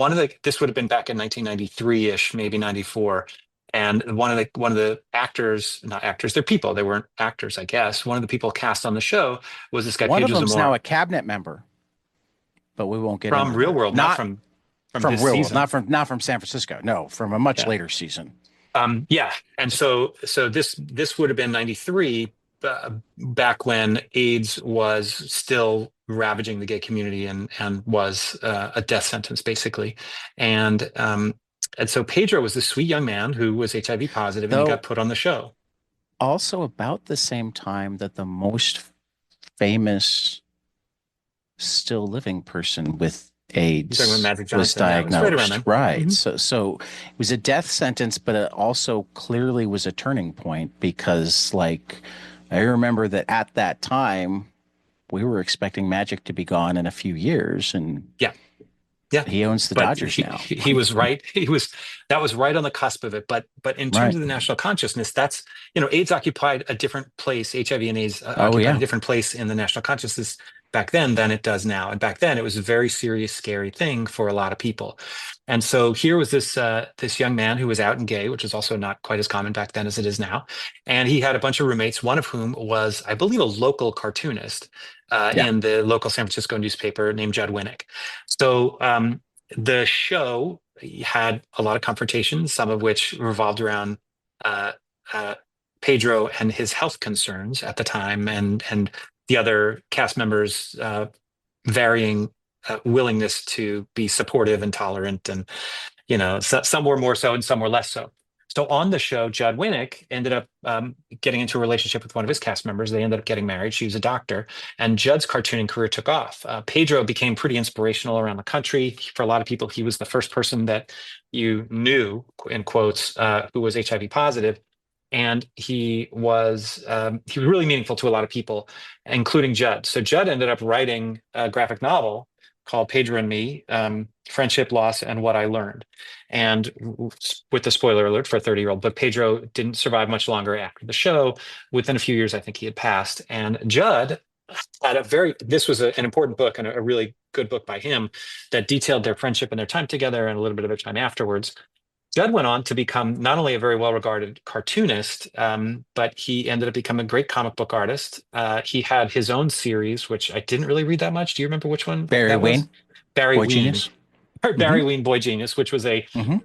this would have been back in 1993-ish, maybe 94. And one of the actors, not actors, they're people. They weren't actors, I guess. One of the people cast on the show was this guy. One Pedro of them's Zamora, now a cabinet member, but we won't get from into Real that. World, not from Real season. World, not from San Francisco. No, from a much later season. And so this would have been 93, back when AIDS was still ravaging the gay community and was a death sentence, basically. And so Pedro was this sweet young man who was HIV positive, and he got put on the show. Also about the same time that the most famous still living person with AIDS was diagnosed. Right. Mm-hmm. So it was a death sentence, but it also clearly was a turning point, because I remember that at that time we were expecting Magic to be gone in a few years, and he owns the Dodgers now. He was right. That was right on the cusp of it. But in terms of the national consciousness, that's, AIDS occupied a different place. HIV and AIDS occupied a different place in the national consciousness back then than it does now. And back then it was a very serious, scary thing for a lot of people. And so here was this young man who was out and gay, which was also not quite as common back then as it is now. And he had a bunch of roommates, one of whom was, I believe, a local cartoonist in the local San Francisco newspaper named Judd Winnick. So the show had a lot of confrontations, some of which revolved around Pedro and his health concerns at the time, and the other cast members' varying willingness to be supportive and tolerant, and some were more so and some were less so. So on the show, Judd Winnick ended up getting into a relationship with one of his cast members. They ended up getting married. She was a doctor, and Judd's cartooning career took off. Pedro became pretty inspirational around the country. For a lot of people, he was the first person that you knew, in quotes, who was HIV positive. And he was really meaningful to a lot of people, including Judd. So Judd ended up writing a graphic novel called Pedro and Me, Friendship, Loss, and What I Learned. And with the spoiler alert for a 30-year-old, but Pedro didn't survive much longer after the show. Within a few years, I think he had passed. And Judd had this was an important book, and a really good book by him, that detailed their friendship and their time together and a little bit of their time afterwards. Judd went on to become not only a very well-regarded cartoonist, but he ended up becoming a great comic book artist. He had his own series, which I didn't really read that much. Do you remember which one Barry that was? Wayne, Barry Boy Ween. Genius. Mm-hmm. Barry Ween Boy Genius, which was Mm-hmm.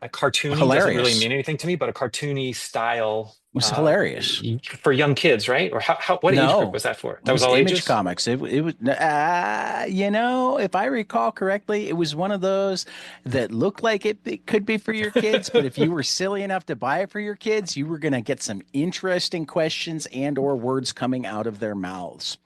a cartoony, doesn't really Hilarious. mean anything to me, but a cartoony style It was hilarious. for young kids, right? Or what age group No, was that for? it That was was all Image ages? Comics. It was, if I recall correctly, it was one of those that looked like it could be for your kids, but if you were silly enough to buy it for your kids, you were going to get some interesting questions and or words coming out of their mouths.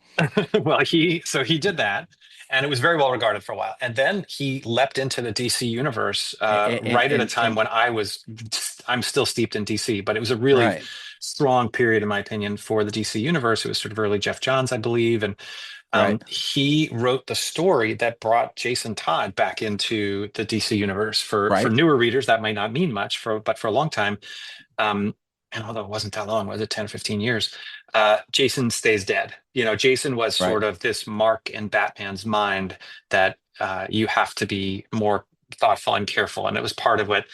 Well, he did that, and it was very well regarded for a while. And then he leapt into the DC universe And right at a time when I'm still steeped in DC, but it was a really right, strong period, in my opinion, for the DC universe. It was sort of early Jeff Johns, I believe, and right, he wrote the story that brought Jason Todd back into the DC universe. For right. newer readers, that might not mean much, but for a long time, um, and although it wasn't that long, was it 10 or 15 years? Jason stays dead. Jason was Right. sort of this mark in Batman's mind that you have to be more thoughtful and careful. And it was part of what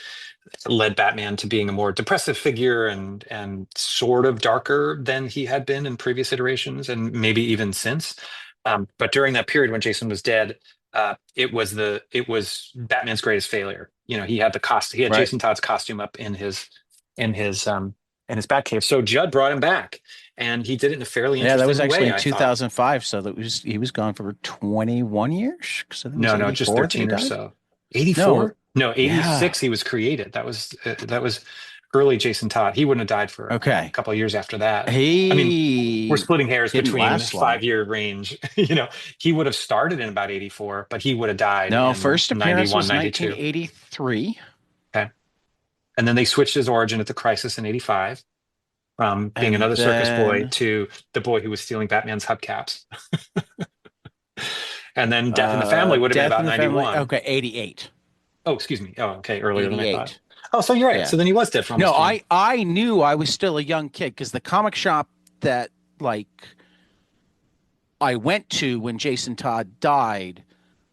led Batman to being a more depressive figure and sort of darker than he had been in previous iterations and maybe even since. But during that period when Jason was dead, it was Batman's greatest failure. He had he had Right. Jason Todd's costume up in his Batcave. So Judd brought him back, and he did it in a fairly Yeah, that was interesting actually way, in I thought. 2005. So he was gone for 21 years because I think it was No, just 84 that he 13 or died. so. No, 84? No, yeah. 86 he was created. That was early Jason Todd. He wouldn't have died for a Okay. couple of years after that. I mean, we're He splitting hairs didn't between last long. 5-year range. He would have started in about 84, but he would have died No, in first appearance 91, was 92. 1983. Okay. And then they switched his origin at the Crisis in 85 from being And another circus boy then to the boy who was stealing Batman's hubcaps. And then Death in the Family would have been Death in about the Family. 91. Okay, 88. Oh, excuse me. Oh, okay. Earlier than I thought. 88. Oh, so you're right. Yeah. So then he was dead for No, almost 20. I knew I was still a young kid because the comic shop that like I went to when Jason Todd died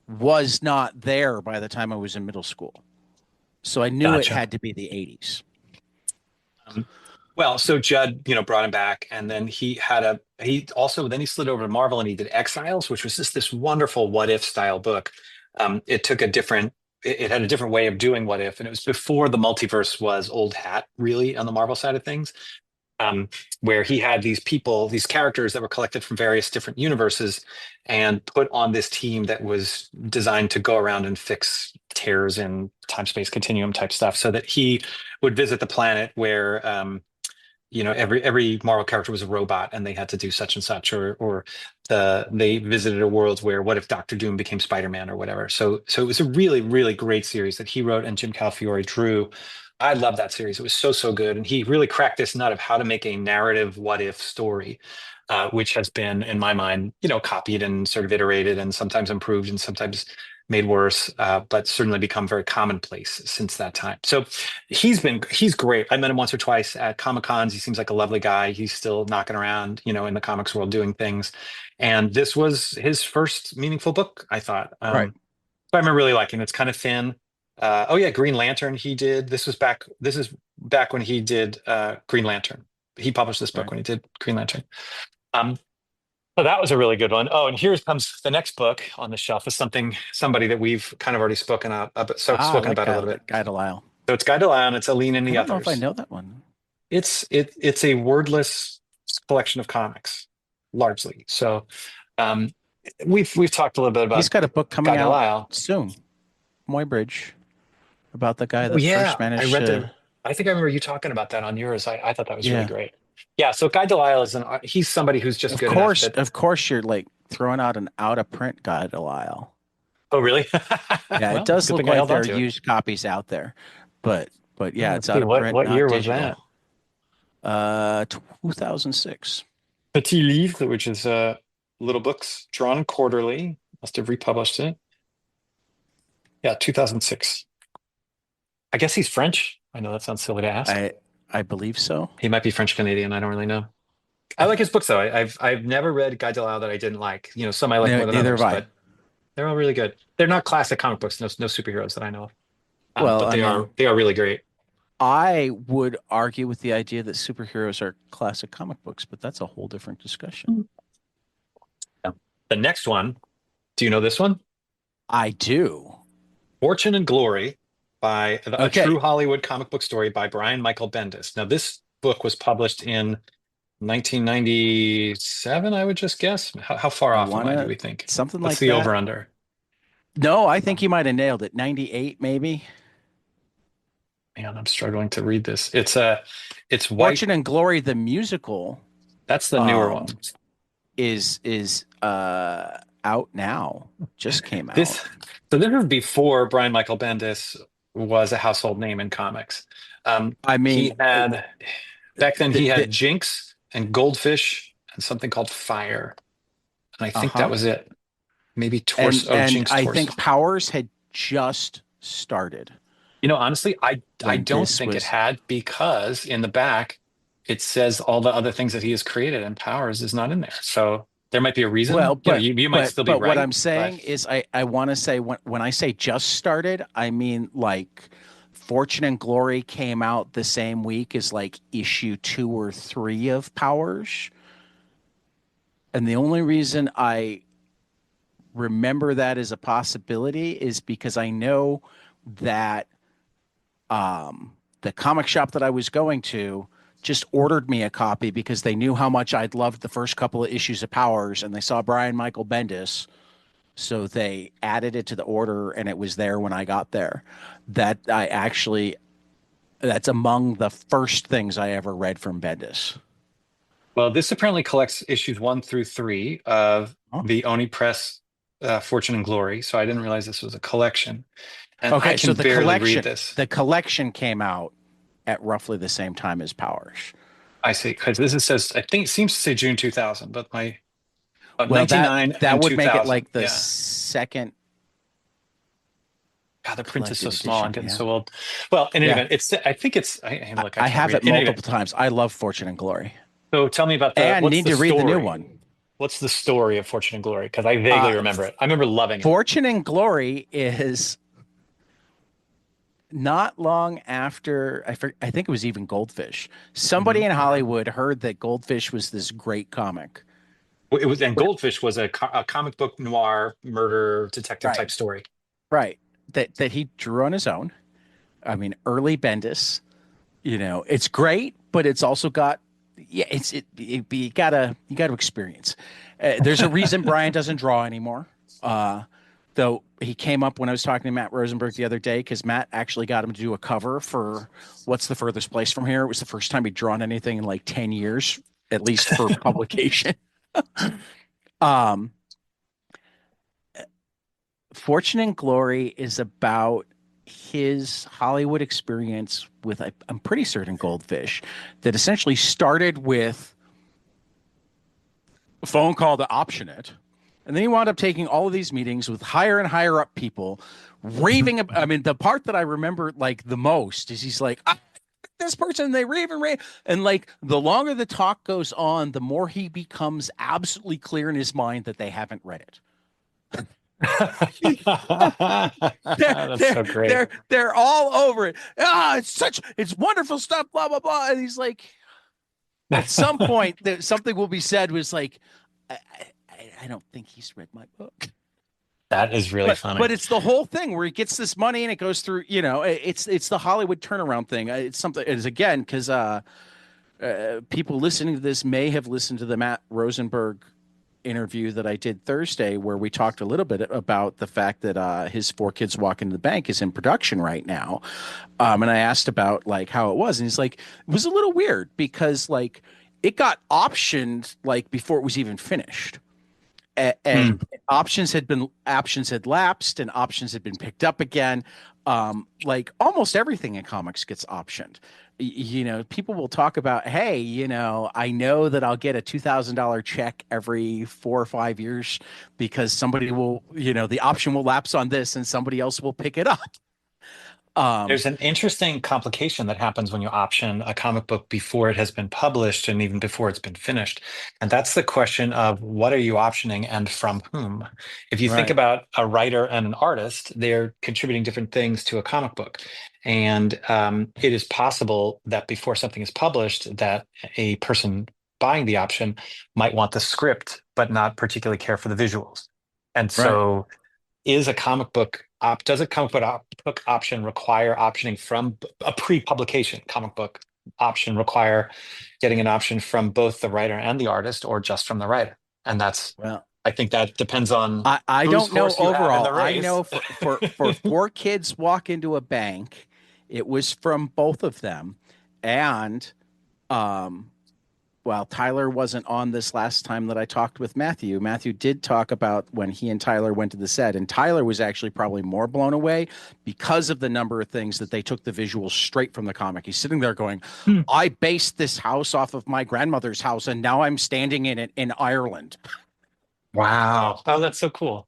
was not there by the time I was in middle school. So I knew it Gotcha. had to be the 80s. Well, so Judd, brought him back, and then he slid over to Marvel and he did Exiles, which was just this wonderful what if style book. It had a different way of doing what if, and it was before the multiverse was old hat, really, on the Marvel side of things. Where he had these characters that were collected from various different universes and put on this team that was designed to go around and fix tears in time-space continuum type stuff, so that he would visit the planet where every Marvel character was a robot and they had to do such and such, or they visited a world where what if Doctor Doom became Spider-Man or whatever. So it was a really, really great series that he wrote and Jim Calafiore drew. I love that series. It was so good. And he really cracked this nut of how to make a narrative what if story, which has been, in my mind, copied and sort of iterated and sometimes improved and sometimes made worse, but certainly become very commonplace since that time. So he's great. I met him once or twice at Comic-Cons. He seems like a lovely guy. He's still knocking around, in the comics world doing things. And this was his first meaningful book, I thought. Right. So I remember really liking it. It's kind of thin. Green Lantern he did. This is back when he did Green Lantern. He published this book Right. when he did Green Lantern. So that was a really good one. Oh, and here comes the next book on the shelf is somebody that we've kind of already spoken I like about a little bit. Guy Delisle. So it's Guy Delisle and it's Aline and I the don't know if I Others. know that one. It's a wordless collection of comics, largely. So we've talked a little bit about He's got a book coming Guy out Delisle soon. Muybridge, about the guy Oh, that yeah, first managed I read to. I think I remember you talking about that on yours. I thought that was really Yeah. great. Yeah, so Guy Delisle he's somebody who's just good enough that. Of course, you're like throwing out an out of print Guy Delisle. Oh, really? Yeah, Well, it does good look thing I like held there on are to it. used copies out there, but yeah, Let's it's see, out of print, what not year was digital. that? 2006. Petit Livre, which is little books drawn quarterly. Must have republished it. Yeah, 2006. I guess he's French. I know that sounds silly to ask. I believe so. He might be French Canadian. I don't really know. I like his books though. I've never read Guy Delisle that I didn't like. Some I like more than Neither others, have I. but they're all really good. They're not classic comic books. No superheroes that I know of. Well, But I mean, they are really great. I would argue with the idea that superheroes are classic comic books, but that's a whole different discussion. Yeah. The next one, do you know this one? I do. Fortune and Glory by a Okay. true Hollywood comic book story by Brian Michael Bendis. Now, this book was published in 1997, I would just guess. How far I off am want I, do to we think? something What's like the that. over under? No, I think you might have nailed it. 98, maybe. Man, I'm struggling to read this. It's white. Fortune and Glory, the musical, That's the newer one. um, is out now. Just came out. This so this is before Brian Michael Bendis was a household name in comics. I He mean, had back then he the had Jinx and Goldfish and something called Fire. And I think that uh-huh. was it. Maybe Torso. Oh, And Jinx I Torso. think Powers had just started Honestly, I when don't this think it was had because in the back it says all the other things that he has created and Powers is not in there. So there might be a well, reason. You might still be but what right, I'm but saying is I want to say when I say just started, I mean like Fortune and Glory came out the same week as like issue 2 or 3 of Powers. And the only reason I remember that as a possibility is because I know that the comic shop that I was going to just ordered me a copy because they knew how much I'd loved the first couple of issues of Powers and they saw Brian Michael Bendis. So they added it to the order and it was there when I got there. That I actually, that's among the first things I ever read from Bendis. well, this apparently collects issues 1 through 3 of Huh? the Oni Press Fortune and Glory. So I didn't realize this was a collection. And I Okay, so can barely read this. the collection came out at roughly the same time as Powers. I see, because this says, I think it seems to say June 2000, but my Well, 99 that and would make it 2000. like the Yeah. second God, the print is so collected small. I'm edition. getting Yeah. so old. Well, in any Yeah. event, I think it's, look, I I can't have read it it. In any event, multiple times. I love Fortune and Glory. so tell me about And what's need the to read the new story? one. What's the story of Fortune and Glory? Because I vaguely Uh, remember it. I remember loving it. Fortune and Glory is not long after I think it was even Goldfish. Somebody Mhm. in Hollywood heard that Goldfish was this great comic. Well, it was, and Goldfish was a comic book noir murder detective Right. type story. Right. That he drew on his own. I mean, early Bendis. It's great, but it's also got you gotta experience. There's a reason Brian doesn't draw anymore. Though he came up when I was talking to Matt Rosenberg the other day because Matt actually got him to do a cover for What's the Furthest Place from Here. It was the first time he'd drawn anything in like 10 years, at least for publication. um, Fortune and Glory is about his Hollywood experience with, I'm pretty certain, Goldfish, that essentially started with a phone call to option it. And then he wound up taking all of these meetings with higher and higher up people, raving. I mean, the part that I remember like the most is he's like, this person, they rave and rave. And like the longer the talk goes on, the more he becomes absolutely clear in his mind that they haven't read it. That's so great. They're all over it. It's wonderful stuff, blah, blah, blah. And he's like, at some point, something will be said was like, I don't think he's read my book. That is really funny. But it's the whole thing where he gets this money and it goes through, it's the Hollywood turnaround thing. It's something, it's again, because people listening to this may have listened to the Matt Rosenberg interview that I did Thursday, where we talked a little bit about the fact that his 4 Kids Walk into the Bank is in production right now. And I asked about like how it was, and he's like, it was a little weird because like it got optioned like before it was even finished. And options had lapsed and options had been picked up again. Like almost everything in comics gets optioned. People will talk about, hey, I know that I'll get a $2,000 check every 4 or 5 years because somebody will, the option will lapse on this and somebody else will pick it up. Um, There's an interesting complication that happens when you option a comic book before it has been published and even before it's been finished. And that's the question of what are you optioning and from whom? If you think right. about a writer and an artist, they're contributing different things to a comic book. And it is possible that before something is published, that a person buying the option might want the script, but not particularly care for the visuals. And Right. so is a comic book does a book option require optioning from a pre-publication comic book option require getting an option from both the writer and the artist or just from the writer? And that's, Well, I think that depends on I whose don't know horse you have in overall. the I race. know for four kids walk into a bank, it was from both of them. And um well, Tyler wasn't on this last time that I talked with Matthew. Matthew did talk about when he and Tyler went to the set, and Tyler was actually probably more blown away because of the number of things that they took the visuals straight from the comic. He's sitting there going, Hmm. I based this house off of my grandmother's house, and now I'm standing in it in Ireland. Wow. Oh, that's so cool.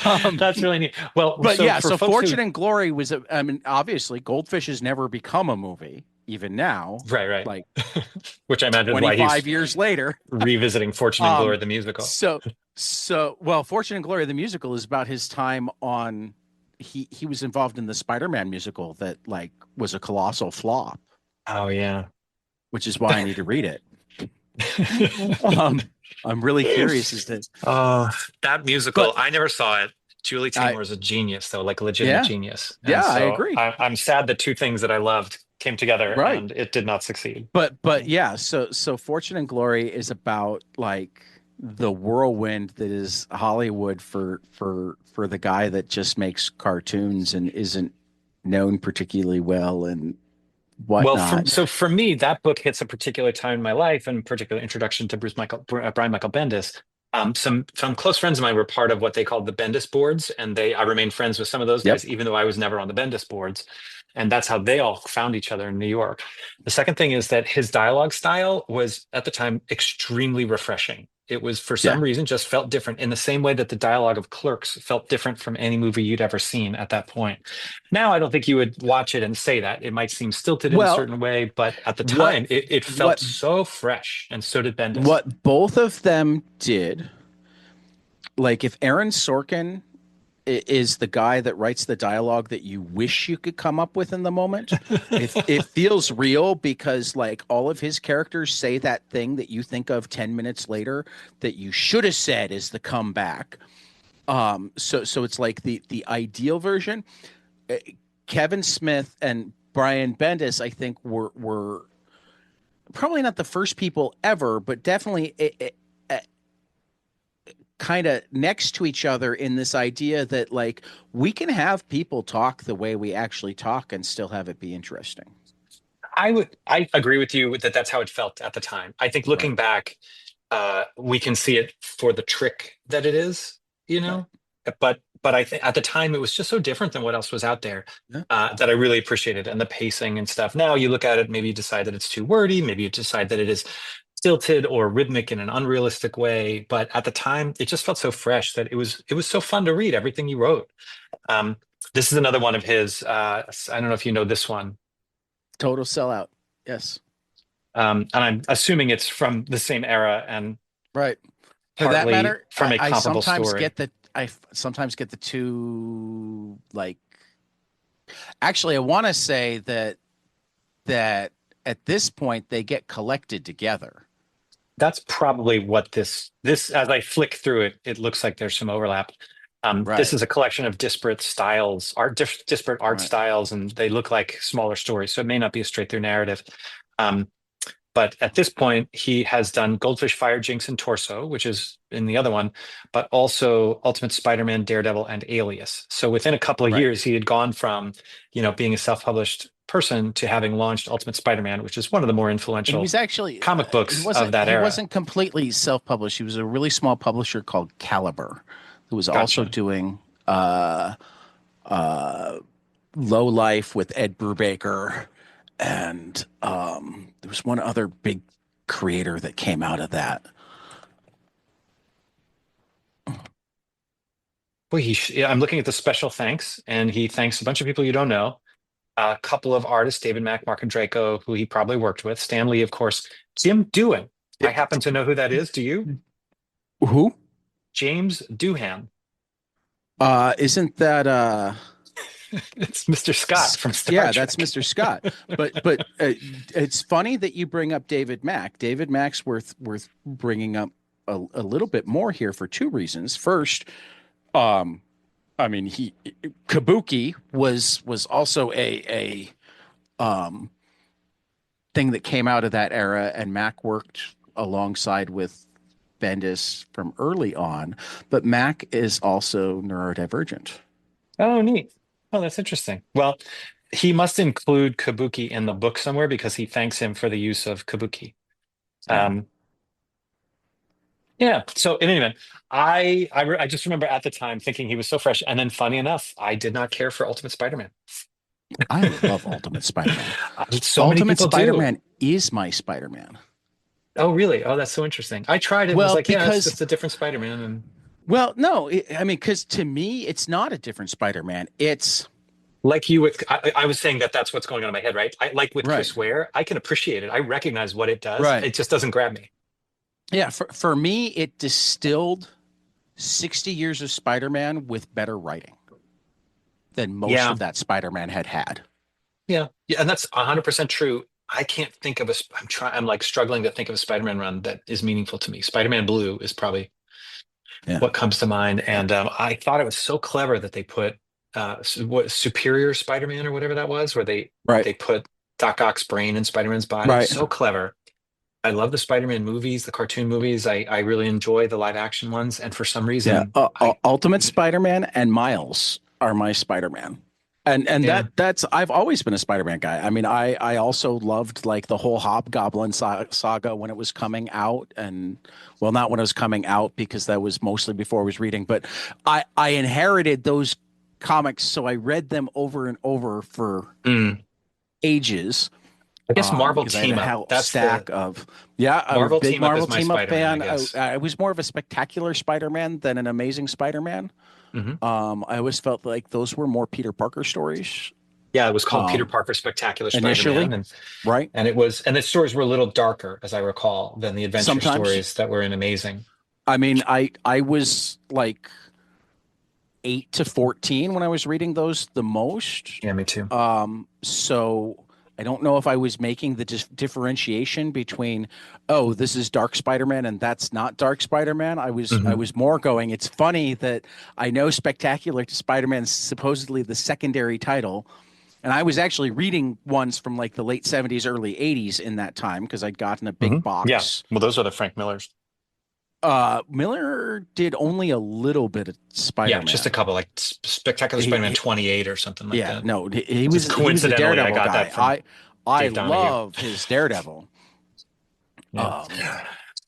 Um, That's really neat. Well, but so yeah, for so folks who, Fortune and Glory was, I mean, obviously, Goldfish has never become a movie, even now, right, like which I imagine is why 25 he's years later. revisiting Fortune and Glory Um, the musical. so well, Fortune and Glory, the musical, is about his time on. He was involved in the Spider-Man musical that like was a colossal flop, Oh yeah. which is why I need to read it. Um, I'm really curious as to, Oh, that musical, but I never saw it. Julie I Taymor is a genius, though, like a legitimate yeah, genius. And yeah, I so agree. I'm sad that two things that I loved came together Right. and it did not succeed. But yeah, so Fortune and Glory is about like the whirlwind that is Hollywood for the guy that just makes cartoons and isn't known particularly well and Well, whatnot. so for me, that book hits a particular time in my life and particular introduction to Brian Michael Bendis. Some close friends of mine were part of what they called the Bendis boards, and I remained friends with some of those Yep. guys, even though I was never on the Bendis boards. And that's how they all found each other in New York. The second thing is that his dialogue style was at the time extremely refreshing. It was for Yeah. some reason just felt different in the same way that the dialogue of Clerks felt different from any movie you'd ever seen at that point. Now, I don't think you would watch it and say that. It might seem stilted in a Well, certain way, but at the what time, it felt what so fresh, and so did Bendis. what both of them did, like if Aaron Sorkin is the guy that writes the dialogue that you wish you could come up with in the moment. It feels real because like all of his characters say that thing that you think of 10 minutes later that you should have said is the comeback. So it's like the ideal version. Uh, Kevin Smith and Brian Bendis, I think, were probably not the first people ever, but definitely kind of next to each other in this idea that like we can have people talk the way we actually talk and still have it be interesting. I agree with you that that's how it felt at the time. I think Right. looking back, we can see it for the trick that it is, you Right. know. But I think at the time it was just so different than what else was out there, Yeah. that I really appreciated, and the pacing and stuff. Now you look at it, maybe you decide that it's too wordy, maybe you decide that it is stilted or rhythmic in an unrealistic way. But at the time, it just felt so fresh that it was so fun to read everything you wrote. Um, this is another one of his. I don't know if you know this one. Total sellout. Yes. And I'm assuming it's from the same era and Right. For that partly matter, from a I comparable sometimes story. get the sometimes get the two like actually I want to say that at this point they get collected together. That's probably what this as I flick through it, it looks like there's some overlap. This Right. is a collection of disparate styles, disparate art Right. styles, and they look like smaller stories. So it may not be a straight through narrative. Um, But at this point, he has done Goldfish, Fire, Jinx, and Torso, which is in the other one, but also Ultimate Spider-Man, Daredevil, and Alias. So within a couple of Right. years, he had gone from, being a self-published person to having launched Ultimate Spider-Man, which is one of the more He influential was actually comic books of that he era. wasn't completely self-published. He was a really small publisher called Caliber, who was also Gotcha. doing uh, Low Life with Ed Brubaker, and there was one other big creator that came out of that. Boy, I'm looking at the special thanks, and he thanks a bunch of people you don't know. A couple of artists, David Mack, Mark and Draco, who he probably worked with. Stan Lee, of course. Jim Doohan. I happen to know who that is. Do you? Who? James Doohan. Isn't that It's Mr. Scott from Star yeah, Trek. that's Mr. Scott. But it's funny that you bring up David Mack. David Mack's worth bringing up a little bit more here for two reasons. First, I mean, Kabuki was also a thing that came out of that era, and Mack worked alongside with Bendis from early on, but Mack is also neurodivergent. Oh, neat. Oh, that's interesting. Well, he must include Kabuki in the book somewhere because he thanks him for the use of Kabuki. Yeah. Yeah. So in any event, I just remember at the time thinking he was so fresh, and then funny enough, I did not care for Ultimate Spider-Man. I love Ultimate Spider-Man. So many Ultimate people do. Spider-Man is my Spider-Man. Oh, really? Oh, that's so interesting. I tried it. Well, was like, yeah, it's because just a different Spider-Man. And well, no, I mean, because to me, it's not a different Spider-Man. It's like you with, I was saying that that's what's going on in my head, right? I like with right, Chris Ware, I can appreciate it. I recognize what it does. right. It just doesn't grab me. Yeah, for me, it distilled 60 years of Spider-Man with better writing than most Yeah. of that Spider-Man had. Yeah. Yeah. And that's 100% true. I can't think of I'm like struggling to think of a Spider-Man run that is meaningful to me. Spider-Man Blue is probably Yeah. what comes to mind. And I thought it was so clever that they put what Superior Spider-Man or whatever that was, where they Right, put Doc Ock's brain in Spider-Man's body. right. So clever. I love the Spider-Man movies, the cartoon movies. I really enjoy the live action ones. And for some Yeah, reason, Ultimate Spider-Man and Miles are my Spider-Man. And yeah. that's I've always been a Spider-Man guy. I mean, I also loved like the whole Hobgoblin saga when it was coming out, and well, not when it was coming out because that was mostly before I was reading, but I inherited those comics, so I read them over and over for Mm. ages. I guess Marvel Because I had Team a Up. whole That's stack the of yeah, I was a Marvel big Team Up Marvel is my Team Up Spider-Man, I fan. guess. I was more of a Spectacular Spider-Man than an Amazing Spider-Man. Hmm. I always felt like those were more Peter Parker stories. Yeah, it was called Peter Um, Parker Spectacular initially, Spider-Man, and right? the stories were a little darker, as I recall, than the adventure Sometimes, stories that were in Amazing. I mean, I was like 8 to 14 when I was reading those the most. Yeah, me too. So I don't know if I was making the differentiation between, oh, this is Dark Spider-Man and that's not Dark Spider-Man. I Hmm. was more going, it's funny that I know Spectacular Spider-Man is supposedly the secondary title. And I was actually reading ones from like the late 70s, early 80s in that time because I'd gotten a Hmm. big Yeah, box. well, those are the Frank Millers. Miller did only a little bit of Yeah, just a Spider-Man. couple, like Spectacular Spider-Man He, 28 or something like yeah, that. no, Just he was a coincidentally, I Daredevil got that guy. from I Dave Donahue. love his Daredevil. Yeah. Um,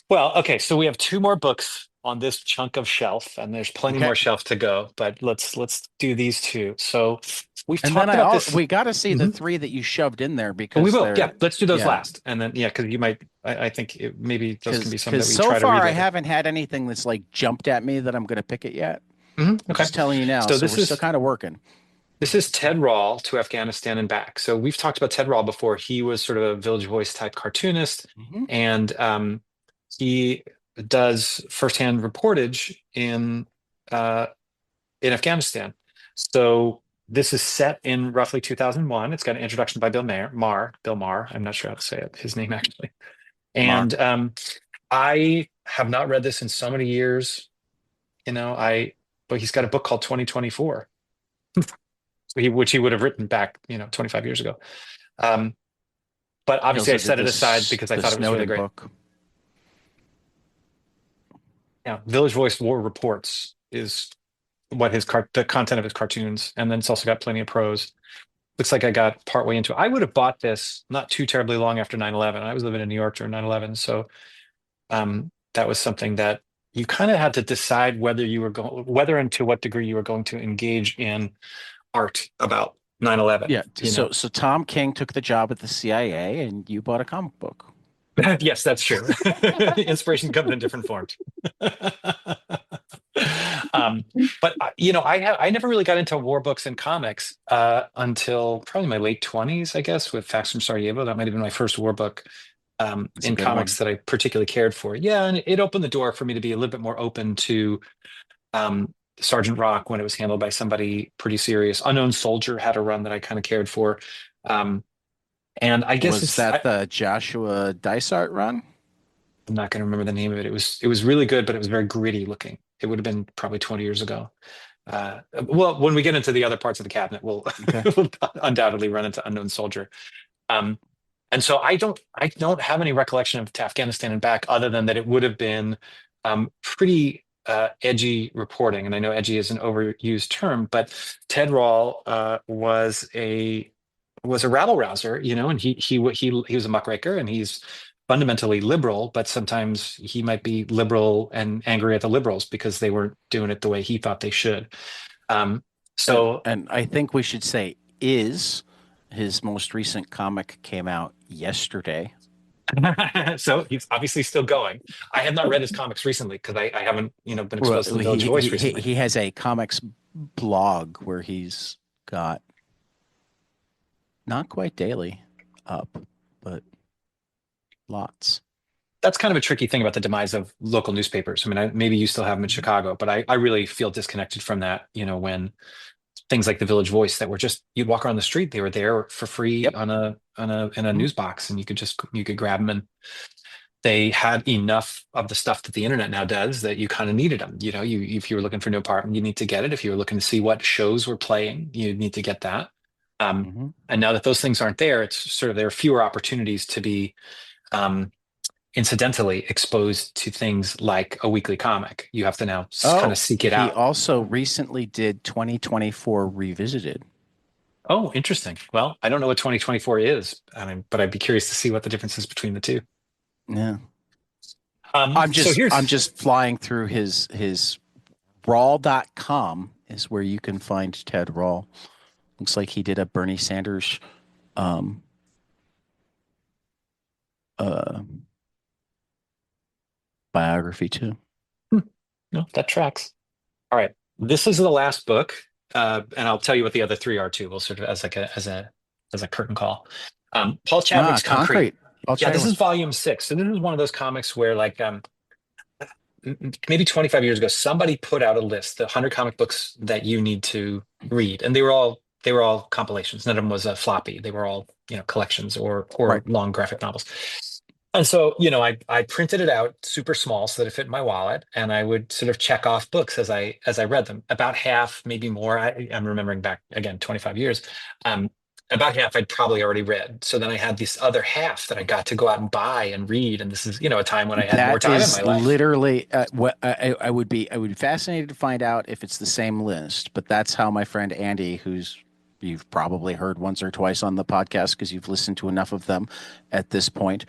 Well, okay, so we have two more books on this chunk of shelf, and there's plenty okay. more shelf to go, but let's do these two. So we've And then talked about this. we got to see the Mhm. three that you shoved in there We because will. Yeah, they're let's do those yeah. last. And then, yeah, because you might, I think maybe those can be some that Because we so try to far read I later. haven't had anything that's like jumped at me that I'm going to pick it yet. Mhm. I'm Okay. just telling you now. So So we're still kind of working. this is Ted Rall to Afghanistan and back. So we've talked about Ted Rall before. He was sort of a Village Voice type cartoonist, Mhm. and he does firsthand reportage in Afghanistan. So this is set in roughly 2001. It's got an introduction by Bill Maher. I'm not sure how to say it, his name actually. And I have not read this in so many years. But he's got a book called 2024, which he would have written back, 25 years ago. But obviously I set it aside because I thought it was really great. Book. Yeah, Village Voice War Reports is what the content of his cartoons, and then it's also got plenty of prose. Looks like I got partway into it. I would have bought this not too terribly long after 9/11. I was living in New York during 9/11, so that was something that you kind of had to decide whether and to what degree you were going to engage in art about 9/11. Yeah. So Tom King took the job at the CIA, and you bought a comic book. Yes, that's true. Inspiration comes in different forms. um, but I never really got into war books and comics until probably my late 20s, I guess, with Facts from Sarajevo. That might have been my first war book It's a in good one. comics that I particularly cared for. Yeah, and it opened the door for me to be a little bit more open to Sergeant Rock when it was handled by somebody pretty serious. Unknown Soldier had a run that I kind of cared for. Um, and I guess Was that the Joshua Dysart run? I'm not going to remember the name of it. It was really good, but it was very gritty looking. It would have been probably 20 years ago. Well, when we get into the other parts of the cabinet, we'll, Okay. we'll undoubtedly run into Unknown Soldier. Um, and so I don't have any recollection of to Afghanistan and back other than that it would have been pretty edgy reporting. And I know edgy is an overused term, but Ted Rall was a rabble rouser, and he was a muckraker, and he's fundamentally liberal, but sometimes he might be liberal and angry at the liberals because they weren't doing it the way he thought they should. Um, And so and I think we should say is his most recent comic came out yesterday. so he's obviously still going. I have not read his comics recently because I haven't, been Well, exposed to the Village Voice recently. he has a comics blog where he's got not quite daily up, but lots. That's kind of a tricky thing about the demise of local newspapers. I mean, maybe you still have them in Chicago, but I really feel disconnected from that, when things like the Village Voice that were just you'd walk around the street, they were there for free Yep. on a in a Mhm. news box, and you could grab them, and they had enough of the stuff that the internet now does that you kind of needed them. You if you were looking for a new apartment, you need to get it. If you were looking to see what shows were playing, you need to get that. Mhm. And now that those things aren't there, it's sort of there are fewer opportunities to be um, incidentally exposed to things like a weekly comic. You have to now kind of Oh, seek it he out. also recently did 2024 Revisited. Oh, interesting. Well, I don't know what 2024 is, but I'd be curious to see what the difference is between the two. Yeah. So I'm here's just flying through his raw.com is where you can find Ted Rawl. Looks like he did a Bernie Sanders um uh biography too. hmm, no, that tracks. All right, this is the last book, and I'll tell you what the other three are too. We'll sort of as a curtain call. Paul Ah, Chadwick's Concrete. concrete. I'll Yeah, check this it. is volume 6. So this is one of those comics where maybe 25 years ago, somebody put out a list, the 100 comic books that you need to read, and they were all compilations. None of them was a floppy. They were all collections or Right. long graphic novels. And so, I printed it out super small so that it fit in my wallet, and I would sort of check off books as I read them. About half, maybe more. I'm remembering back again 25 years. Um, about half I'd probably already read. So then I had this other half that I got to go out and buy and read. And this is, a time when I had more That time in my is life. literally what I would be fascinated to find out if it's the same list, but that's how my friend Andy, who's you've probably heard once or twice on the podcast because you've listened to enough of them at this point,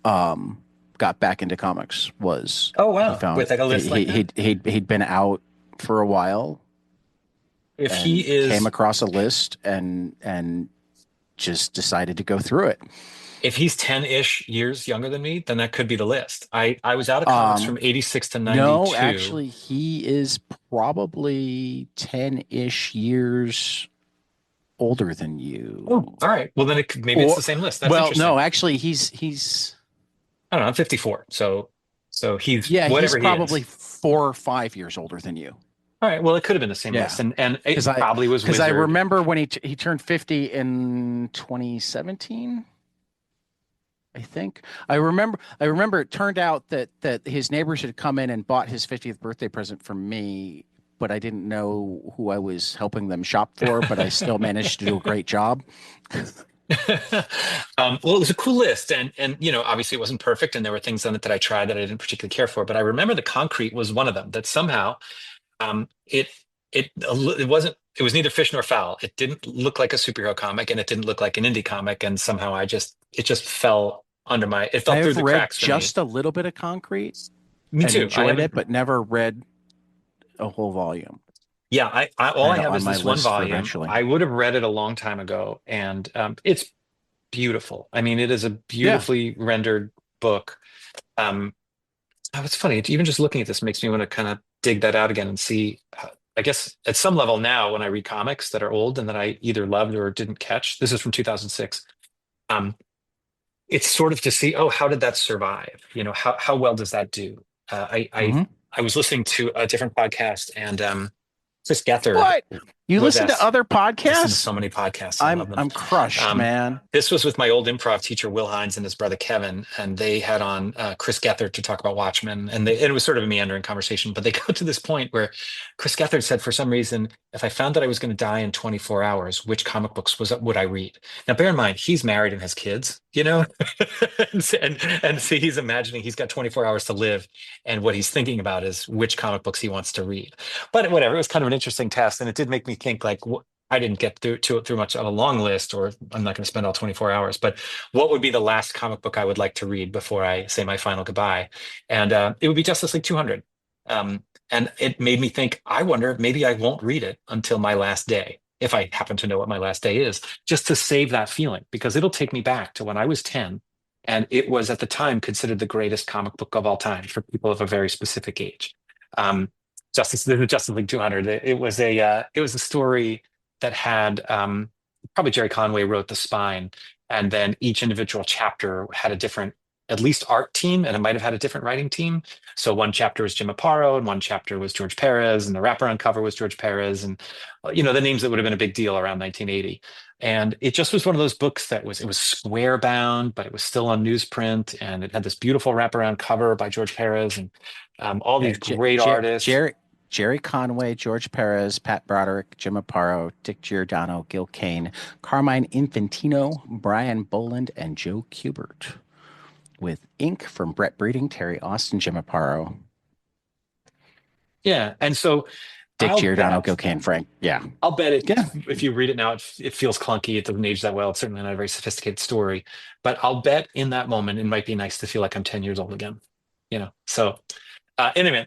got back into comics was Oh he wow, found with like a list like that. he'd been out for a while If he and came is across a list and just decided to go through it. if he's 10-ish years younger than me, then that could be the list. I was out of comics from Um, 86 to no, 92. actually, he is probably 10-ish years older than Oh, you. all right. Well, then maybe it's Or, the same list. That's well, interesting. no, actually, he's I don't know. I'm 54. So he's yeah, he's whatever he probably is. 4 or 5 years older than you. All right. Well, it could have been the same list, Yeah, and because it probably was I Wizard. remember when he turned 50 in 2017. I think I remember it turned out that his neighbors had come in and bought his 50th birthday present for me, but I didn't know who I was helping them shop for, but I still managed to do a great job. Well, it was a cool list, and obviously it wasn't perfect, and there were things on it that I tried that I didn't particularly care for. But I remember the Concrete was one of them. That somehow it wasn't. It was neither fish nor fowl. It didn't look like a superhero comic, and it didn't look like an indie comic, and somehow it just fell under my. It fell through I've the read cracks for me. just a little bit of Concrete Me and too. I enjoyed haven't. it, but never read a whole volume. Yeah, all I Kind of have on is my this one list for volume. eventually. I would have read it a long time ago, and it's beautiful. I mean, it is a Yeah. beautifully rendered book. Um, oh, it's funny. Even just looking at this makes me want to kind of dig that out again and see. I guess at some level now, when I read comics that are old and that I either loved or didn't catch, this is from 2006. It's sort of to see, oh, how did that survive? You know, how well does that do? I was listening to a different podcast, and Chris Gethard What? You was listen to asked. other Listen to podcasts? so many podcasts. I love them. I'm crushed, man. This was with my old improv teacher, Will Hines, and his brother Kevin, and they had on Chris Gethard to talk about Watchmen, and it was sort of a meandering conversation, but they got to this point where Chris Gethard said, for some reason, if I found that I was going to die in 24 hours, which comic books would I read? Now, bear in mind, he's married and has kids, you know, and so he's imagining he's got 24 hours to live, and what he's thinking about is which comic books he wants to read. But whatever, it was kind of an interesting test, and it did make me think, like, I didn't get through much of a long list, or I'm not going to spend all 24 hours, but what would be the last comic book I would like to read before I say my final goodbye? And it would be Justice League 200. And it made me think, I wonder, maybe I won't read it until my last day, if I happen to know what my last day is, just to save that feeling, because it'll take me back to when I was 10. And it was at the time considered the greatest comic book of all time for people of a very specific age. Justice League 200. It was a story that had probably Jerry Conway wrote the spine, and then each individual chapter had a different, at least art team, and it might have had a different writing team. So one chapter was Jim Aparo, and one chapter was George Perez, and the wraparound cover was George Perez, and the names that would have been a big deal around 1980. And it just was one of those books that it was square bound, but it was still on newsprint, and it had this beautiful wraparound cover by George Perez, and all these great artists. Jerry Conway, George Perez, Pat Broderick, Jim Aparo, Dick Giordano, Gil Kane, Carmine Infantino, Brian Boland, and Joe Kubert, with ink from Brett Breeding, Terry Austin, Jim Aparo. Yeah, and so Dick Giordano, Gil Kane, Frank. Yeah, I'll bet it. Yeah. If you read it now, it feels clunky. It doesn't age that well. It's certainly not a very sophisticated story. But I'll bet in that moment, it might be nice to feel like I'm 10 years old again. So anyway.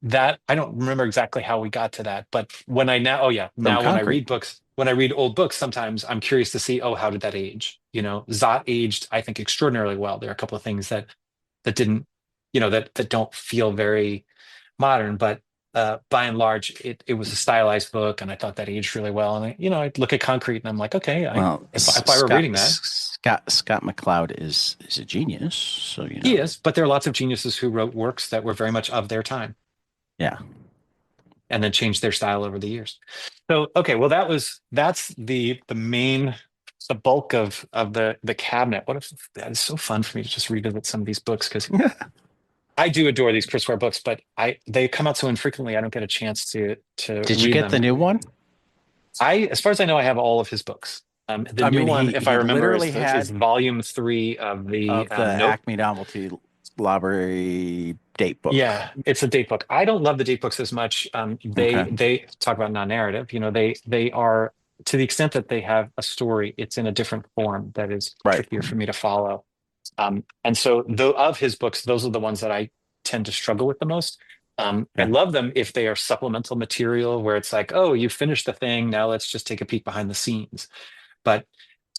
That I don't remember exactly how we got to that, but when I when I read books, when I read old books, sometimes I'm curious to see, how did that age? Zot aged, I think, extraordinarily well. There are a couple of things that didn't, that don't feel very modern, but by and large, it was a stylized book, and I thought that aged really well. And I'd look at Concrete, and I'm like, okay, if I were reading that, Scott McCloud is a genius, so he is. But there are lots of geniuses who wrote works that were very much of their time. Yeah. And then changed their style over the years. So, okay, well, that's the bulk of the cabinet. That is so fun for me to just revisit some of these books, because I do adore these Chris Ware books, but they come out so infrequently, I don't get a chance to Did you get the new one? As far as I know, I have all of his books. The new one, if I remember, is volume 3 of the Acme Novelty Library date book. Yeah, it's a date book. I don't love the date books as much. They talk about non-narrative. They are, to the extent that they have a story, it's in a different form that is trickier for me to follow. And so of his books, those are the ones that I tend to struggle with the most. I love them if they are supplemental material, where it's like, oh, you finished the thing, now let's just take a peek behind the scenes. But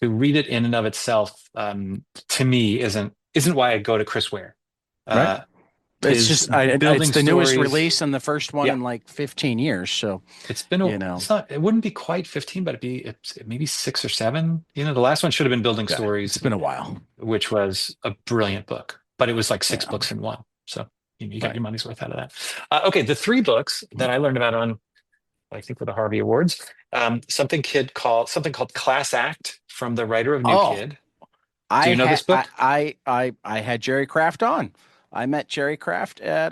to read it in and of itself, to me, isn't why I go to Chris Ware. Right. It's just it's the newest release and the first one in like 15 years. So it's been it wouldn't be quite 15, but it's maybe 6 or 7. The last one should have been Building Stories. It's been a while, which was a brilliant book, but it was like 6 books in one. So you got your money's worth out of that. Okay, the 3 books that I learned about on, I think, for the Harvey Awards, something called Class Act, from the writer of New Kid. Do you know this book? I had Jerry Craft on. I met Jerry Craft at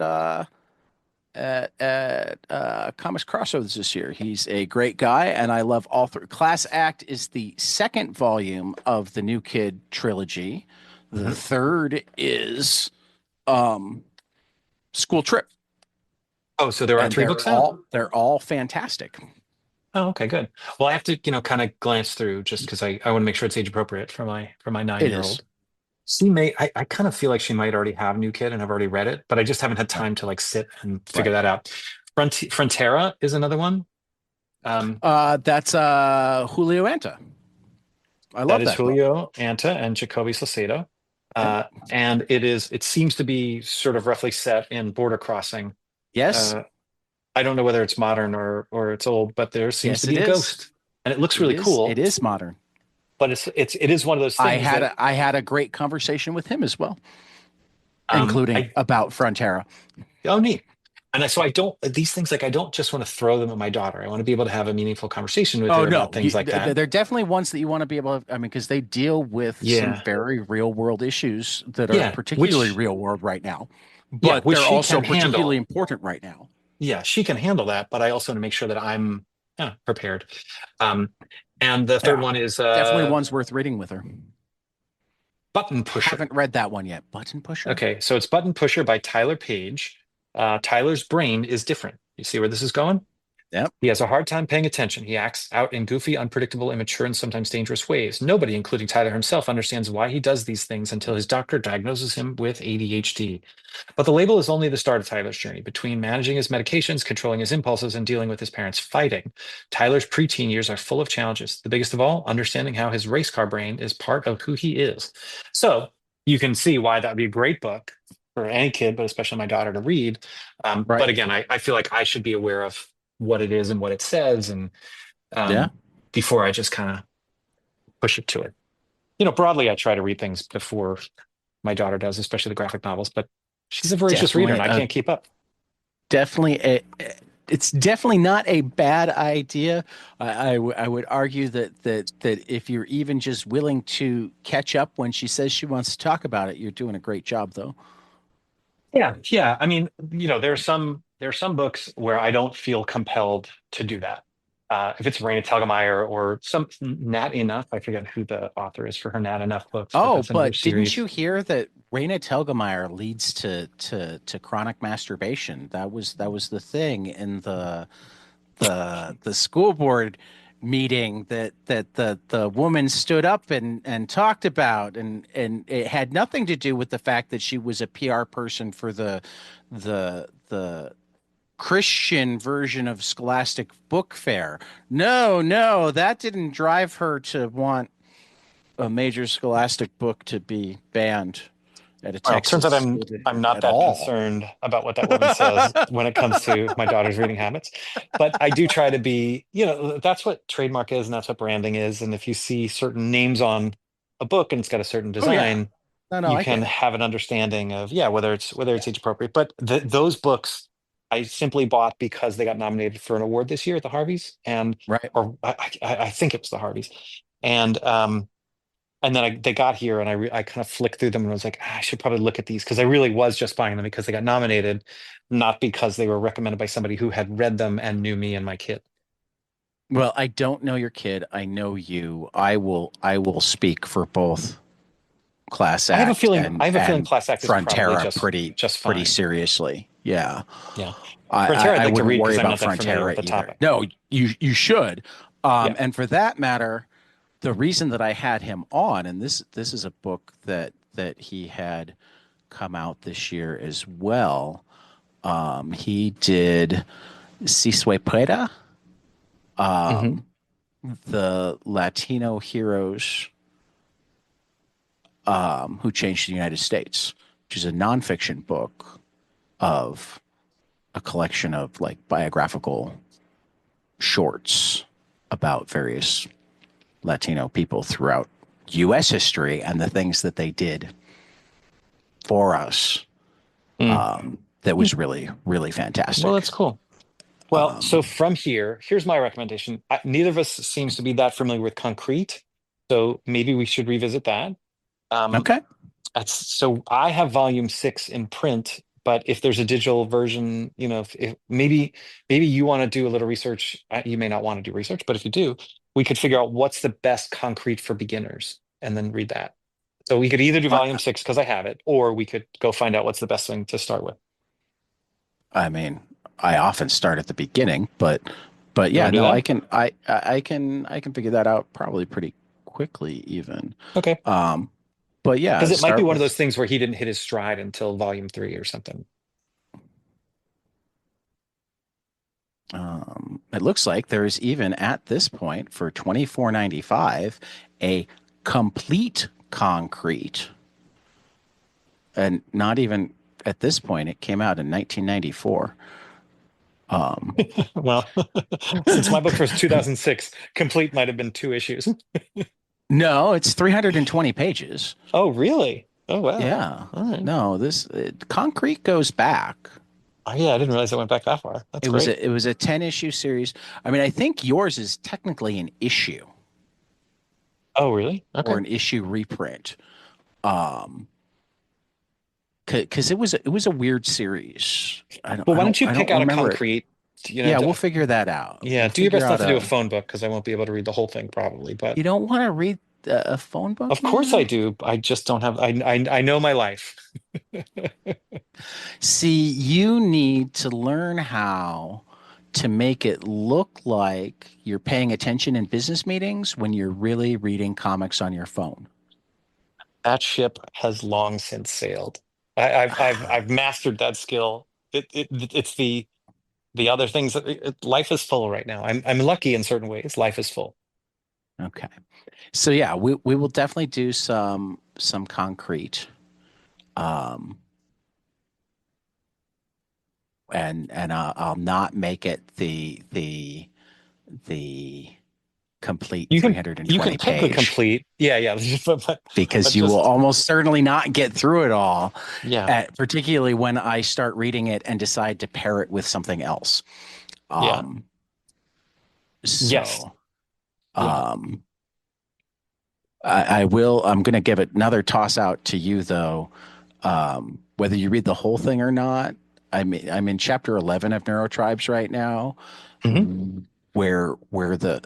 Comics Crossroads this year. He's a great guy, and I love all 3. Class Act is the 2nd volume of the New Kid trilogy. The 3rd is School Trip. Oh, so there are 3 books out? They're all fantastic. Oh, okay, good. Well, I have to, kind of glance through, just because I want to make sure it's age appropriate for my 9-year-old. I kind of feel like she might already have New Kid and have already read it, but I just haven't had time to sit and figure that out. Frontera is another one. That's Julio Anta. I love that. That is Julio Anta and Jacoby Salcedo. And it seems to be sort of roughly set in border crossing. Yes. I don't know whether it's modern or it's old, but there seems to Yes, be it a is. ghost, and it looks really It cool. is modern. But it is one of those things that I had a great conversation with him as well, including I about Frontera. oh neat. And so I don't these things like I don't just want to throw them at my daughter. I want to be able to have a meaningful conversation with Oh her about no, things like that. they're definitely ones that you want to be able to. I mean, because they deal with some Yeah, very real world issues that are yeah, particularly real world right now, yeah, but which they're she also can particularly handle. important right now. Yeah, she can handle that, but I also want to make sure that I'm prepared. Um, and the third Yeah, one is definitely ones worth reading with her. Button Pusher. Haven't read that one yet. Button Pusher. Okay, so it's Button Pusher by Tyler Page. Tyler's brain is different. You see where this is going? Yep. He has a hard time paying attention. He acts out in goofy, unpredictable, immature, and sometimes dangerous ways. Nobody, including Tyler himself, understands why he does these things until his doctor diagnoses him with ADHD. But the label is only the start of Tyler's journey. Between managing his medications, controlling his impulses, and dealing with his parents' fighting, Tyler's preteen years are full of challenges. The biggest of all, understanding how his race car brain is part of who he is. So you can see why that would be a great book for any kid, but especially my daughter to read. But Right. again, I feel like I should be aware of what it is and what it says, and Yeah. before I just kind of push it to it. Broadly, I try to read things before my daughter does, especially the graphic novels, but she's a voracious reader Definitely and I can't keep up. definitely a, it's definitely not a bad idea. I would argue that if you're even just willing to catch up when she says she wants to talk about it, you're doing a great job, though. Yeah, yeah. I mean, there are some books where I don't feel compelled to do that. If it's Raina Telgemeier or some Nat Enough, I forget who the author is for her Nat Enough books, but Oh, that's another but didn't series. you hear that Raina Telgemeier leads to chronic masturbation? That was the thing in the school board meeting that the woman stood up and talked about, and it had nothing to do with the fact that she was a PR person for the Christian version of Scholastic Book Fair. No, no, that didn't drive her to want a major Scholastic book to be banned at a Well, it turns Texas out I'm school I'm district not at that all. concerned about what that woman says when it comes to my daughter's reading habits. But I do try to be, that's what trademark is and that's what branding is. And if you see certain names on a book and it's got a certain Oh yeah. design, No, no, you I can get it. have an understanding of, yeah, whether it's Yeah. age appropriate. But those books I simply bought because they got nominated for an award this year at the Harveys, and Right. or I think it was the Harveys, and then they got here and I kind of flicked through them and was like, I should probably look at these because I really was just buying them because they got nominated, not because they were recommended by somebody who had read them and knew me and my kid. Well, I don't know your kid. I know you. I will speak for both Class I have a Act feeling I have a feeling and Class Act is probably Frontera just pretty fine. seriously. Yeah. Yeah. Frontier I'd I like to wouldn't read worry because I'm about not that familiar with Frontera the either. topic. No, you should. Yeah. And for that matter, the reason that I had him on, and this is a book that he had come out this year as well. He did Si Sue Pueda, Hmm. the Latino heroes who changed the United States, which is a nonfiction book of a collection of like biographical shorts about various Latino people throughout U.S. history and the things that they did for us. Mm. That was really, really Well, fantastic. that's cool. Well, so from here's my recommendation. Neither of us seems to be that familiar with Concrete, so maybe we should revisit that. Um, Okay. so I have volume 6 in print, but if there's a digital version, if maybe you want to do a little research, you may not want to do research, but if you do, we could figure out what's the best Concrete for beginners and then read that. So we could either do volume 6 because I have it, or we could go find out what's the best thing to start with. I mean, I often start at the beginning, but You yeah, want to do no, that? I can figure that out probably pretty quickly even. Okay. Um, but yeah, Because it might be start one of with those things where he didn't hit his stride until volume 3 or something. it looks like there's even at this point for 24.95 a complete concrete, and not even at this point, it came out in 1994. Um, Well, since my book was 2006, complete might have been 2 issues. no, it's 320 pages. Oh, really? Oh, wow. Yeah. All right. No, Concrete goes back. Oh, yeah, I didn't realize it went back that far. That's great. It was a 10 issue series. I mean, I think yours is technically an issue Oh, really? or Okay. an issue reprint. Um, because it was a weird series. Well, why don't you I pick don't out a remember it. concrete, Yeah, we'll figure that out. yeah, We'll do your figure best not out to do a a. phone book because I won't be able to read the whole thing probably. But You don't want to read a phone book of course I now? do. I just don't have, I know my life. See, you need to learn how to make it look like you're paying attention in business meetings when you're really reading comics on your phone. That ship has long since sailed. I've mastered that skill. It's the other things that life is full right now. I'm lucky in certain ways. Life is full. Okay. So yeah, we will definitely do some concrete. Um, and I'll not make it the complete You can you 320 can pick the page complete. Yeah, yeah. because But you will just almost certainly not get through it all, yeah, particularly when I start reading it and decide to pair it with something else. yeah. Um, Yes. so Yeah. um, I'm going to give it another toss out to you though. Whether you read the whole thing or not, I'm in chapter 11 of Neurotribes right now, Hmm. where the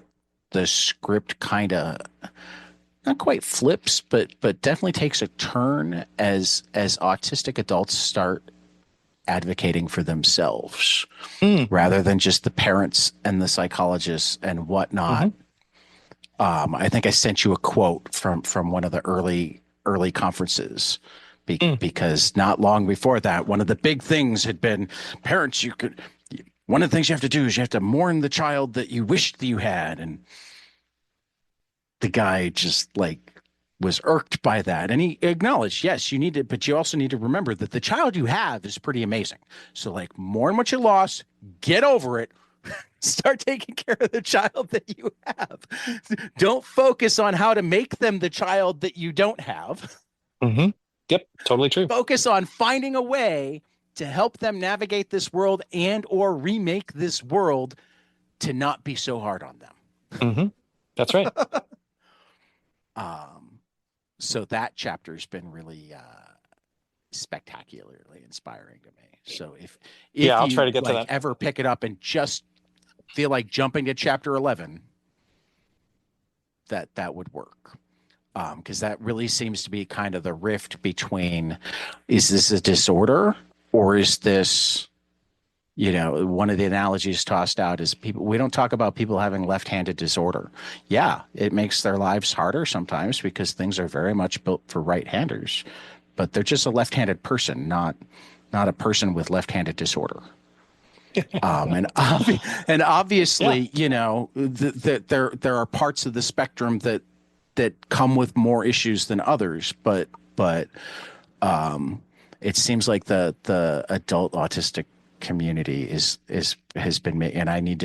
script kind of not quite flips, but definitely takes a turn as autistic adults start advocating for themselves Mm. rather than just the parents and the psychologists and whatnot. Hmm. I think I sent you a quote from one of the early conferences Mm. because not long before that, one of the big things had been parents. One of the things you have to do is you have to mourn the child that you wished that you had, and the guy just like was irked by that, and he acknowledged, yes, you need to, but you also need to remember that the child you have is pretty amazing. So like mourn what you lost, get over it, start taking care of the child that you have. Don't focus on how to make them the child that you don't have. Hmm. Yep. Totally true. Focus on finding a way to help them navigate this world and or remake this world to not be so hard on them. Hmm. That's right. Um, so that chapter's been really spectacularly inspiring to me. So Yeah, if I'll try you to get to like that. ever pick it up and just feel like jumping to chapter 11, that would work. Because that really seems to be kind of the rift between, is this a disorder or is this, one of the analogies tossed out is people, we don't talk about people having left-handed disorder. Yeah, it makes their lives harder sometimes because things are very much built for right-handers, but they're just a left-handed person, not a person with left-handed disorder. And Yeah. obviously, there are parts of the spectrum that come with more issues than others, but it seems like the adult autistic community has been made, and I need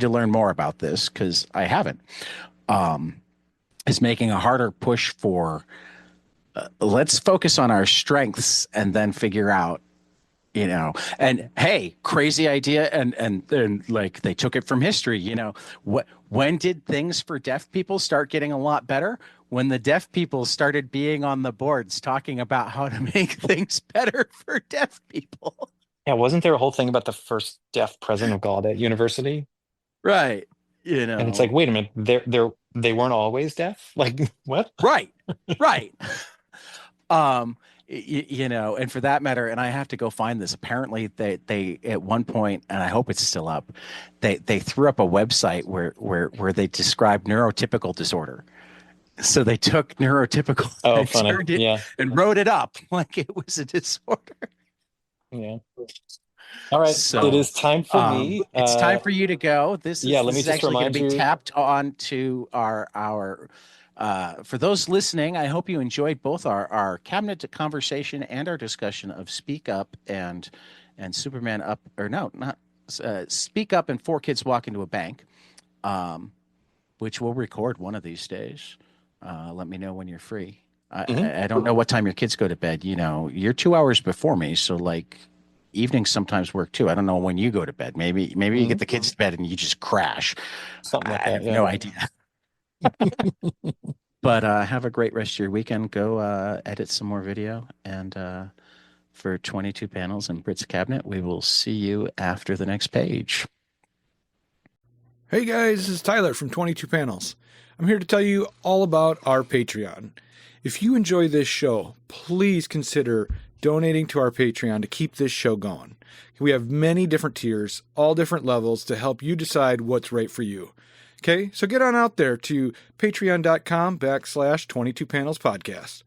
to learn more about this because I haven't. Is making a harder push for let's focus on our strengths and then figure out, and hey, crazy idea, and like they took it from history. When did things for deaf people start getting a lot better? When the deaf people started being on the boards talking about how to make things better for deaf people. Yeah. Wasn't there a whole thing about the first deaf president of Gallaudet University? Right. And it's like, wait a minute, they weren't always deaf? Like, what? Right. Right. Um, and for that matter, and I have to go find this. Apparently, they at one point, and I hope it's still up, they threw up a website where they described neurotypical disorder. So they took neurotypical Oh, and funny. turned it Yeah. and wrote it up like it was a disorder. Yeah. All right. It So is time for me. it's time for you to go. Yeah, let This me is just actually going remind to be you. tapped on to our for those listening, I hope you enjoyed both our cabinet conversation and our discussion of Speak Up and Superman Up, or no, not Speak Up and Four Kids Walk into a Bank, which we'll record one of these days. Let me know when you're free. I don't know what time your kids go to bed. You know, you're 2 hours before me, so like evenings sometimes work too. I don't know when you go to bed. Maybe you get the kids to bed and you just crash. Something like I that. have no idea. But have a great rest of your weekend. Go edit some more video. And for 22 panels and Brit's Cabinet, we will see you after the next page. Hey guys, this is Tyler from 22 Panels. I'm here to tell you all about our Patreon. If you enjoy this show, please consider donating to our Patreon to keep this show going. We have many different tiers, all different levels to help you decide what's right for you. Okay, so get on out there to patreon.com/22panelspodcast.